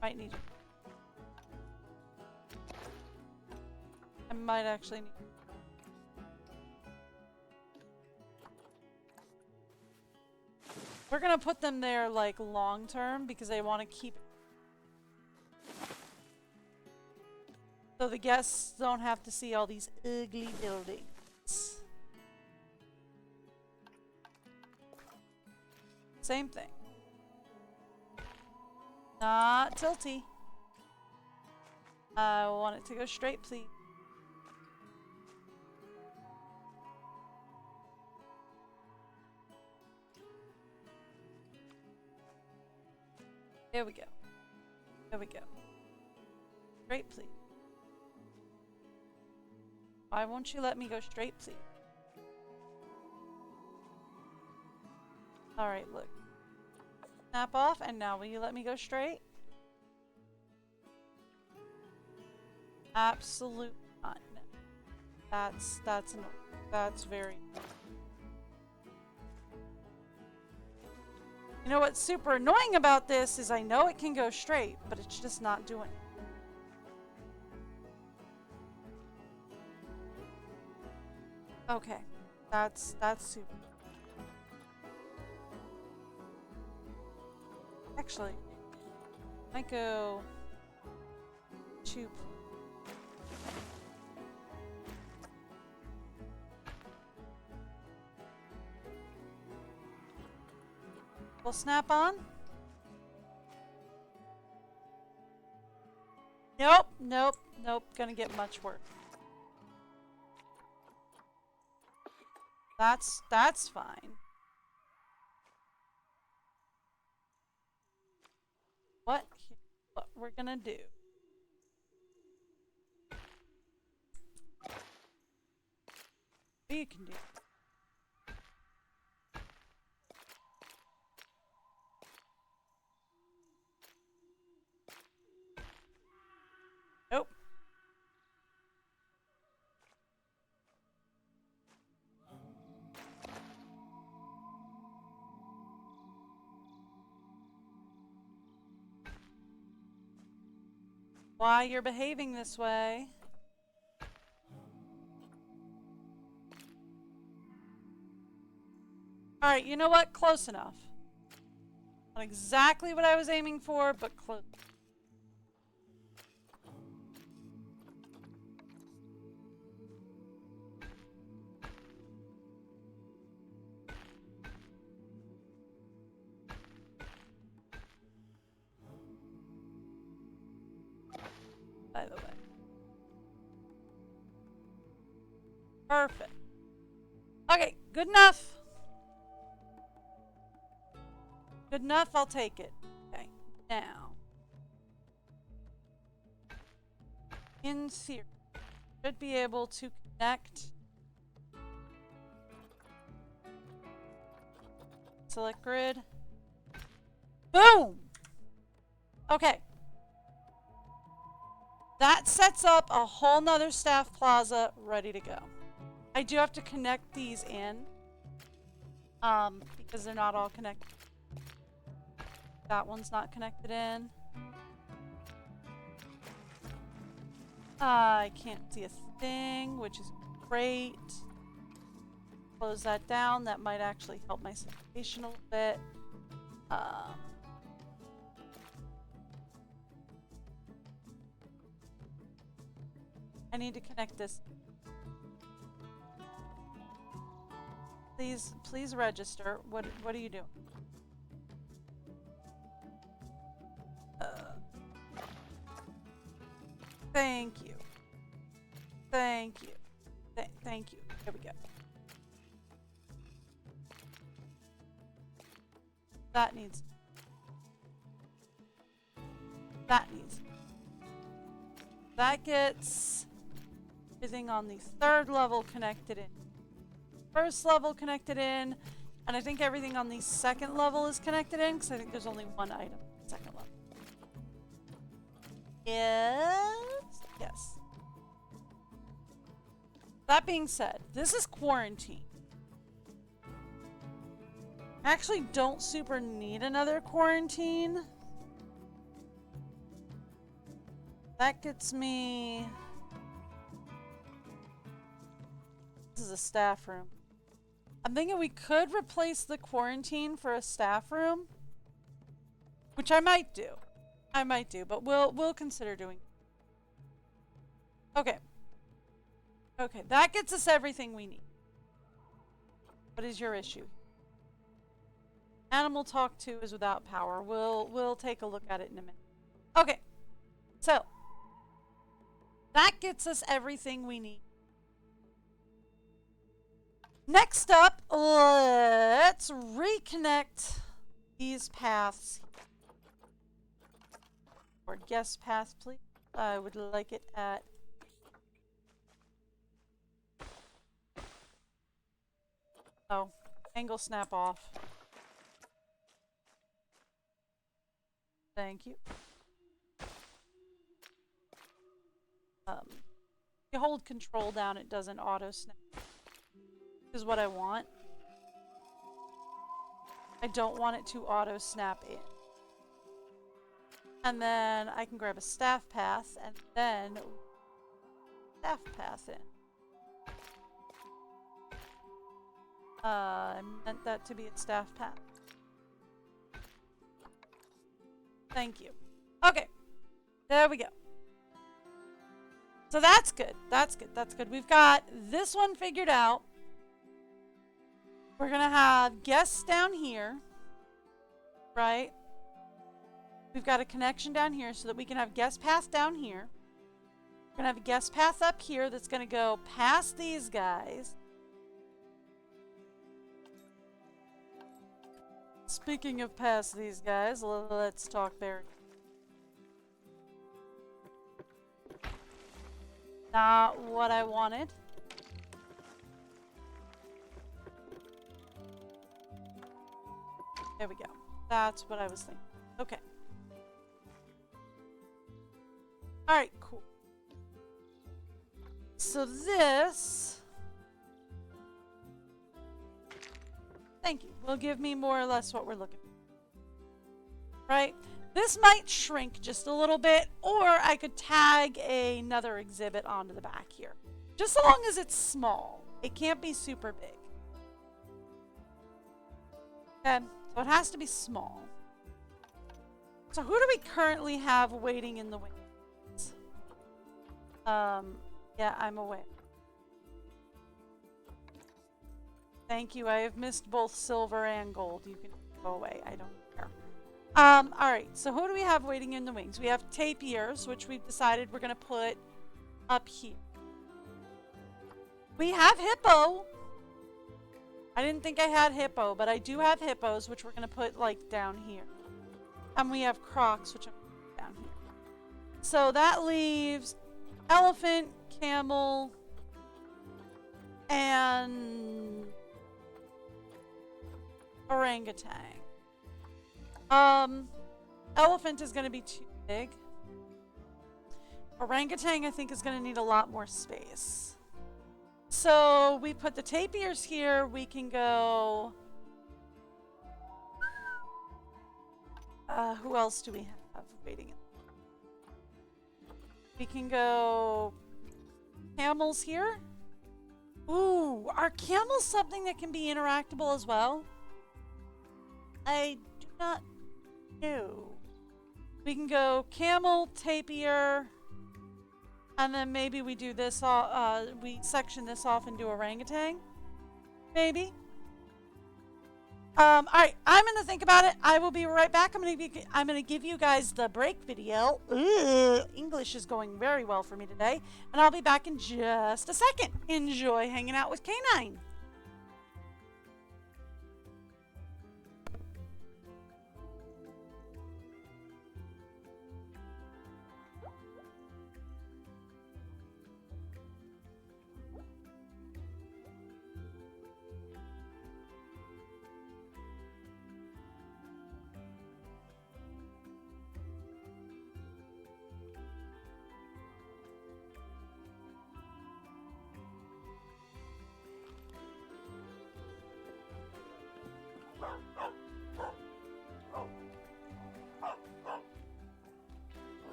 Might need. I might actually need. We're gonna put them there like long term because they want to keep. So the guests don't have to see all these ugly buildings. Same thing. Not tilty. I want it to go straight, please. There we go. There we go. Straight, please. Why won't you let me go straight, please? Alright, look. Snap off, and now will you let me go straight? Absolutely not. No. That's very. You know what's super annoying about this is I know it can go straight, but it's just not doing it. Okay, that's super. Actually, I might go 2. We'll snap on. Nope, nope, nope. Gonna get much worse. That's fine. What we're gonna do. What you can do. Nope. Why you're behaving this way? Alright, you know what? Close enough. Not exactly what I was aiming for, but close. By the way. Perfect. Okay, good enough. Good enough, I'll take it. Okay, now. In theory, should be able to connect. Select grid. Boom! Okay. That sets up a whole nother staff plaza ready to go. I do have to connect these in. Because they're not all connected. That one's not connected in. I can't see a thing, which is great. Close that down. That might actually help my situation a little bit. I need to connect this. Please register. What are you doing? Thank you. Thank you. Thank you. There we go. That needs. That gets everything on the third level connected in. First level connected in. And I think everything on the second level is connected in, because I think there's only one item on the second level. Yes. That being said, this is quarantine. I actually don't super need another quarantine. That gets me... This is a staff room. I'm thinking we could replace the quarantine for a staff room. Which I might do. But we'll consider doing it. Okay. Okay, that gets us everything we need. What is your issue? Animal Talk 2 is without power. We'll take a look at it in a minute. Okay. So, that gets us everything we need. Next up, let's reconnect these paths. Or guest path, please. I would like it at... Oh, angle snap off. Thank you. You hold control down, it doesn't auto snap. This is what I want. I don't want it to auto snap in. And then I can grab a staff path and then staff path in. I meant that to be a staff path. Thank you. Okay. There we go. So that's good. That's good. That's good. We've got this one figured out. We're going to have guests down here. Right? We've got a connection down here so that we can have guest path down here. We're going to have a guest path up here that's going to go past these guys. Speaking of past these guys, let's talk there. Not what I wanted. There we go. That's what I was thinking. Okay. Alright, cool. So this... Thank you. Will give me more or less what we're looking for. Right? This might shrink just a little bit, or I could tag another exhibit onto the back here. Just so long as it's small. It can't be super big. Okay, so it has to be small. So who do we currently have waiting in the wings? Yeah, I'm aware. Thank you. I have missed both silver and gold. You can go away. I don't care. Alright, so who do we have waiting in the wings? We have tapirs, which we've decided we're going to put up here. We have hippo. I didn't think I had hippo, but I do have hippos, which we're going to put, like, down here. And we have crocs, which I'm going to put down here. So that leaves elephant, camel, and orangutan. Elephant is going to be too big. Orangutan, I think, is going to need a lot more space. So we put the tapirs here. We can go... who else do we have waiting? We can go camels here. Ooh, are camels something that can be interactable as well? I do not know. We can go camel, tapir, and then maybe we do this all, we section this off and do orangutan. Maybe. Alright, I'm gonna think about it. I will be right back. I'm gonna give you guys the break video. English is going very well for me today. And I'll be back in just a second. Enjoy hanging out with K9.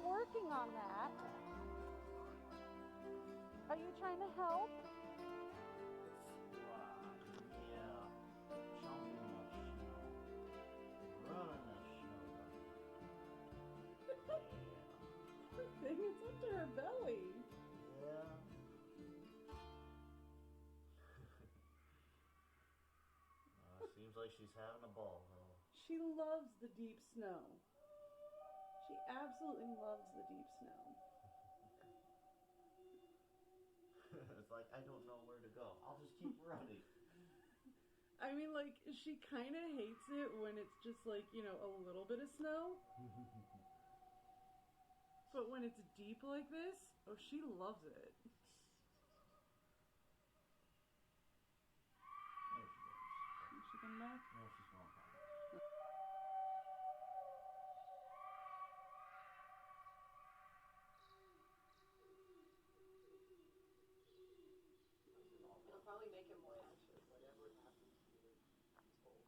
Working on that. Are you trying to help? Yeah. Show me much snow. Run in the snow. Poor thing, it's up to her belly. Yeah. Seems like she's having a ball, though. She loves the deep snow. She absolutely loves the deep snow. It's like, I don't know where to go. I'll just keep running. I mean, like, she kind of hates it when it's just like, you know, a little bit of snow. But when it's deep like this, oh, she loves it. There she goes. Is she coming back? No, she's going back. It'll probably make him more anxious. Whatever happens to you, he's cold.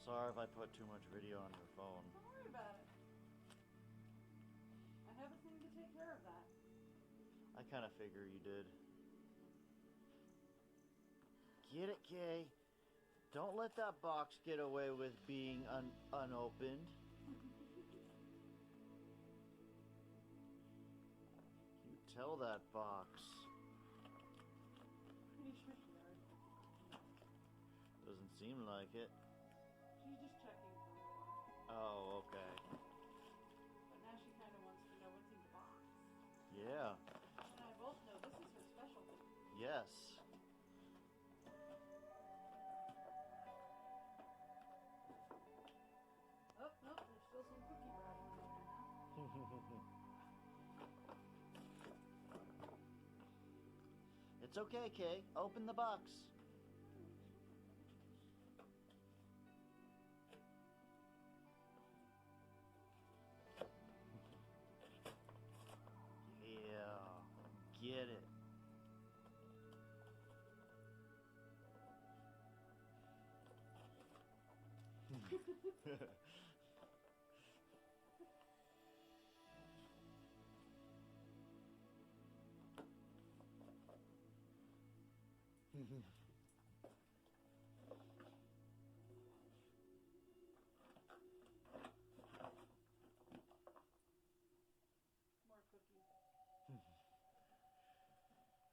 Sorry if I put too much video on your phone. Don't worry about it. I have a thing to take care of that. I kind of figure you did. Get it, Kay? Don't let that box get away with being unopened. You tell that box. Pretty sure she does. Doesn't seem like it. She's just checking for more. Oh, okay. But now she kind of wants to know what's in the box. Yeah. And I both know this is her specialty. Yes. Oh, nope, there's still some cookie rattling in there now. It's okay, Kay. Open the box. Yeah. Get it. More cookies.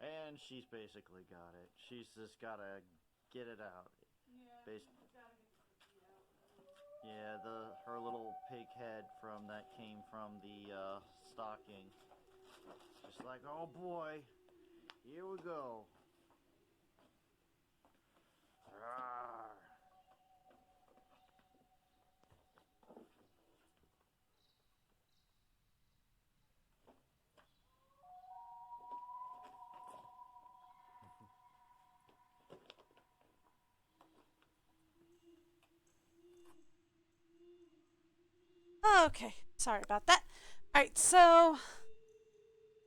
And she's basically got it. She's just gotta get it out. Yeah, Bas- she's gotta get the cookie out. Yeah, her little pig head from that came from the stocking. Just like, oh boy, here we go. Rawr. Okay, sorry about that. Alright, so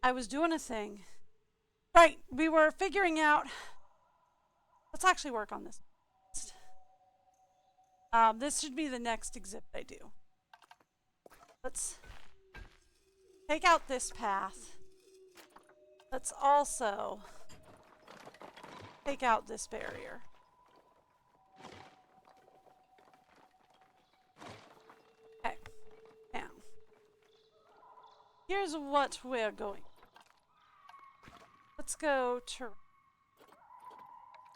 I was doing a thing. Right, we were figuring out. Let's actually work on this. This should be the next exhibit I do. Let's take out this path. Let's also take out this barrier. Okay, now here's what we're going. Let's go to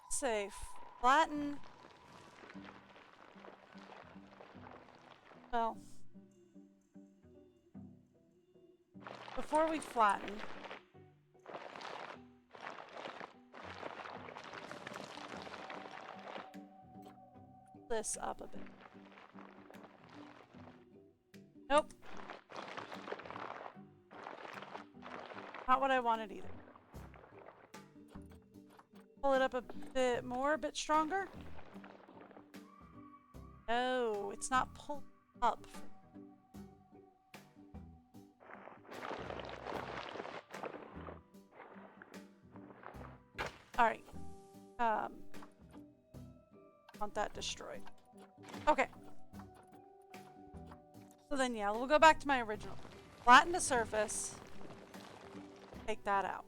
say flatten. Well, before we flatten, this up a bit. Nope. Not what I wanted either. Pull it up a bit more, a bit stronger. No, it's not pulled up. Alright. Want that destroyed. Okay. So then, yeah, we'll go back to my original. Flatten the surface. Take that out.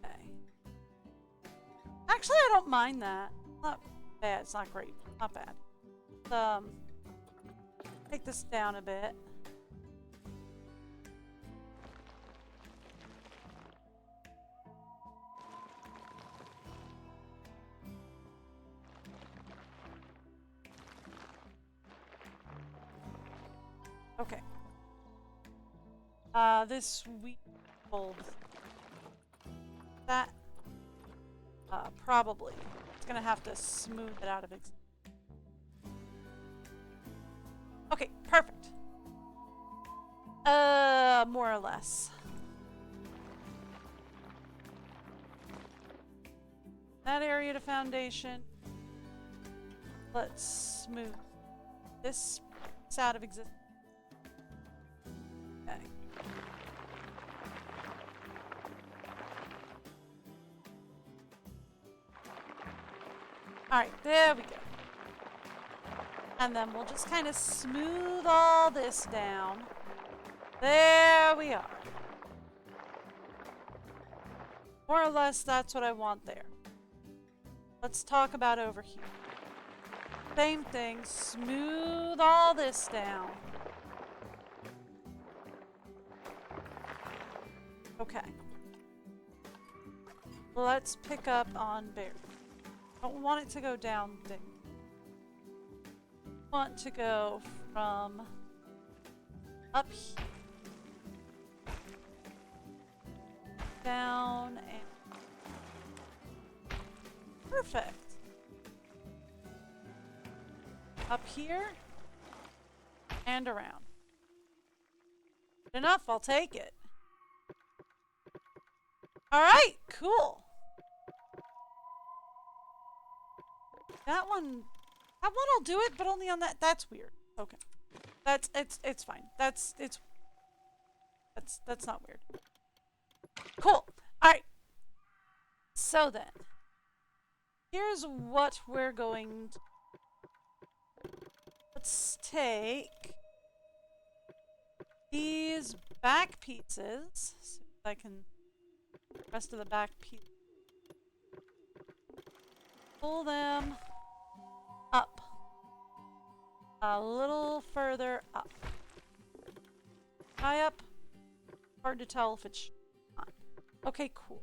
Okay. Actually, I don't mind that. Not bad. It's not great. Not bad. Take this down a bit. Okay. This wheat bulb. That probably. It's gonna have to smooth it out of existence. Okay, perfect. More or less. That area to foundation. Let's smooth this out of existence. Okay. Alright, there we go. And then we'll just kind of smooth all this down. There we are. More or less, that's what I want there. Let's talk about over here. Same thing, smooth all this down. Okay. Let's pick up on Bear. Don't want it to go down there. Want to go from up here down and perfect. Up here and around. Good enough, I'll take it. Alright, cool. That one will do it, but only on that. That's weird. Okay. It's fine. That's not weird. Cool. Alright. So then, here's what we're going to. Let's take these back pieces. See if I can. The rest of the back piece. Pull them up. A little further up. High up. Hard to tell if it's on. Okay, cool.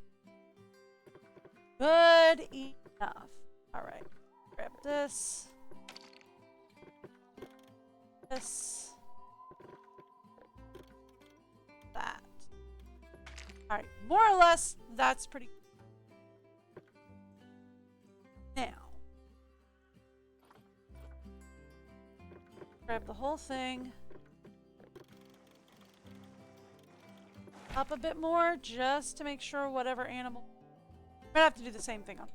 Good enough. Alright. Grab this. This. That. Alright, more or less, that's pretty good. Now. Grab the whole thing. Up a bit more, just to make sure whatever animal... I'm gonna have to do the same thing on.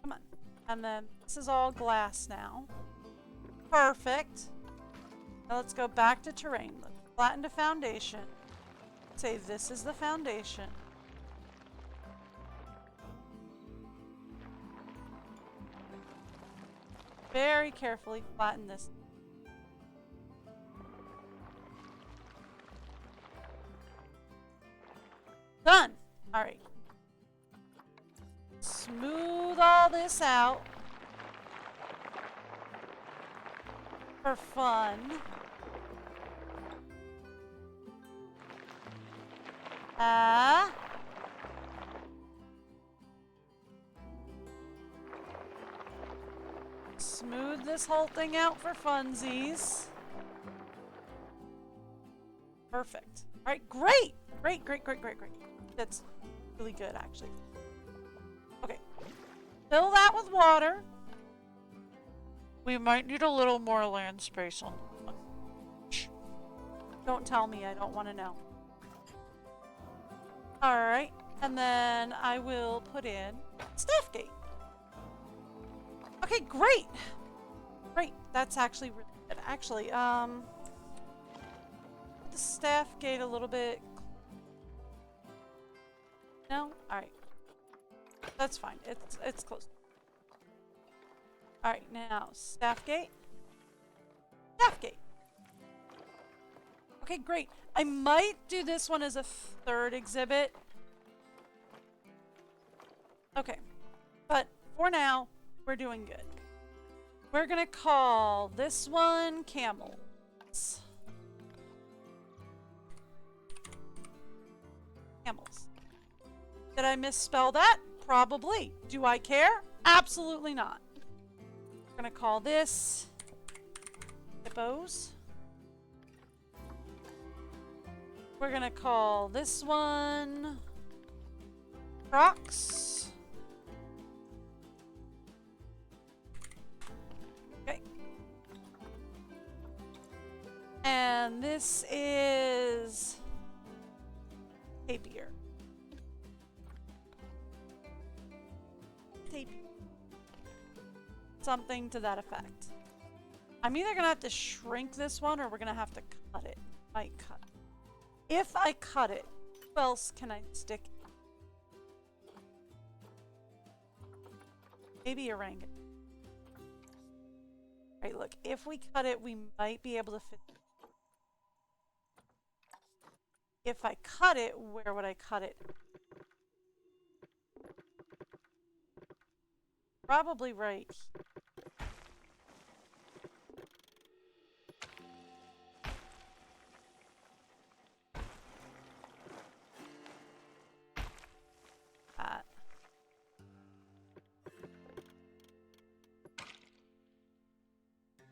Come on. And then this is all glass now. Perfect. Now let's go back to terrain. Let's flatten the foundation. Say this is the foundation. Very carefully flatten this. Done. All right. Smooth all this out for fun. Smooth this whole thing out for funsies. Perfect. All right, great. Great. That's really good, actually. Okay. Fill that with water. We might need a little more land space on that one. Shh. Don't tell me, I don't want to know. Alright, and then I will put in staff gate. Okay, great. Great, that's actually really good. Actually, put the staff gate a little bit. No? Alright. That's fine. It's close. Alright, now staff gate. Staff gate. Okay, great. I might do this one as a third exhibit. Okay. But for now, we're doing good. We're gonna call this one camels. Camels. Did I misspell that? Probably. Do I care? Absolutely not. We're gonna call this hippos. We're gonna call this one crocs. Okay. And this is tapir. tape. Something to that effect. I'm either gonna have to shrink this one or we're gonna have to cut it. Might cut it. If I cut it, who else can I stick? Maybe orangutan. Right, look, if we cut it, we might be able to fit. If I cut it, where would I cut it? Probably right here.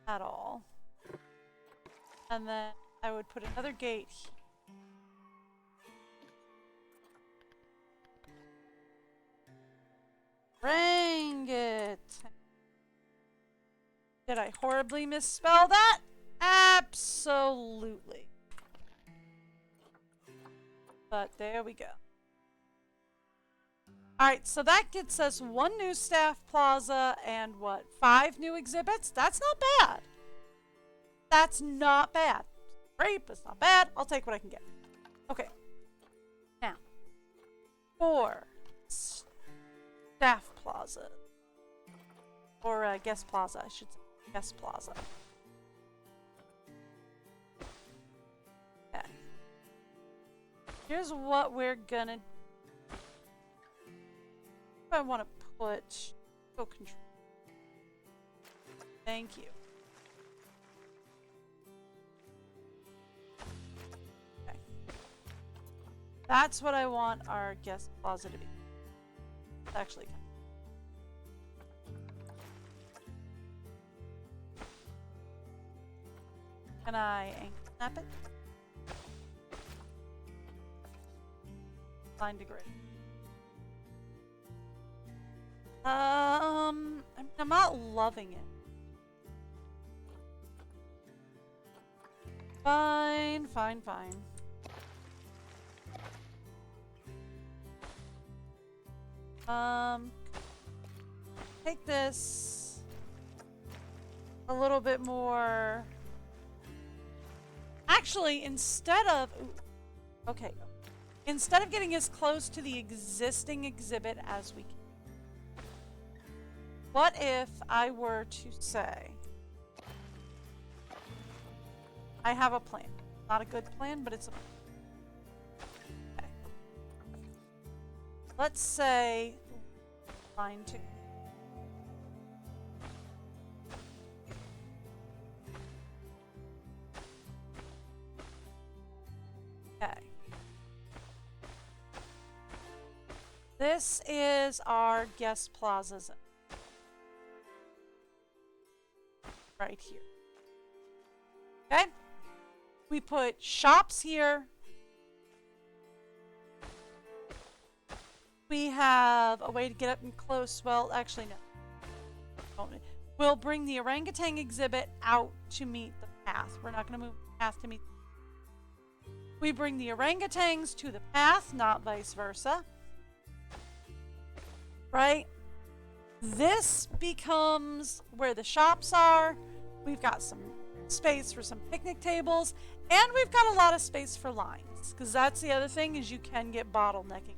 At all. And then I would put another gate here. Rang it! Did I horribly misspell that? Absolutely. But there we go. Alright, so that gets us 1 new staff plaza and what? 5 new exhibits? That's not bad. That's not bad. Great, but it's not bad. I'll take what I can get. Okay. Now, 4 staff plaza. Or guest plaza, I should say. Guest plaza. Okay. Here's what we're gonna do. I want to put control. Thank you. Okay. That's what I want our guest plaza to be. Actually, can I angle snap it? Line to grid. I'm not loving it. Fine, fine, fine. Take this a little bit more. Actually, instead of, okay, instead of getting as close to the existing exhibit as we can, what if I were to say, I have a plan. Not a good plan, but it's a plan. Okay. Let's say line 2. Okay. This is our guest plaza zone. Right here. Okay? We put shops here. We have a way to get up and close. Well, actually, no. We'll bring the orangutan exhibit out to meet the path. We're not going to move the path to meet. We bring the orangutans to the path, not vice versa. Right? This becomes where the shops are. We've got some space for some picnic tables, and we've got a lot of space for lines, because that's the other thing, is you can get bottlenecking.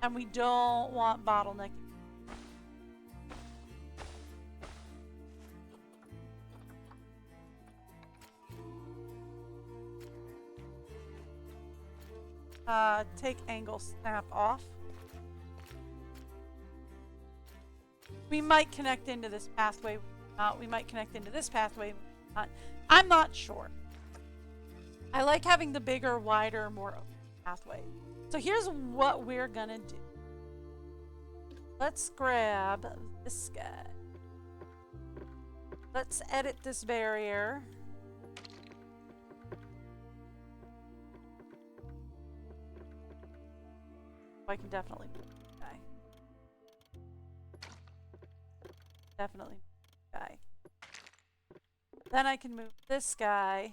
And we don't want bottlenecking. Take angle snap off. We might connect into this pathway. We might connect into this pathway. I'm not sure. I like having the bigger, wider, more open pathway. So here's what we're gonna do. Let's grab this guy. Let's edit this barrier. I can definitely move this guy. Definitely move this guy. Then I can move this guy.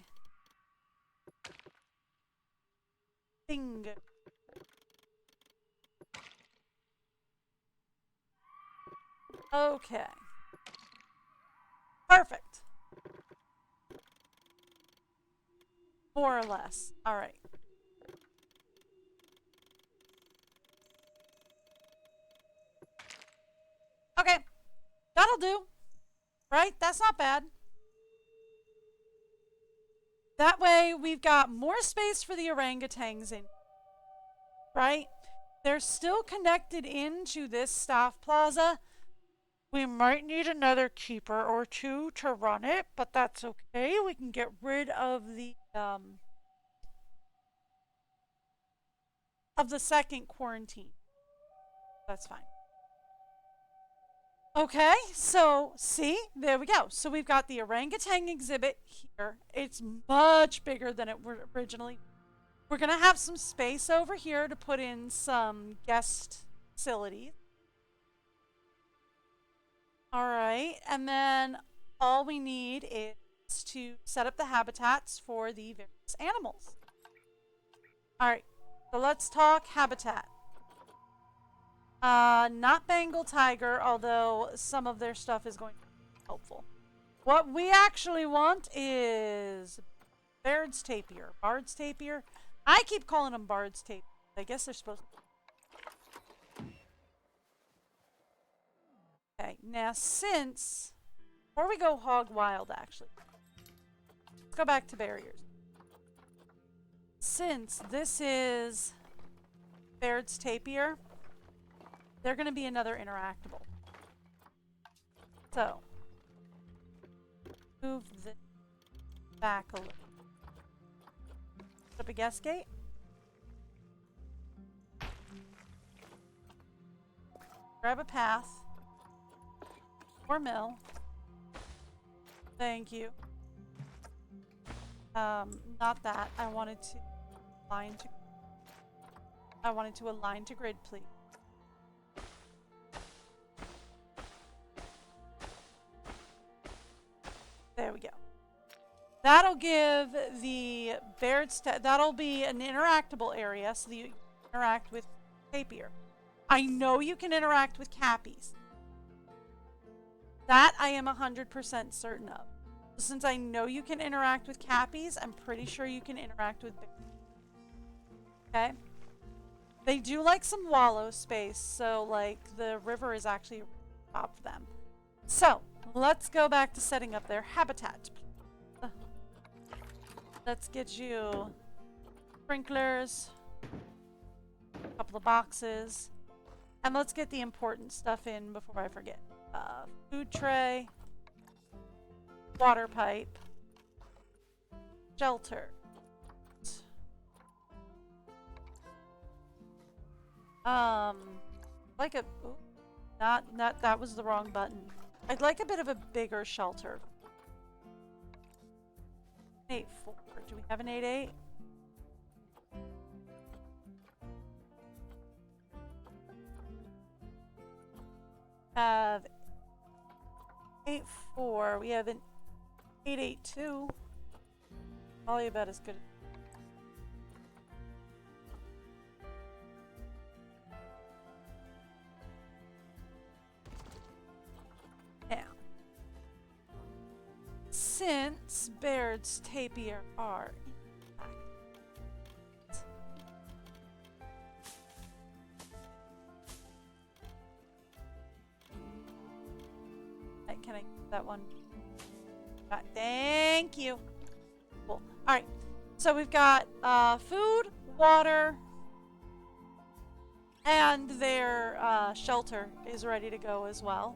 Bingo. Okay. Perfect. More or less. All right. Okay. That'll do. Right? That's not bad. That way, we've got more space for the orangutans in. Right? They're still connected into this staff plaza. We might need another keeper or two to run it, but that's okay. We can get rid of the second quarantine. That's fine. Okay, so see, there we go. So we've got the orangutan exhibit here. It's much bigger than it were originally. We're gonna have some space over here to put in some guest facilities. All right, and then all we need is to set up the habitats for the various animals. All right, so let's talk habitat. Not Bengal tiger, although some of their stuff is going to be helpful. What we actually want is Baird's tapir. Bard's tapir? I keep calling them Bard's tapir. I guess they're supposed to. Okay, now before we go hog wild, actually, let's go back to barriers. Since this is Baird's tapir, they're going to be another interactable. So, move this back a little. Put up a guest gate. Grab a path. Or mill. Thank you. Not that. I wanted to align to grid, please. There we go. That'll give the Baird's that'll be an interactable area, so that you interact with tapir. I know you can interact with cappies. That I am 100% certain of. Since I know you can interact with cappies, I'm pretty sure you can interact with bears. Okay? They do like some wallow space, so like the river is actually top for them. So, let's go back to setting up their habitat. Let's get you sprinklers, a couple of boxes, and let's get the important stuff in before I forget. Food tray, water pipe, shelter. Like a, ooh, not that was the wrong button. I'd like a bit of a bigger shelter. 8-4. Do we have an 8-8? Have 8-4. We have an 8-8-2. Probably about as good. Now, since Baird's tapir are can I get that one? Thank you. Cool. All right. So we've got food, water, and their shelter is ready to go as well.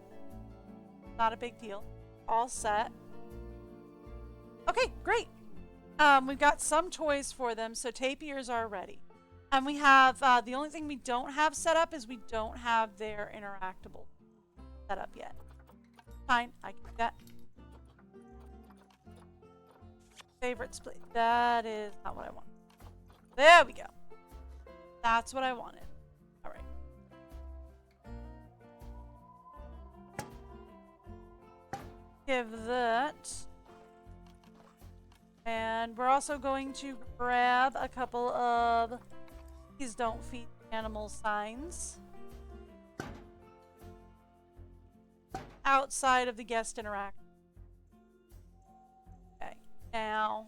Not a big deal. All set. Okay, great. We've got some toys for them, so tapirs are ready. And we have, the only thing we don't have set up is we don't have their interactable set up yet. Fine, I can do that. Favorites, please. That is not what I want. There we go. That's what I wanted. All right. Give that. And we're also going to grab a couple of please don't feed animals signs. outside of the guest interaction. Okay, now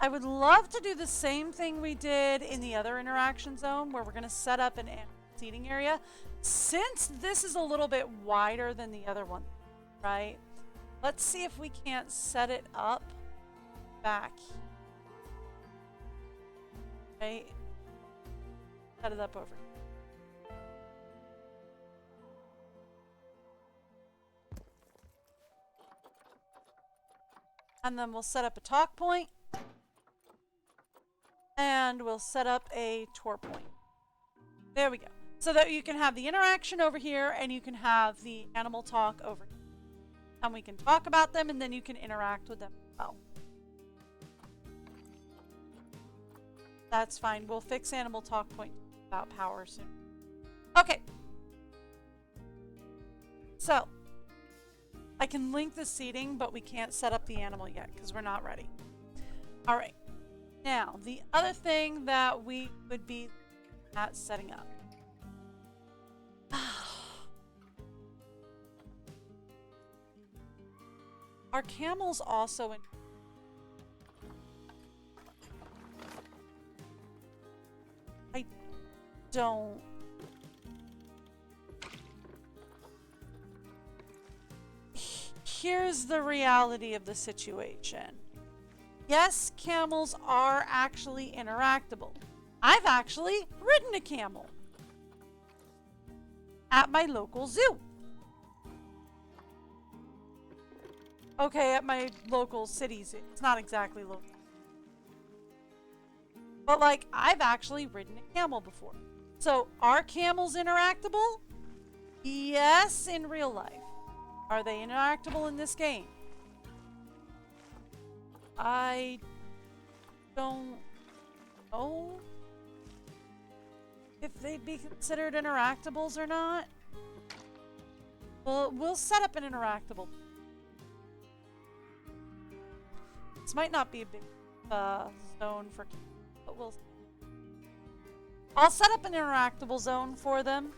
I would love to do the same thing we did in the other interaction zone where we're going to set up an seating area. Since this is a little bit wider than the other one, right? Let's see if we can't set it up back. Right? Set it up over here. And then we'll set up a talk point. And we'll set up a tour point. There we go. So that you can have the interaction over here and you can have the animal talk over here. And we can talk about them and then you can interact with them as well. That's fine. We'll fix animal talk point about power soon. Okay. So, I can link the seating, but we can't set up the animal yet because we're not ready. All right. Now, the other thing that we would be at setting up. Are camels also in? I don't. Here's the reality of the situation. Yes, camels are actually interactable. I've actually ridden a camel at my local zoo. Okay, at my local city zoo. It's not exactly local. But like, I've actually ridden a camel before. So, are camels interactable? Yes, in real life. Are they interactable in this game? I don't know if they'd be considered interactables or not. Well, we'll set up an interactable. This might not be a big zone for, but I'll set up an interactable zone for them.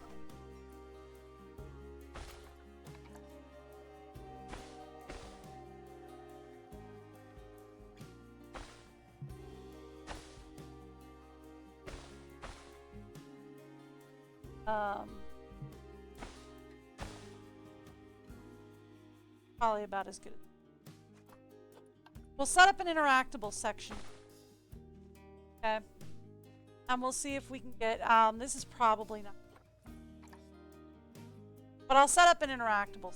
Probably about as good. We'll set up an interactable section. Okay. And we'll see if we can get, this is probably not. But I'll set up an interactable.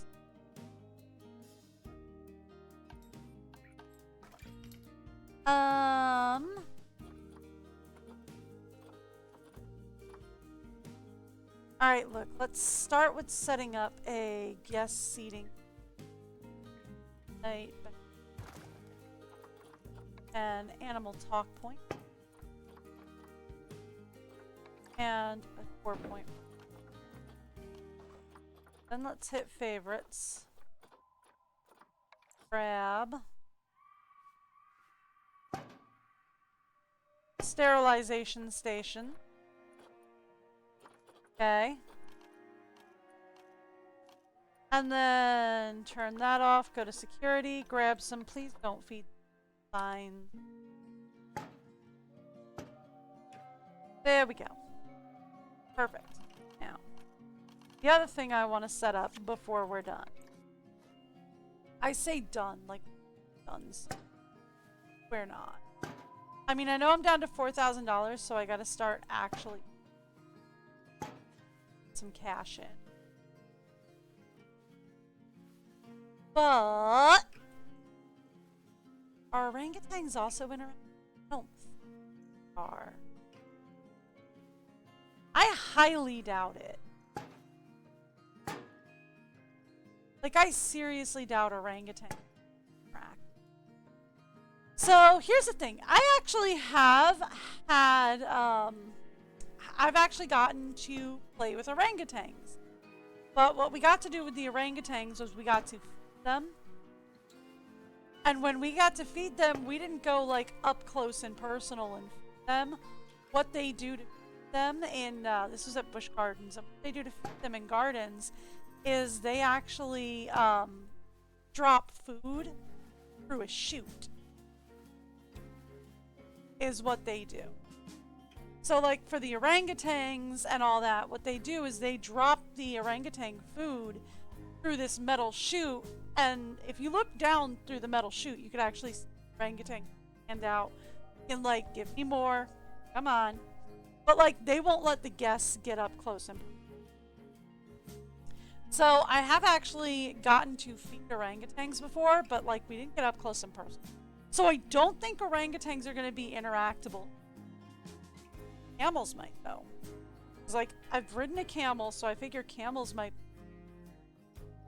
Alright, look, let's start with setting up a guest seating. An animal talk point. And a tour point. Then let's hit favorites. Grab. Sterilization station. Okay. And then turn that off, go to security, grab some, please don't feed signs. There we go. Perfect. Now, the other thing I want to set up before we're done. I say done, like duns. We're not. I mean, I know I'm down to $4,000, so I gotta start actually some cash in. But are orangutans also in? I don't think are. I highly doubt it. Like, I seriously doubt orangutan. So here's the thing. I actually have had, I've actually gotten to play with orangutans. But what we got to do with the orangutans was we got to feed them. And when we got to feed them, we didn't go like up close and personal and feed them. What they do to feed them in, this was at Busch Gardens, and what they do to feed them in gardens is they actually drop food through a chute, is what they do. So like for the orangutans and all that, what they do is they drop the orangutan food through this metal chute, and if you look down through the metal chute, you could actually see the orangutan hand out and like, give me more, come on. But like, they won't let the guests get up close and so I have actually gotten to feed orangutans before, but like we didn't get up close and personal. So I don't think orangutans are going to be interactable. Camels might though. It's like, I've ridden a camel, so I figure camels might.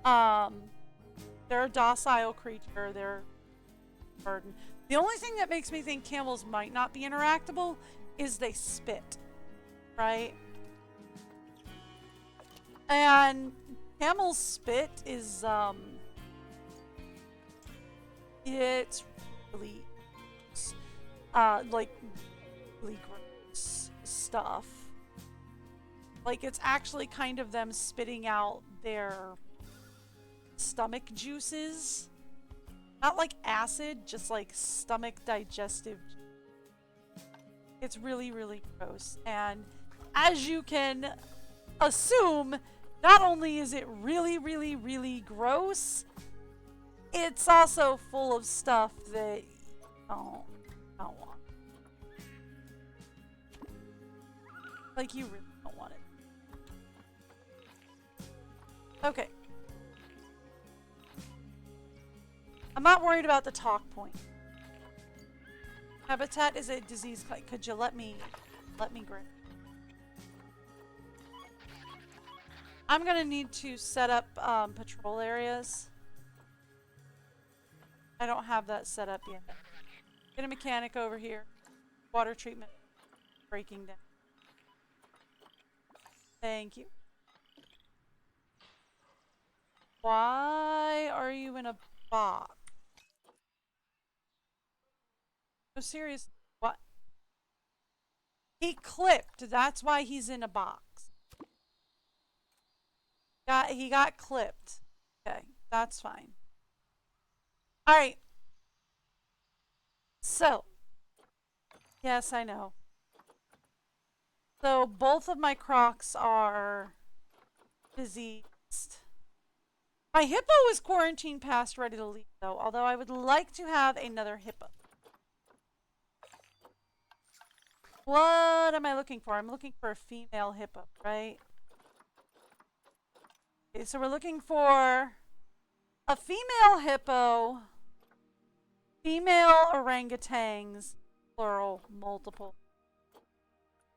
They're a docile creature. They're a burden. The only thing that makes me think camels might not be interactable is they spit, right? And camels spit is it's really like really gross stuff. Like, it's actually kind of them spitting out their stomach juices. Not like acid, just like stomach digestive. It's really, really gross. And as you can assume, not only is it really, really, really gross, it's also full of stuff that you don't want. Like, you really don't want it. Okay. I'm not worried about the talk point. Habitat is a disease. Could you let me grab? I'm gonna need to set up patrol areas. I don't have that set up yet. Get a mechanic over here. Water treatment. Breaking down. Thank you. Why are you in a box? No, serious. What? He clipped. That's why he's in a box. He got clipped. Okay, that's fine. Alright. So. Yes, I know. So, both of my crocs are diseased. My hippo is quarantine passed, ready to leave, though. Although I would like to have another hippo. What am I looking for? I'm looking for a female hippo, right? Okay, so we're looking for a female hippo, female orangutans, plural, multiple.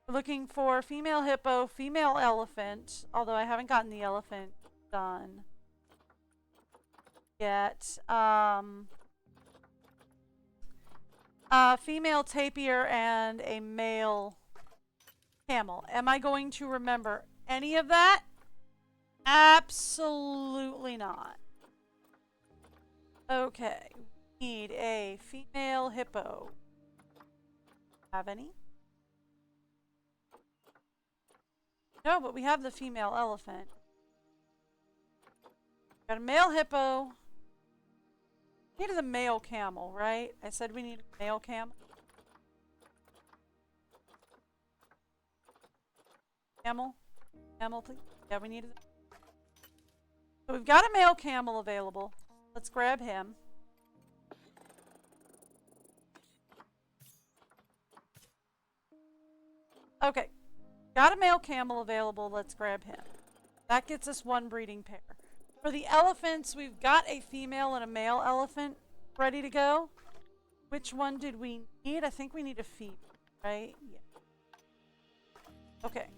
We're looking for female hippo, female elephant, although I haven't gotten the elephant done yet. Female tapir and a male camel. Am I going to remember any of that? Absolutely not. Okay. We need a female hippo. Have any? No, but we have the female elephant. Got a male hippo. Needed a male camel, right? I said we need a male camel. Camel? Camel, please. Yeah, we need it. So we've got a male camel available. Let's grab him. Okay. Got a male camel available. Let's grab him. That gets us one breeding pair. For the elephants, we've got a female and a male elephant ready to go. Which one did we need? I think we need a female, right? Yeah. Okay.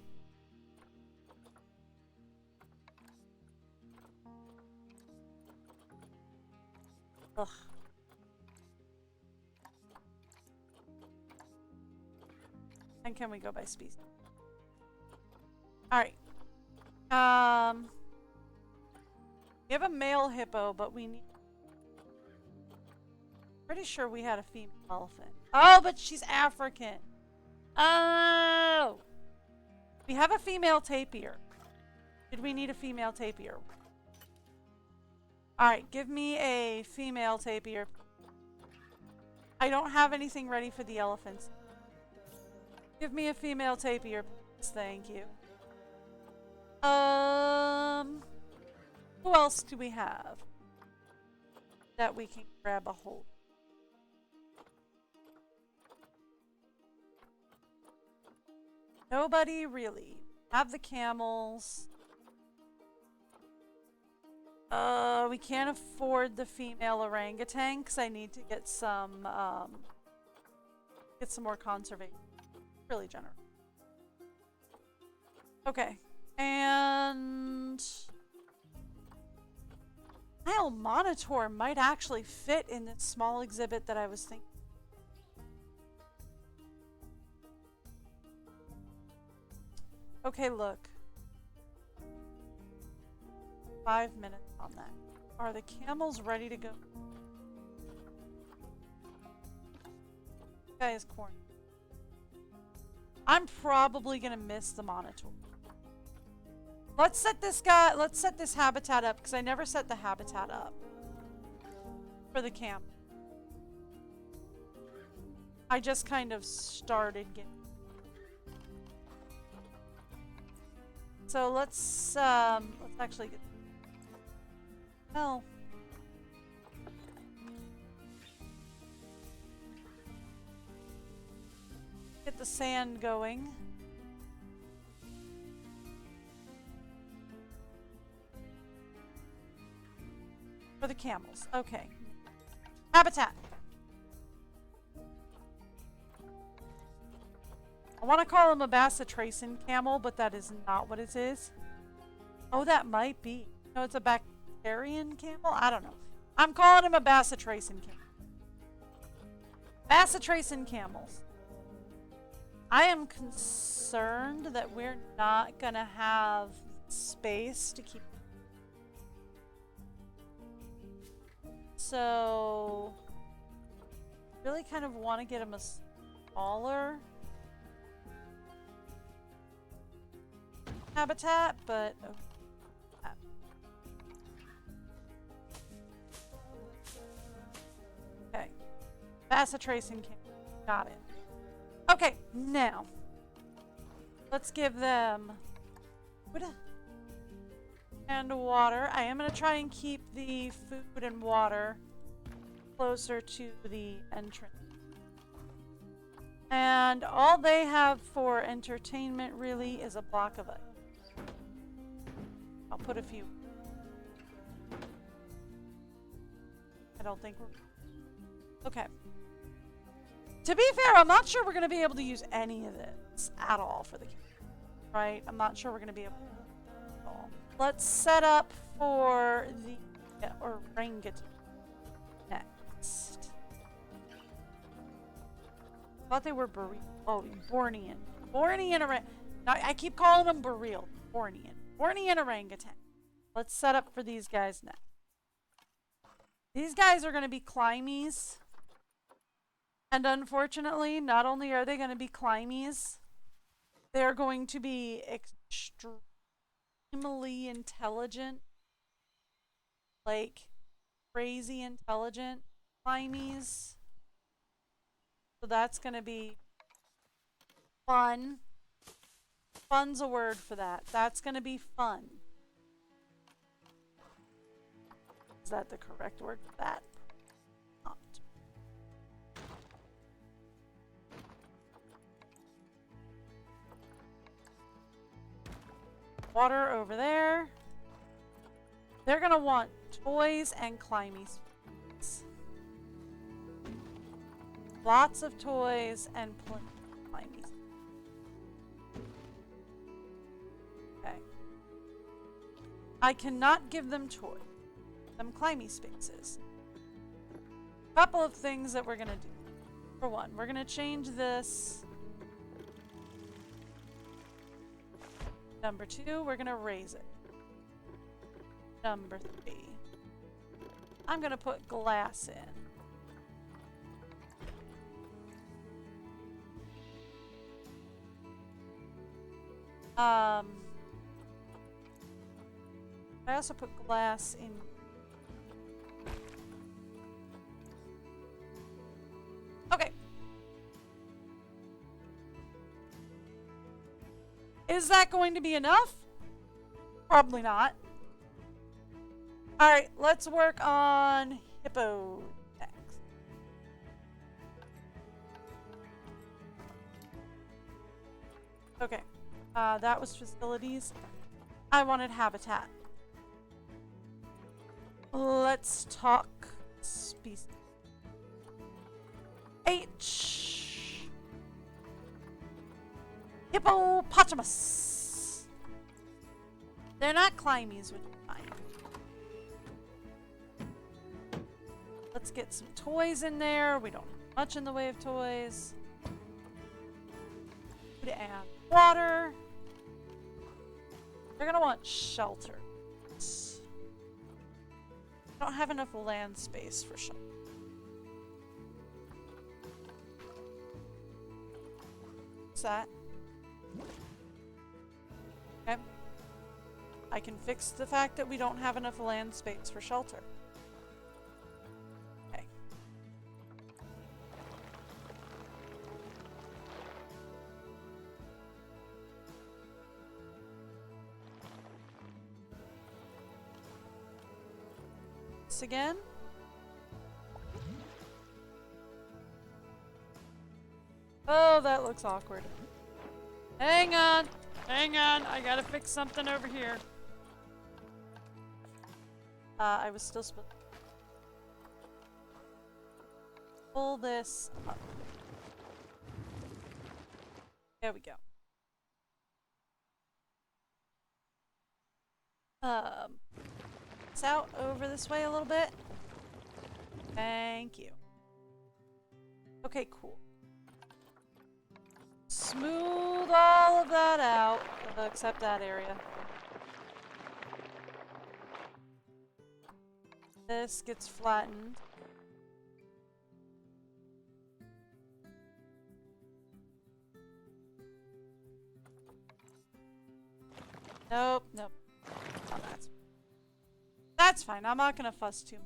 Ugh. And can we go by species? Alright. We have a male hippo, but we need... Pretty sure we had a female elephant. Oh, but she's African. Oh! We have a female tapir. Did we need a female tapir? Alright, give me a female tapir. I don't have anything ready for the elephants. Give me a female tapir, please. Thank you. Who else do we have that we can grab a hold? Nobody really. Have the camels. We can't afford the female orangutan because I need to get some more conservation. Really generous. Okay. And Nile Monitor might actually fit in this small exhibit that I was thinking. Okay, look. 5 minutes on that. Are the camels ready to go? This guy is corny. I'm probably gonna miss the monitor. Let's set this habitat up, because I never set the habitat up for the camp. I just kind of started getting. So let's actually get. Well. Get the sand going. For the camels. Okay. Habitat. I want to call him a bacitracin camel, but that is not what it is. Oh, that might be. No, it's a bacterian camel? I don't know. I'm calling him a bacitracin camel. Bacitracin camels. I am concerned that we're not going to have space to keep. So, really kind of want to get him a smaller habitat, but okay. Bacitracin camel. Got it. Okay, now let's give them food and water. I am going to try and keep the food and water closer to the entrance. And all they have for entertainment really is a block of it. I'll put a few. I don't think we're... Okay. To be fair, I'm not sure we're going to be able to use any of this at all for the camp. Right? I'm not sure we're going to be able to at all. Let's set up for the orangutan next. I thought they were Bornean. Bornean orangutan. I keep calling them Boreal. Bornean orangutan. Let's set up for these guys next. These guys are going to be climies. And unfortunately, not only are they going to be climies, they're going to be extremely intelligent. Like, crazy intelligent climies. So that's going to be fun. Fun's a word for that. That's going to be fun. Is that the correct word for that? Not. Water over there. They're going to want toys and climies. Lots of toys and plenty of climies. Okay. I cannot give them toys. Them climby spaces. A couple of things that we're going to do. For one, we're going to change this. Number 2, we're going to raise it. Number 3, I'm going to put glass in. I also put glass in. Okay. Is that going to be enough? Probably not. Alright, let's work on hippo next. Okay. That was facilities. I wanted habitat. Let's talk species. H. Hippopotamus. They're not climies, which is fine. Let's get some toys in there. We don't have much in the way of toys. Food and water. They're gonna want shelter. I don't have enough land space for shelter. What's that? Okay. I can fix the fact that we don't have enough land space for shelter. Okay. This again. Oh, that looks awkward. Hang on. Hang on. I gotta fix something over here. I was still supposed to pull this up. There we go. It's out over this way a little bit. Thank you. Okay, cool. Smooth all of that out, except that area. This gets flattened. Nope, nope. Oh, that's fine. I'm not gonna fuss too much.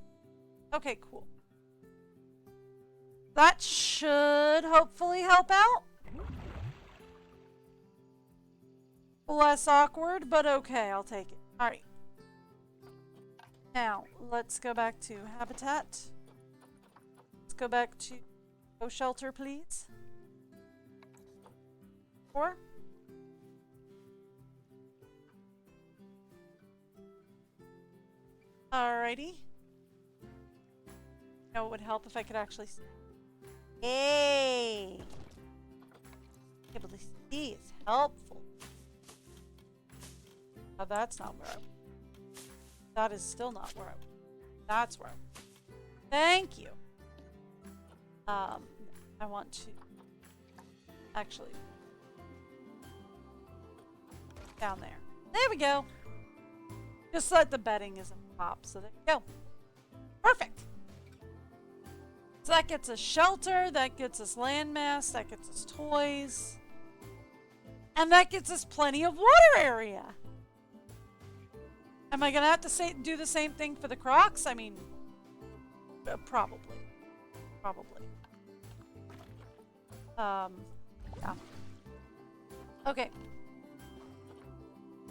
Okay, cool. That should hopefully help out. Less awkward, but okay, I'll take it. Alright. Now, let's go back to habitat. Let's go back to shelter, please. 4. Alrighty. Now it would help if I could actually see. Hey! Able to see is helpful. Oh, that's not where that is still not where that's where thank you. I want to actually down there. There we go. Just like the bedding is on top, so there you go. Perfect. So that gets us shelter, that gets us landmass, that gets us toys, and that gets us plenty of water area. Am I gonna have to do the same thing for the crocs? I mean, probably. Probably. Yeah. Okay.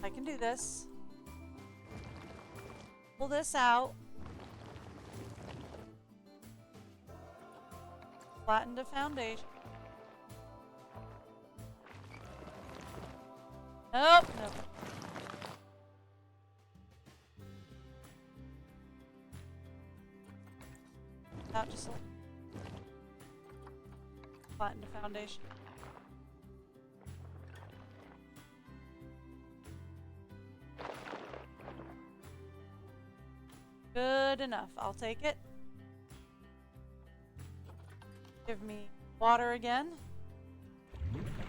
I can do this. Pull this out. Flatten the foundation. Nope, nope. Not just flatten the foundation. Good enough. I'll take it. Give me water again.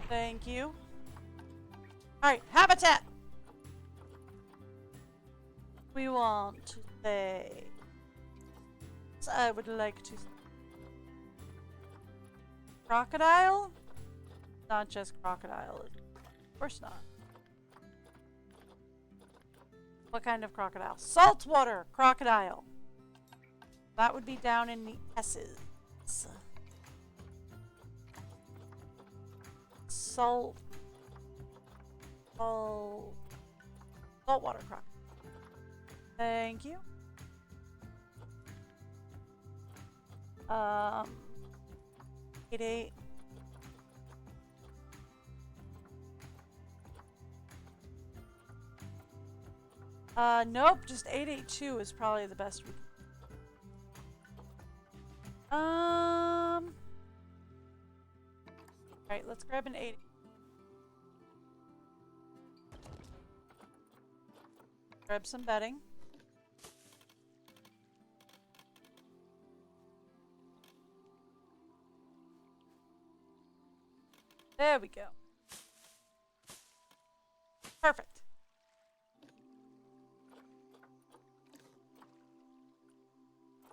Thank you. Alright, habitat! We want to say... I would like to... Crocodile? Not just crocodile. Of course not. What kind of crocodile? Saltwater crocodile. That would be down in the S's. Saltwater crocodile. Thank you. 88. Nope, just 882 is probably the best we can. Alright, let's grab an 80. Grab some bedding. There we go. Perfect.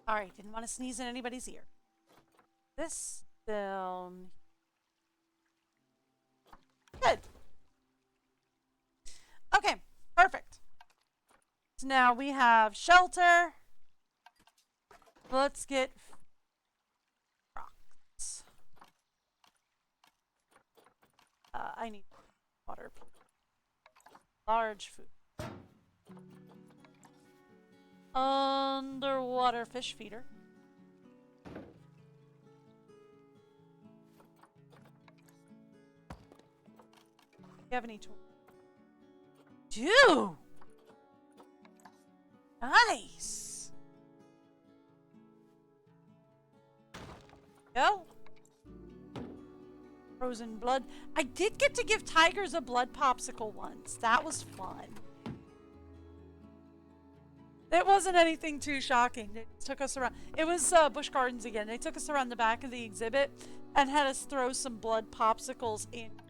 Alright, didn't want to sneeze in anybody's ear. This down. Good. Okay, perfect. So now we have shelter. Let's get rocks. I need water. Large food. Underwater fish feeder. Do you have any tools? Dude! Nice! Go. Frozen blood. I did get to give tigers a blood popsicle once. That was fun. It wasn't anything too shocking. They took us around. It was Busch Gardens again. They took us around the back of the exhibit and had us throw some blood popsicles in the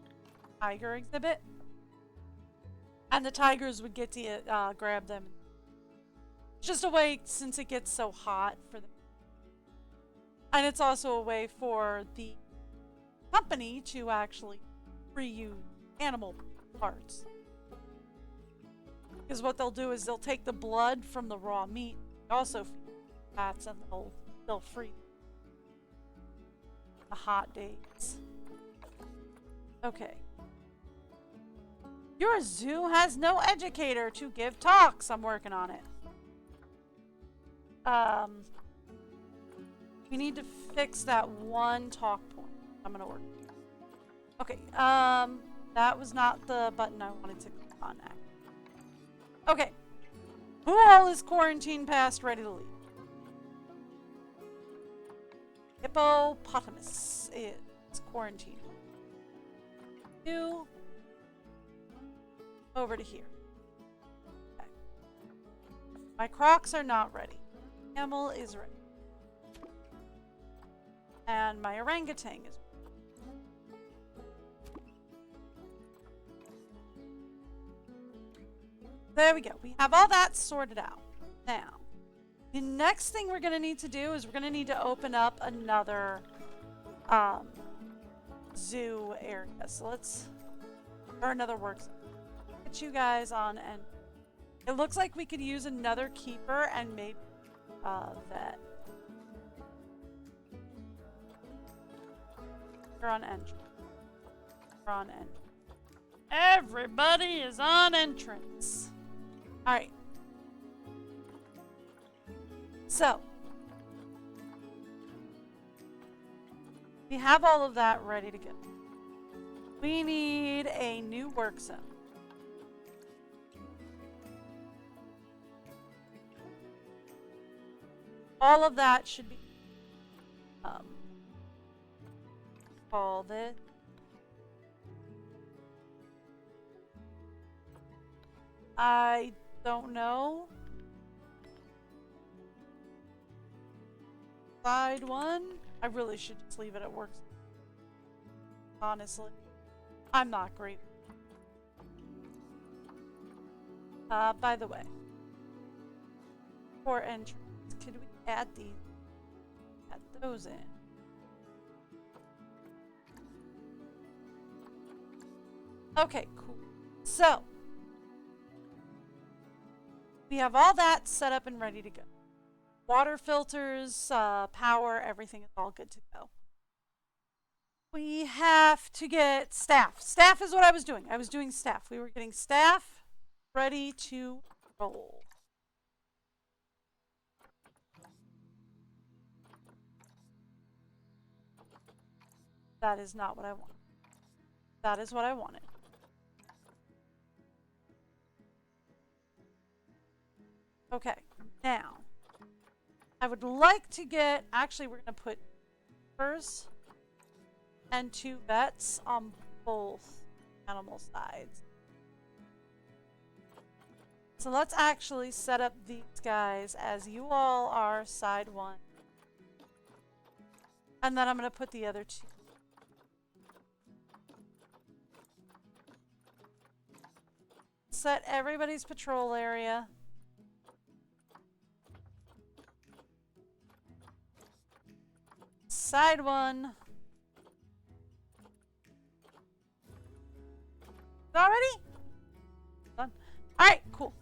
tiger exhibit. And the tigers would get to grab them. It's just a way, since it gets so hot for them. And it's also a way for the company to actually reuse animal parts. Because what they'll do is they'll take the blood from the raw meat, also feed cats, and they'll freeze the hot days. Okay. Your zoo has no educator to give talks. I'm working on it. We need to fix that one talk point. I'm gonna work. Okay. That was not the button I wanted to click on next. Okay. Who all is quarantine passed, ready to leave? Hippopotamus is quarantined. You over to here. Okay. My crocs are not ready. Camel is ready. And my orangutan is ready. There we go. We have all that sorted out. Now, the next thing we're going to need to do is we're going to need to open up another zoo area. So let's, or another work zone. Get you guys on, and it looks like we could use another keeper and maybe vet. You're on entrance. You're on entrance. Everybody is on entrance. Alright. So, we have all of that ready to go. We need a new work zone. All of that should be call this I don't know. Side one. I really should just leave it at work. Honestly, I'm not great. By the way, for entrance, could we add those in? Okay, cool. So, We have all that set up and ready to go. Water filters, power, everything is all good to go. We have to get staff. Staff is what I was doing. I was doing staff. We were getting staff ready to roll. That is not what I want. That is what I wanted. Okay, now I would like to get, actually we're going to put keepers and 2 vets on both animal sides. So let's actually set up these guys as you all are side 1. And then I'm going to put the other 2. Set everybody's patrol area. Side 1. Already? Done. Alright, cool.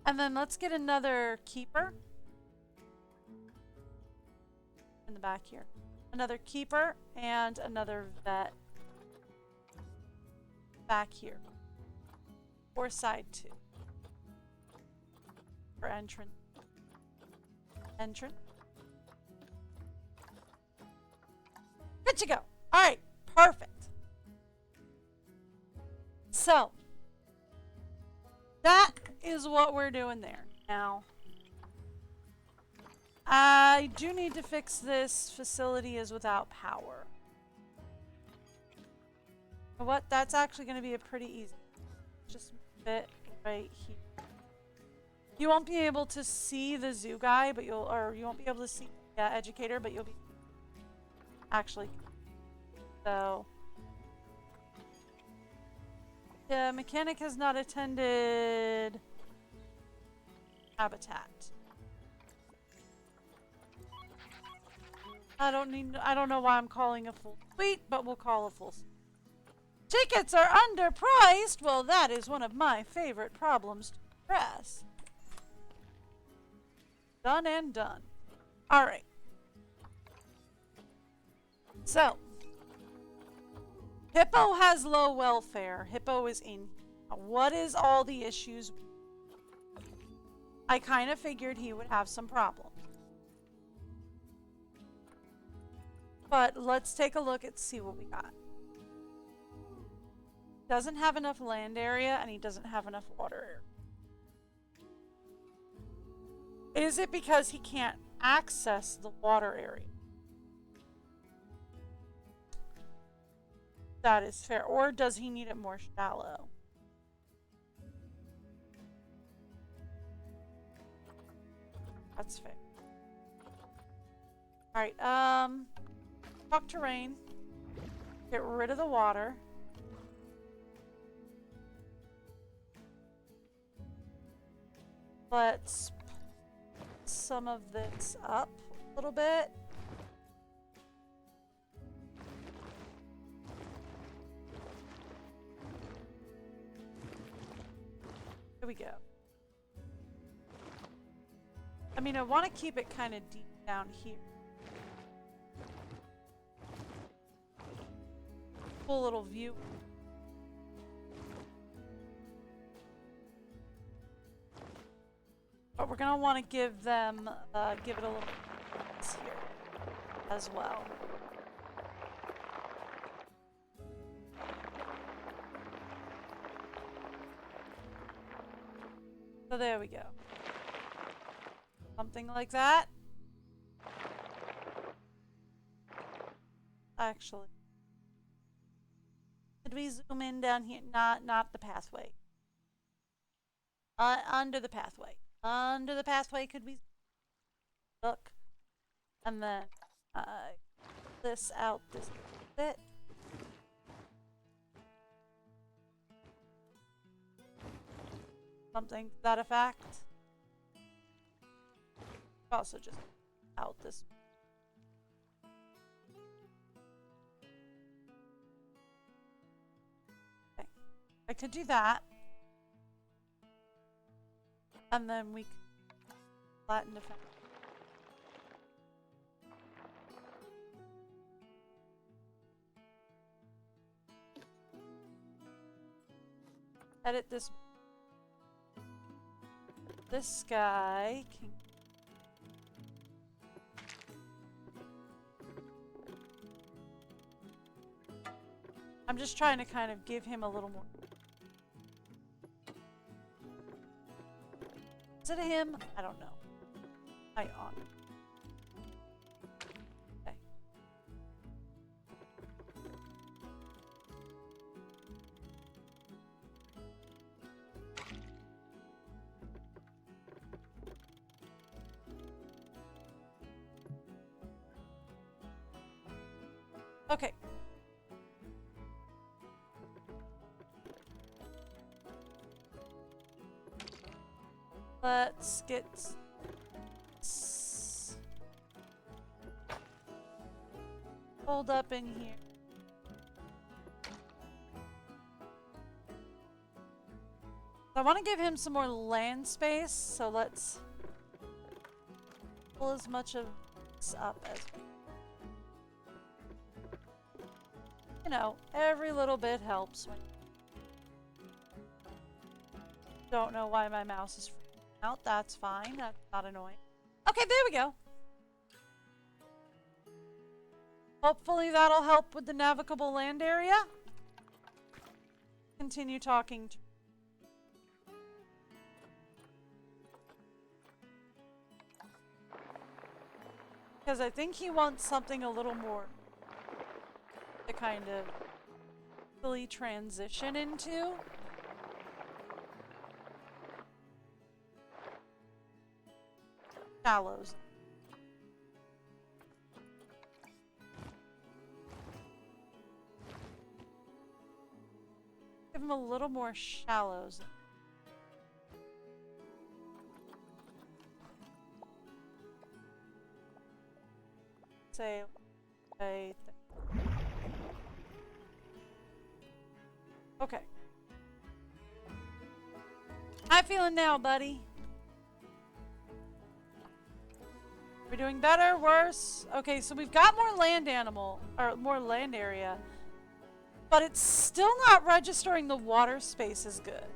And then let's get another keeper. In the back here. Another keeper and another vet. Back here. Or side 2. For entrance. Entrance. Good to go. Alright, perfect. So, that is what we're doing there. Now, I do need to fix this facility is without power. You know what? That's actually going to be a pretty easy. Just fit right here. You won't be able to see the zoo guy, but you won't be able to see the educator, but you'll be actually. So, the mechanic has not attended habitat. I don't know why I'm calling a full suite, but we'll call a full suite. Tickets are underpriced. Well, that is one of my favorite problems to address. Done and done. All right. So, Hippo has low welfare. Hippo is in. What is all the issues? I kind of figured he would have some problems. But let's take a look and see what we got. Doesn't have enough land area and he doesn't have enough water area. Is it because he can't access the water area? That is fair. Or does he need it more shallow? That's fair. Alright, talk terrain. Get rid of the water. Let's put some of this up a little bit. Here we go. I mean, I want to keep it kind of deep down here. Cool little view. But we're gonna want to give them, give it a little here as well. So there we go. Something like that. Actually, did we zoom in down here? Not the pathway. Under the pathway. Under the pathway could we look, and then this out this bit. Something to that effect. Also just out this. Okay. I could do that. And then we can flatten the fence. Edit this. This guy can. I'm just trying to kind of give him a little more. Is it a him? I don't know. I honor. Okay. Okay. Let's get hold up in here. I want to give him some more land space, so let's pull as much of this up as you know, every little bit helps when don't know why my mouse is freaking out. That's fine. That's not annoying. Okay, there we go. Hopefully that'll help with the navigable land area. Continue talking to because I think he wants something a little more to kind of fully transition into. Shallows. Give him a little more shallows. Say, okay. How you feeling now, buddy? We're doing better, worse? Okay, so we've got more land animal, or more land area. But it's still not registering the water space as good.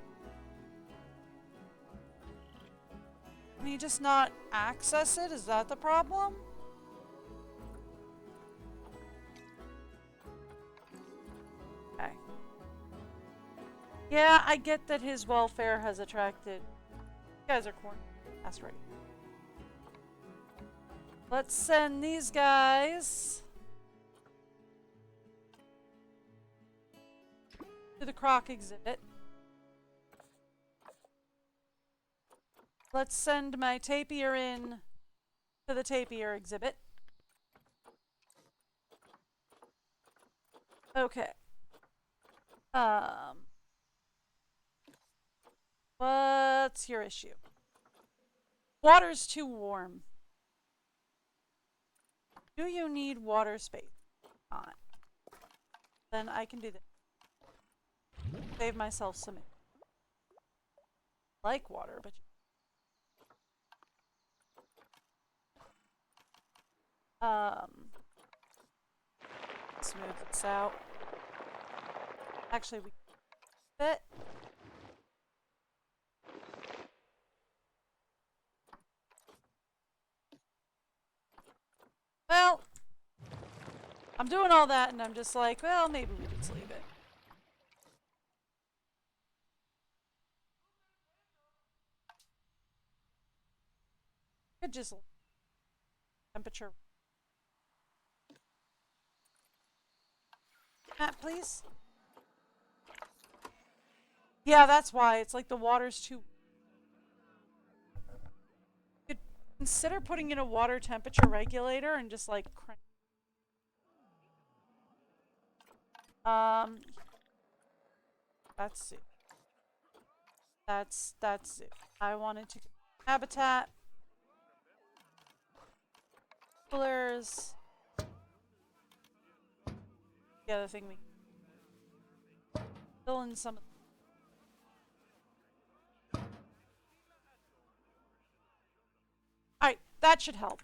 Can you just not access it? Is that the problem? Okay. Yeah, I get that his welfare has attracted... You guys are corny. That's right. Let's send these guys to the croc exhibit. Let's send my tapir in to the tapir exhibit. Okay. What's your issue? Water's too warm. Do you need water space? Not. Then I can do this. Save myself some. Like water, but smooth this out. Actually, we fit. Well, I'm doing all that and I'm just like, well, maybe we just leave it. Could just temperature. Matt, please. Yeah, that's why. It's like the water's too... You could consider putting in a water temperature regulator and just like crank. That's it. That's it. I wanted to habitat. Coolers. The other thing we fill in some. that should help.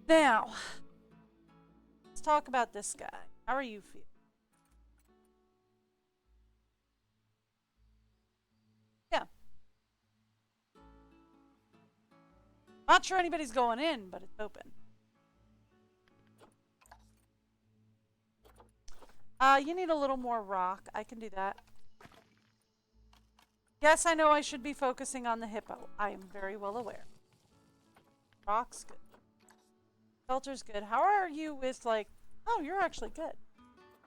Now, let's talk about this guy. How are you feeling? Yeah. Not sure anybody's going in, but it's open. You need a little more rock. I can do that. Yes, I know I should be focusing on the hippo. I am very well aware. Rock's good. Shelter's good. How are you with, like... Oh, you're actually good.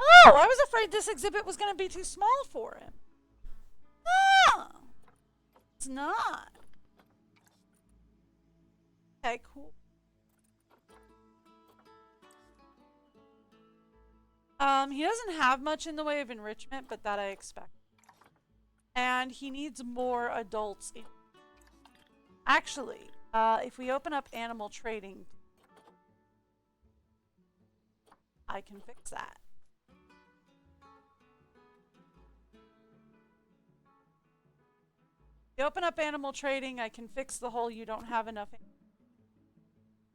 Oh, I was afraid this exhibit was going to be too small for him. Oh, it's not. Okay, cool. He doesn't have much in the way of enrichment, but that I expect. And he needs more adults. Actually, if we open up animal trading, I can fix that. If you open up animal trading, I can fix the whole you don't have enough.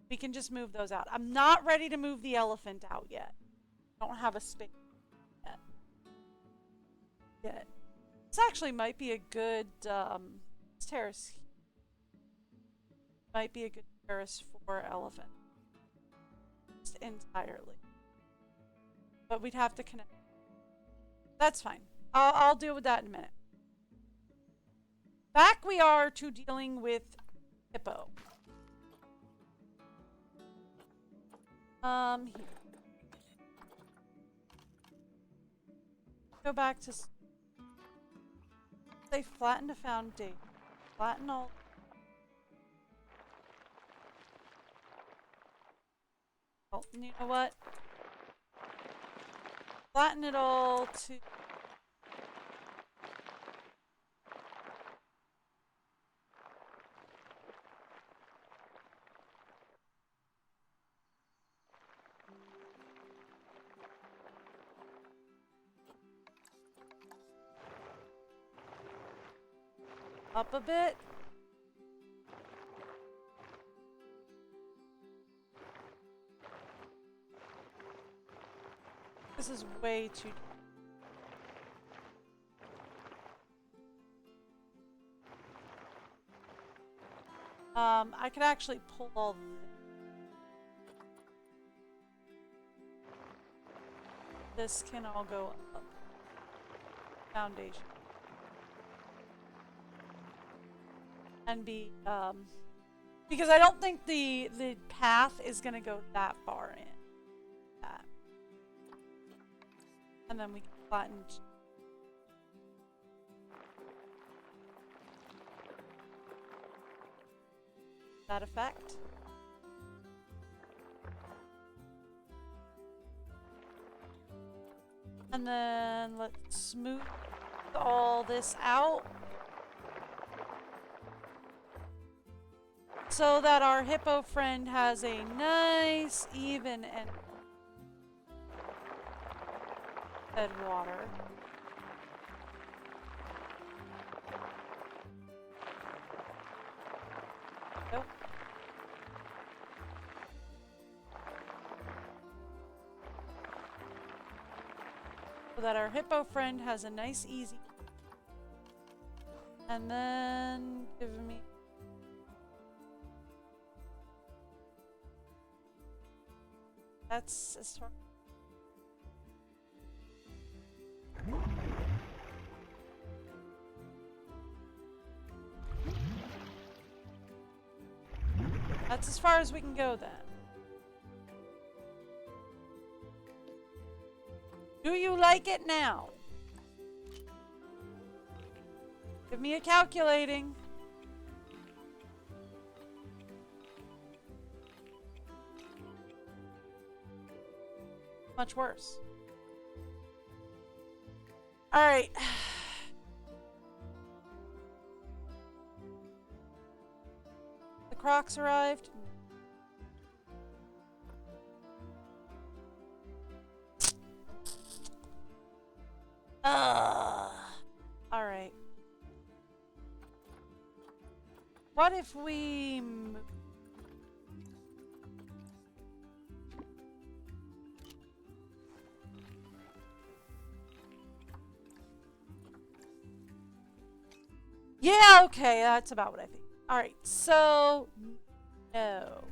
We can just move those out. I'm not ready to move the elephant out yet. Don't have a space yet. This actually might be a good terrace. Might be a good terrace for elephant. Just entirely. But we'd have to connect. That's fine. I'll deal with that in a minute. Back we are to dealing with hippo. Here. Go back to... They flatten a foundation. Flatten all... Oh, you know what? Flatten it all to... Up a bit. This is way too... I could actually pull all this can all go up. Foundation. And be, because I don't think the path is gonna go that far in. That. And then we can flatten that effect. And then let's smooth all this out. So that our hippo friend has a nice, even, and fed water. Nope. So that our hippo friend has a nice, easy. And then give me... That's as far. That's as far as we can go then. Do you like it now? Give me a calculating. Much worse. All right. The Crocs arrived. All right. What if we Yeah, okay, that's about what I think. Alright, so no.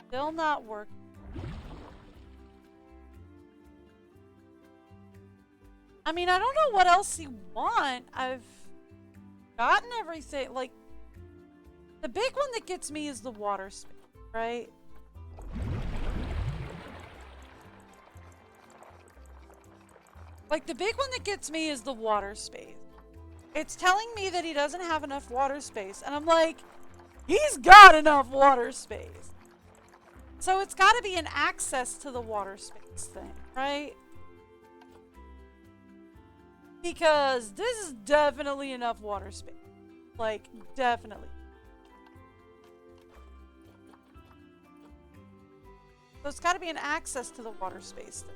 Still not working. I mean, I don't know what else you want. I've gotten everything. Like, the big one that gets me is the water space, right? Like, the big one that gets me is the water space. It's telling me that he doesn't have enough water space. And I'm like, he's got enough water space. So it's got to be an access to the water space thing, right? Because this is definitely enough water space. Like, definitely. So it's got to be an access to the water space thing.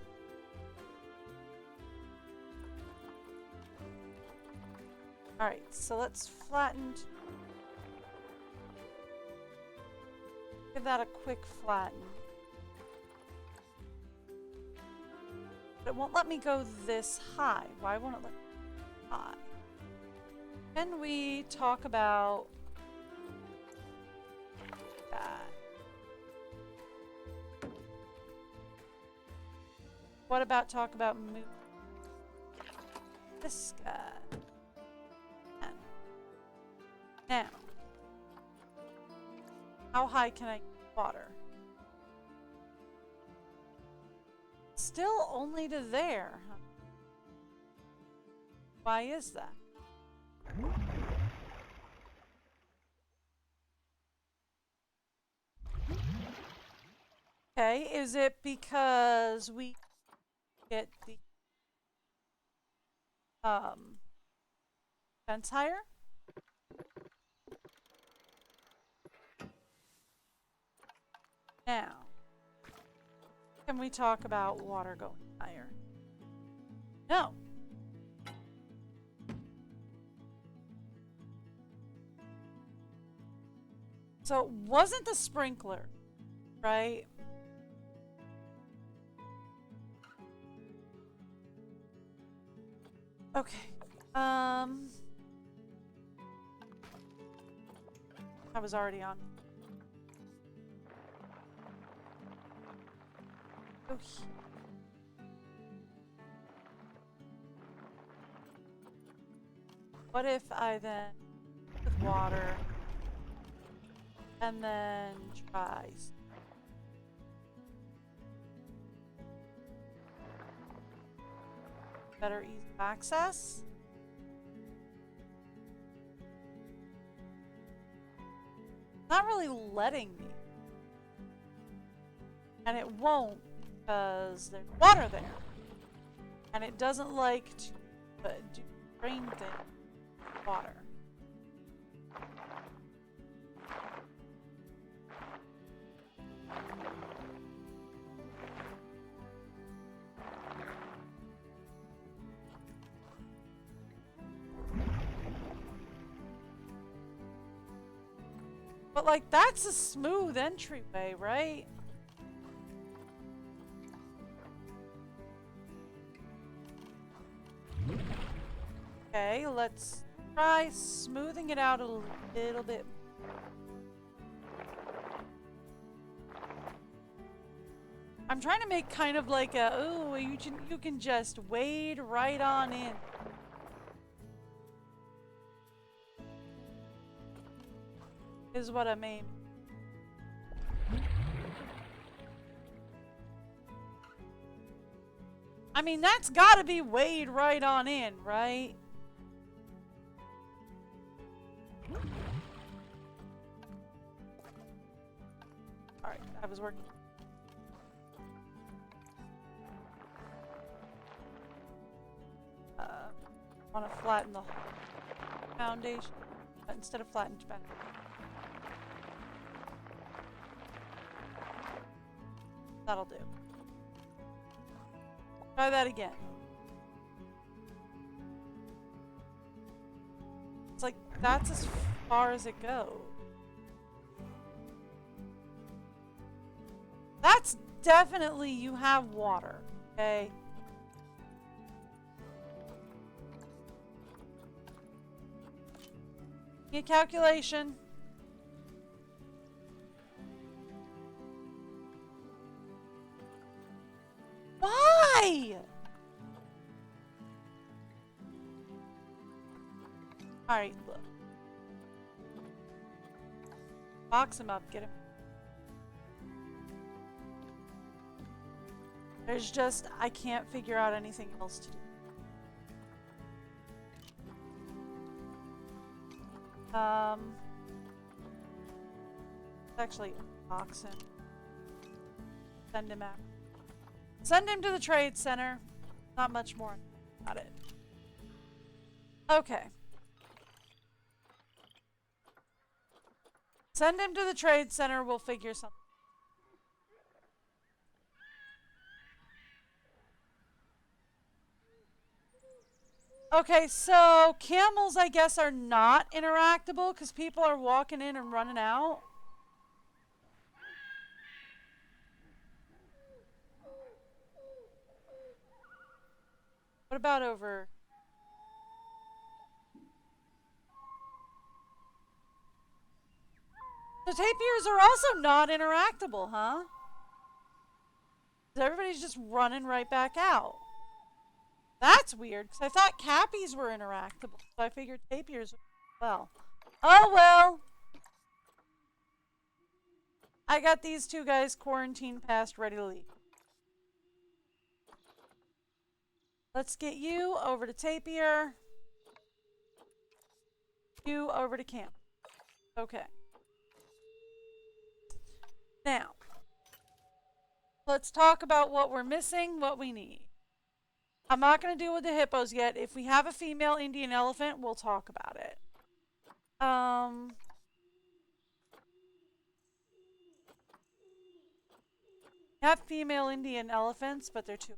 Alright, so let's flatten. Give that a quick flatten. But it won't let me go this high. Why won't it let me go high? Can we talk about that? What about talk about moving this guy? Now, how high can I get water? Still only to there. Huh? Why is that? Okay, is it because we get the fence higher? Now, can we talk about water going higher? No. So it wasn't the sprinkler, right? Okay. I was already on. Oh. What if I then with water and then try better ease of access? Not really letting me. And it won't because there's water there. And it doesn't like to do rain thing with water. But like that's a smooth entryway, right? Okay, let's try smoothing it out a little bit. I'm trying to make kind of like a, oh, you can just wade right on in. Is what I mean. I mean, that's gotta be wade right on in, right? Alright, I was working. Want to flatten the foundation instead of flatten back. That'll do. Try that again. It's like, that's as far as it goes. definitely you have water, okay? Give me a calculation. Why? Alright, look. Box him up, get him. There's just, I can't figure out anything else to do. Actually, box him. Send him out. Send him to the trade center. Not much more about it. Okay. Send him to the trade center. We'll figure something. Okay, so camels, I guess, are not interactable because people are walking in and running out. What about over? The tapirs are also not interactable, huh? Everybody's just running right back out. That's weird, because I thought cappies were interactable, so I figured tapirs would as well. Oh well! I got these two guys quarantined past, ready to leave. Let's get you over to tapir. You over to camp. Okay. Now, let's talk about what we're missing, what we need. I'm not going to deal with the hippos yet. If we have a female Indian elephant, we'll talk about it. We have female Indian elephants, but they're too...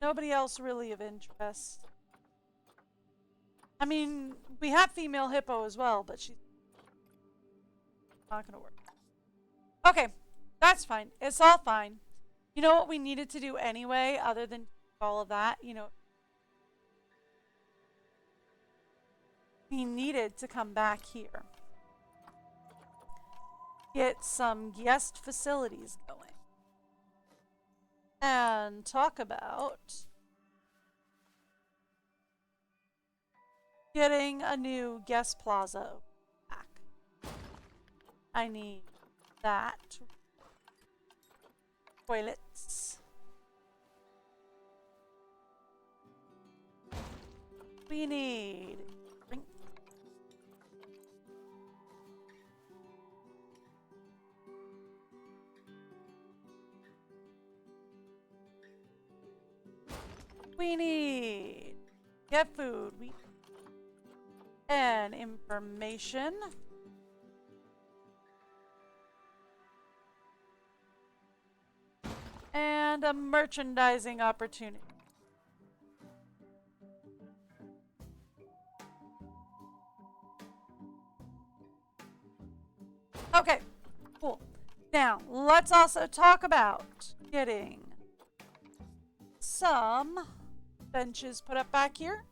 Nobody else really of interest. I mean, we have female hippo as well, but she's not going to work. Okay, that's fine. It's all fine. You know what we needed to do anyway, other than all of that? You know, we needed to come back here. Get some guest facilities going. And talk about getting a new guest plaza back. I need that. Toilets. We need drink. We need get food. We and information. And a merchandising opportunity. Okay, cool. Now, let's also talk about getting some benches put up back here.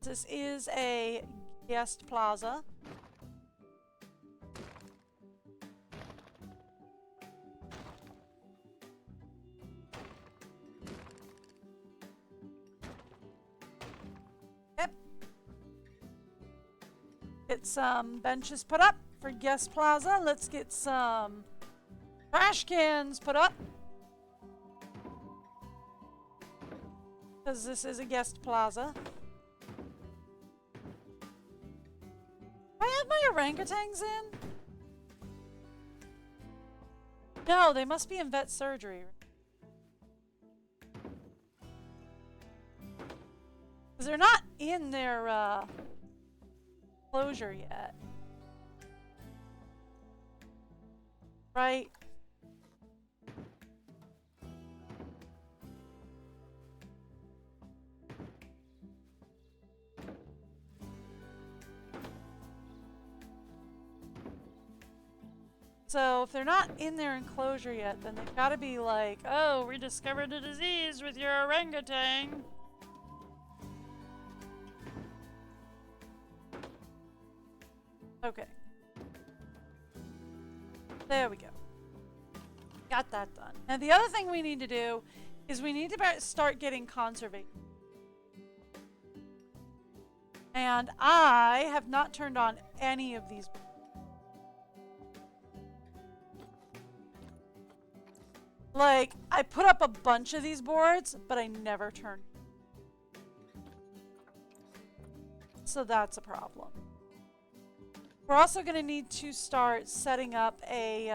This is a guest plaza. Yep. Get some benches put up for guest plaza. Let's get some trash cans put up. Because this is a guest plaza. I have my orangutans in? No, they must be in vet surgery. Because they're not in their closure yet. Right? So if they're not in their enclosure yet, then they've got to be like, oh, we discovered a disease with your orangutan. Okay. There we go. Got that done. And the other thing we need to do is we need to start getting conservation. And I have not turned on any of these. Like, I put up a bunch of these boards, but I never turned. So that's a problem. We're also going to need to start setting up a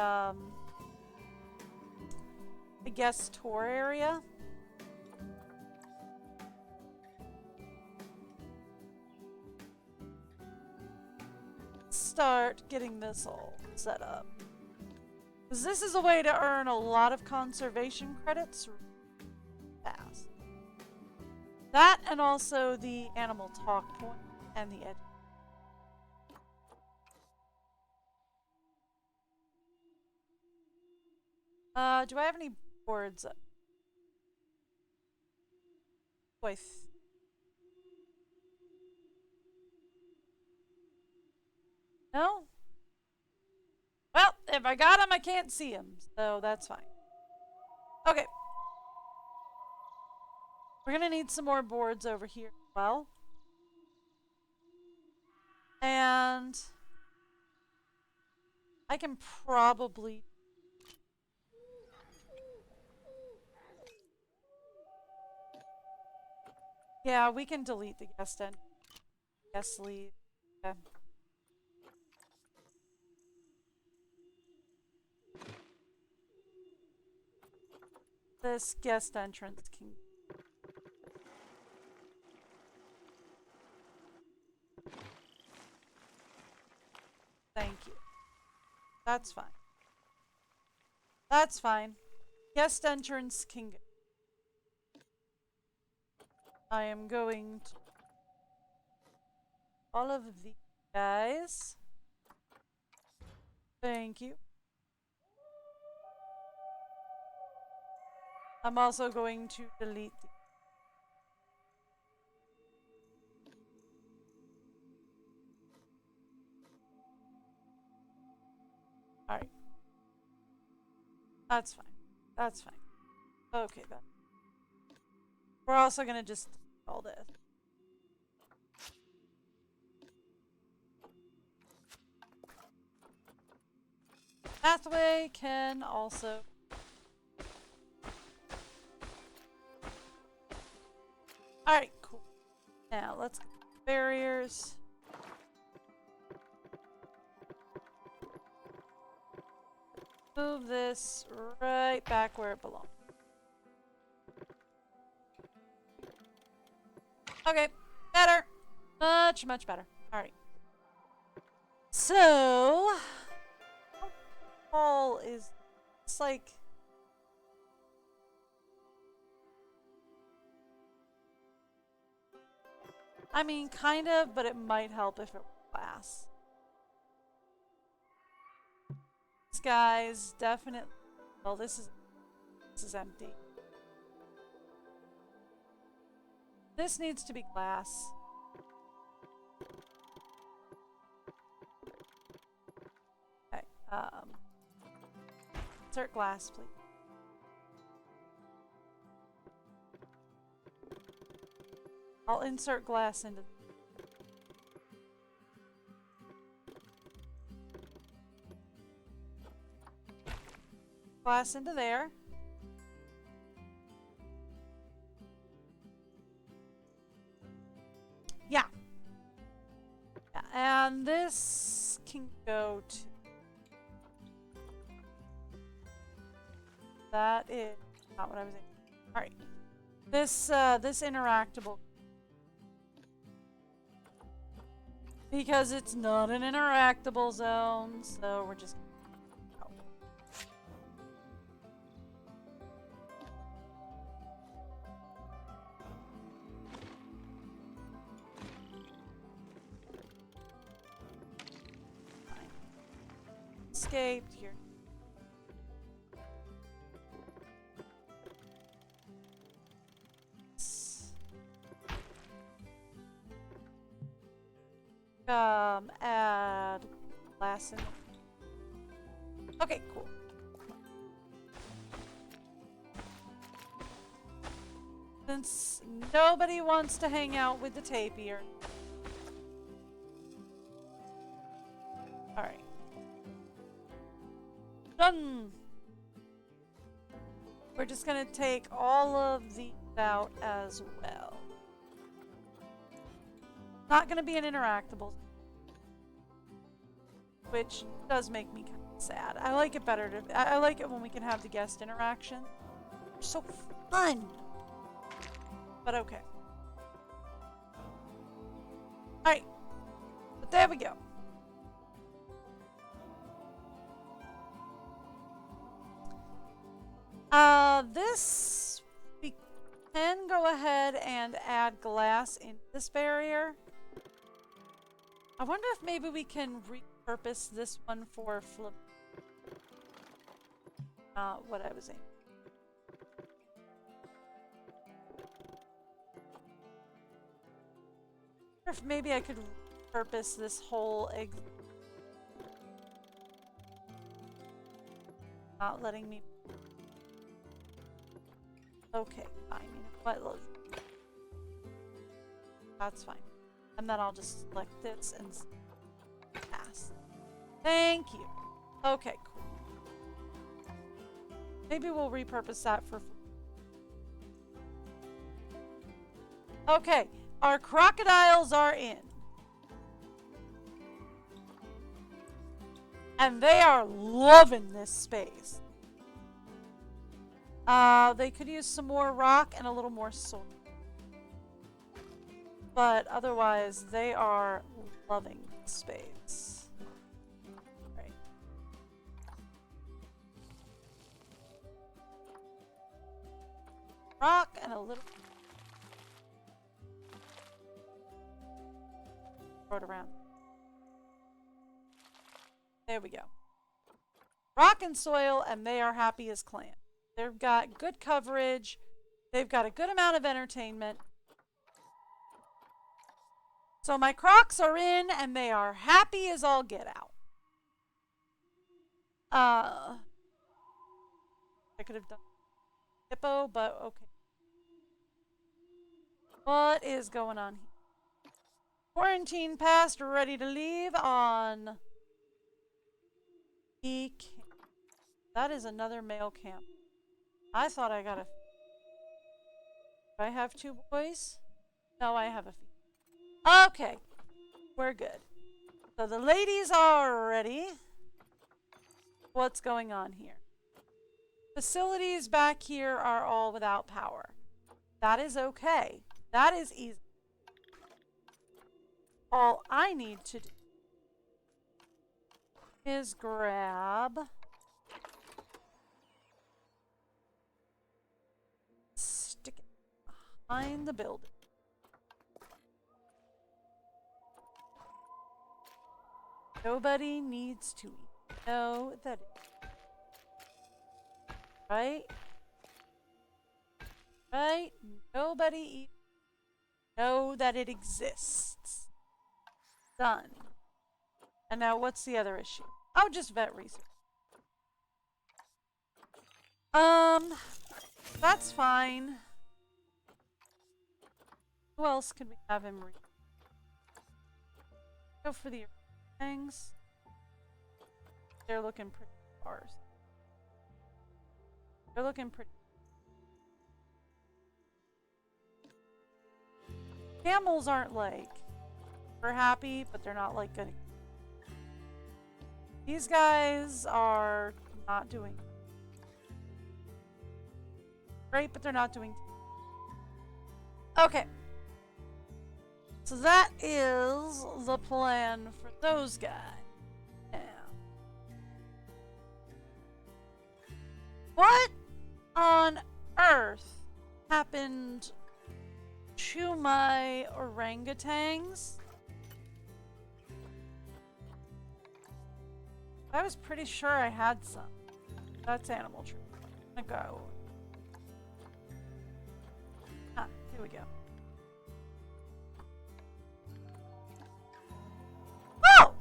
guest tour area. Start getting this all set up. Because this is a way to earn a lot of conservation credits fast. That and also the animal talk point and the edge. Do I have any boards up? No? Well, if I got them, I can't see them, so that's fine. Okay. We're gonna need some more boards over here as well. And I can probably... Yeah, we can delete the guest end. Guest lead. Okay. This guest entrance can... Thank you. That's fine. That's fine. Guest entrance can go. I am going to... all of these guys. Thank you. I'm also going to delete the... Alright. That's fine. That's fine. Okay, then. We're also gonna just do all this. Pathway can also... Alright, cool. Now, let's get barriers. Move this right back where it belongs. Okay, better. Much, much better. Alright. So... how tall is... it's like... I mean, kind of, but it might help if it were glass. This guy's definitely... well, this is empty. This needs to be glass. Okay, insert glass, please. I'll insert glass into... glass into there. Yeah. Yeah. And this can go to... that is not what I was thinking. Alright. This interactable... because it's not an interactable zone, so we're just... escaped. You're add glass in. Okay, cool. Since nobody wants to hang out with the tapir. Alright. Done! We're just gonna take all of these out as well. Not gonna be an interactable, which does make me kind of sad. I like it better to. I like it when we can have the guest interaction. They're so fun. But okay. Alright. But there we go. This we can go ahead and add glass in this barrier. I wonder if maybe we can repurpose this one for flip. What I was saying. Or if maybe I could repurpose this whole egg. Not letting me. Okay, fine. What? That's fine. And then I'll just select this and pass. Thank you. Okay, cool. Maybe we'll repurpose that for. Okay, our crocodiles are in. And they are loving this space. They could use some more rock and a little more soil. But otherwise, they are loving this space. Right. Rock and a little. Throw it around. There we go. Rock and soil, and they are happy as clams. They've got good coverage. They've got a good amount of entertainment. So my crocs are in, and they are happy as all get out. I could have done hippo, but okay. What is going on here? Quarantine passed, ready to leave on. That is another male camp. I thought I got a. Do I have two boys? No, I have a female. Okay, we're good. So the ladies are ready. What's going on here? Facilities back here are all without power. That is okay. That is easy. All I need to do is grab. Stick it behind the building. Nobody needs to know that right? Right? Nobody know that it exists. Done. And now what's the other issue? Oh, just vet research. That's fine. Who else could we have him read? Go for the things. They're looking pretty sparse. They're looking pretty. Camels aren't like, they're happy, but they're not like good. These guys are not doing great, but they're not doing. Okay. So that is the plan for those guys. Now, what on earth happened to my orangutans? I was pretty sure I had some. That's animal treatment. I'm gonna go. Ah, here we go. Oh!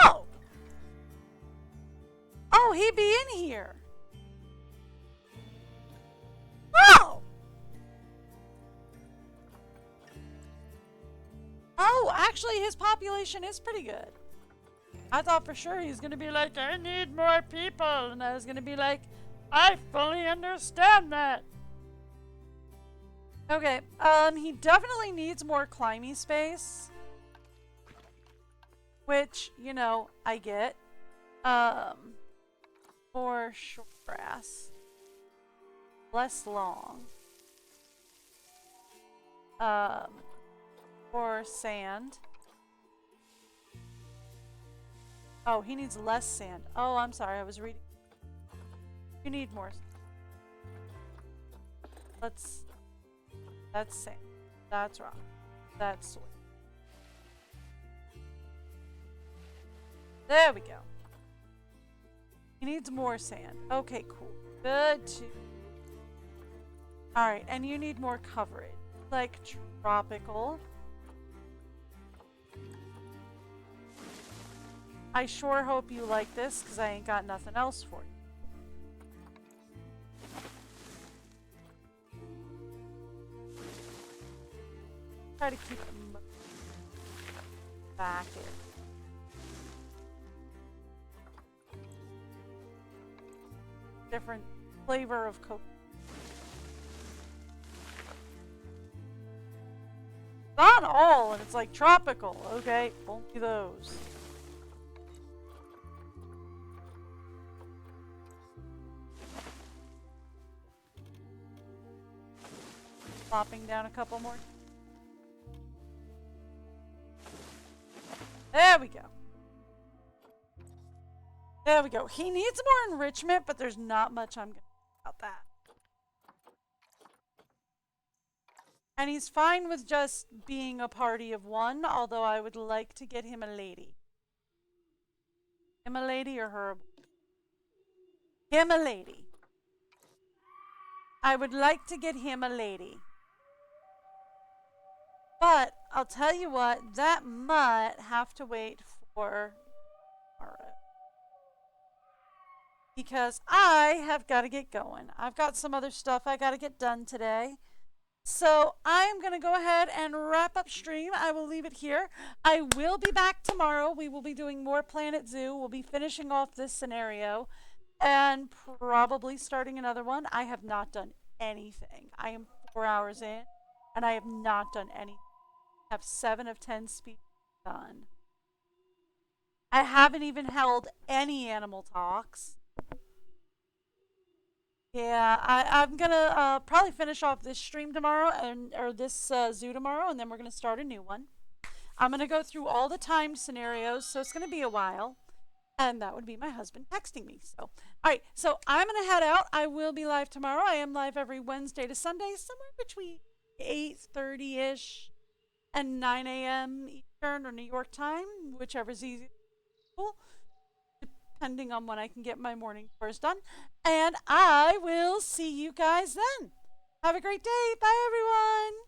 Oh! Oh, he be in here. Oh! Oh, actually, his population is pretty good. I thought for sure he's gonna be like, I need more people. And I was gonna be like, I fully understand that. Okay, he definitely needs more climbing space. Which, you know, I get. More short grass. Less long. More sand. Oh, he needs less sand. Oh, I'm sorry, I was reading. You need more. That's sand. That's rock. That's soil. There we go. He needs more sand. Okay, cool. Good too. Alright, and you need more coverage. Like tropical. I sure hope you like this, because I ain't got nothing else for you. Try to keep them back in. Different flavor of coconut. Not all, and it's like tropical. Okay, only those. Plopping down a couple more. There we go. There we go. He needs more enrichment, but there's not much I'm going to do about that. And he's fine with just being a party of one, although I would like to get him a lady. Him a lady or her? Him a lady. I would like to get him a lady. But I'll tell you what, that might have to wait for tomorrow. Because I have got to get going. I've got some other stuff I got to get done today. So I'm going to go ahead and wrap up stream. I will leave it here. I will be back tomorrow. We will be doing more Planet Zoo. We'll be finishing off this scenario and probably starting another one. I have not done anything. I am 4 hours in and I have not done anything. I have 7 of 10 speed done. I haven't even held any animal talks. Yeah, I'm gonna probably finish off this stream tomorrow or this zoo tomorrow, and then we're gonna start a new one. I'm gonna go through all the timed scenarios, so it's gonna be a while, and that would be my husband texting me. So, all right, so I'm gonna head out. I will be live tomorrow. I am live every Wednesday to Sunday, somewhere between 8:30ish and 9 a.m. Eastern or New York time, whichever's easy. Depending on when I can get my morning chores done. And I will see you guys then. Have a great day. Bye, everyone.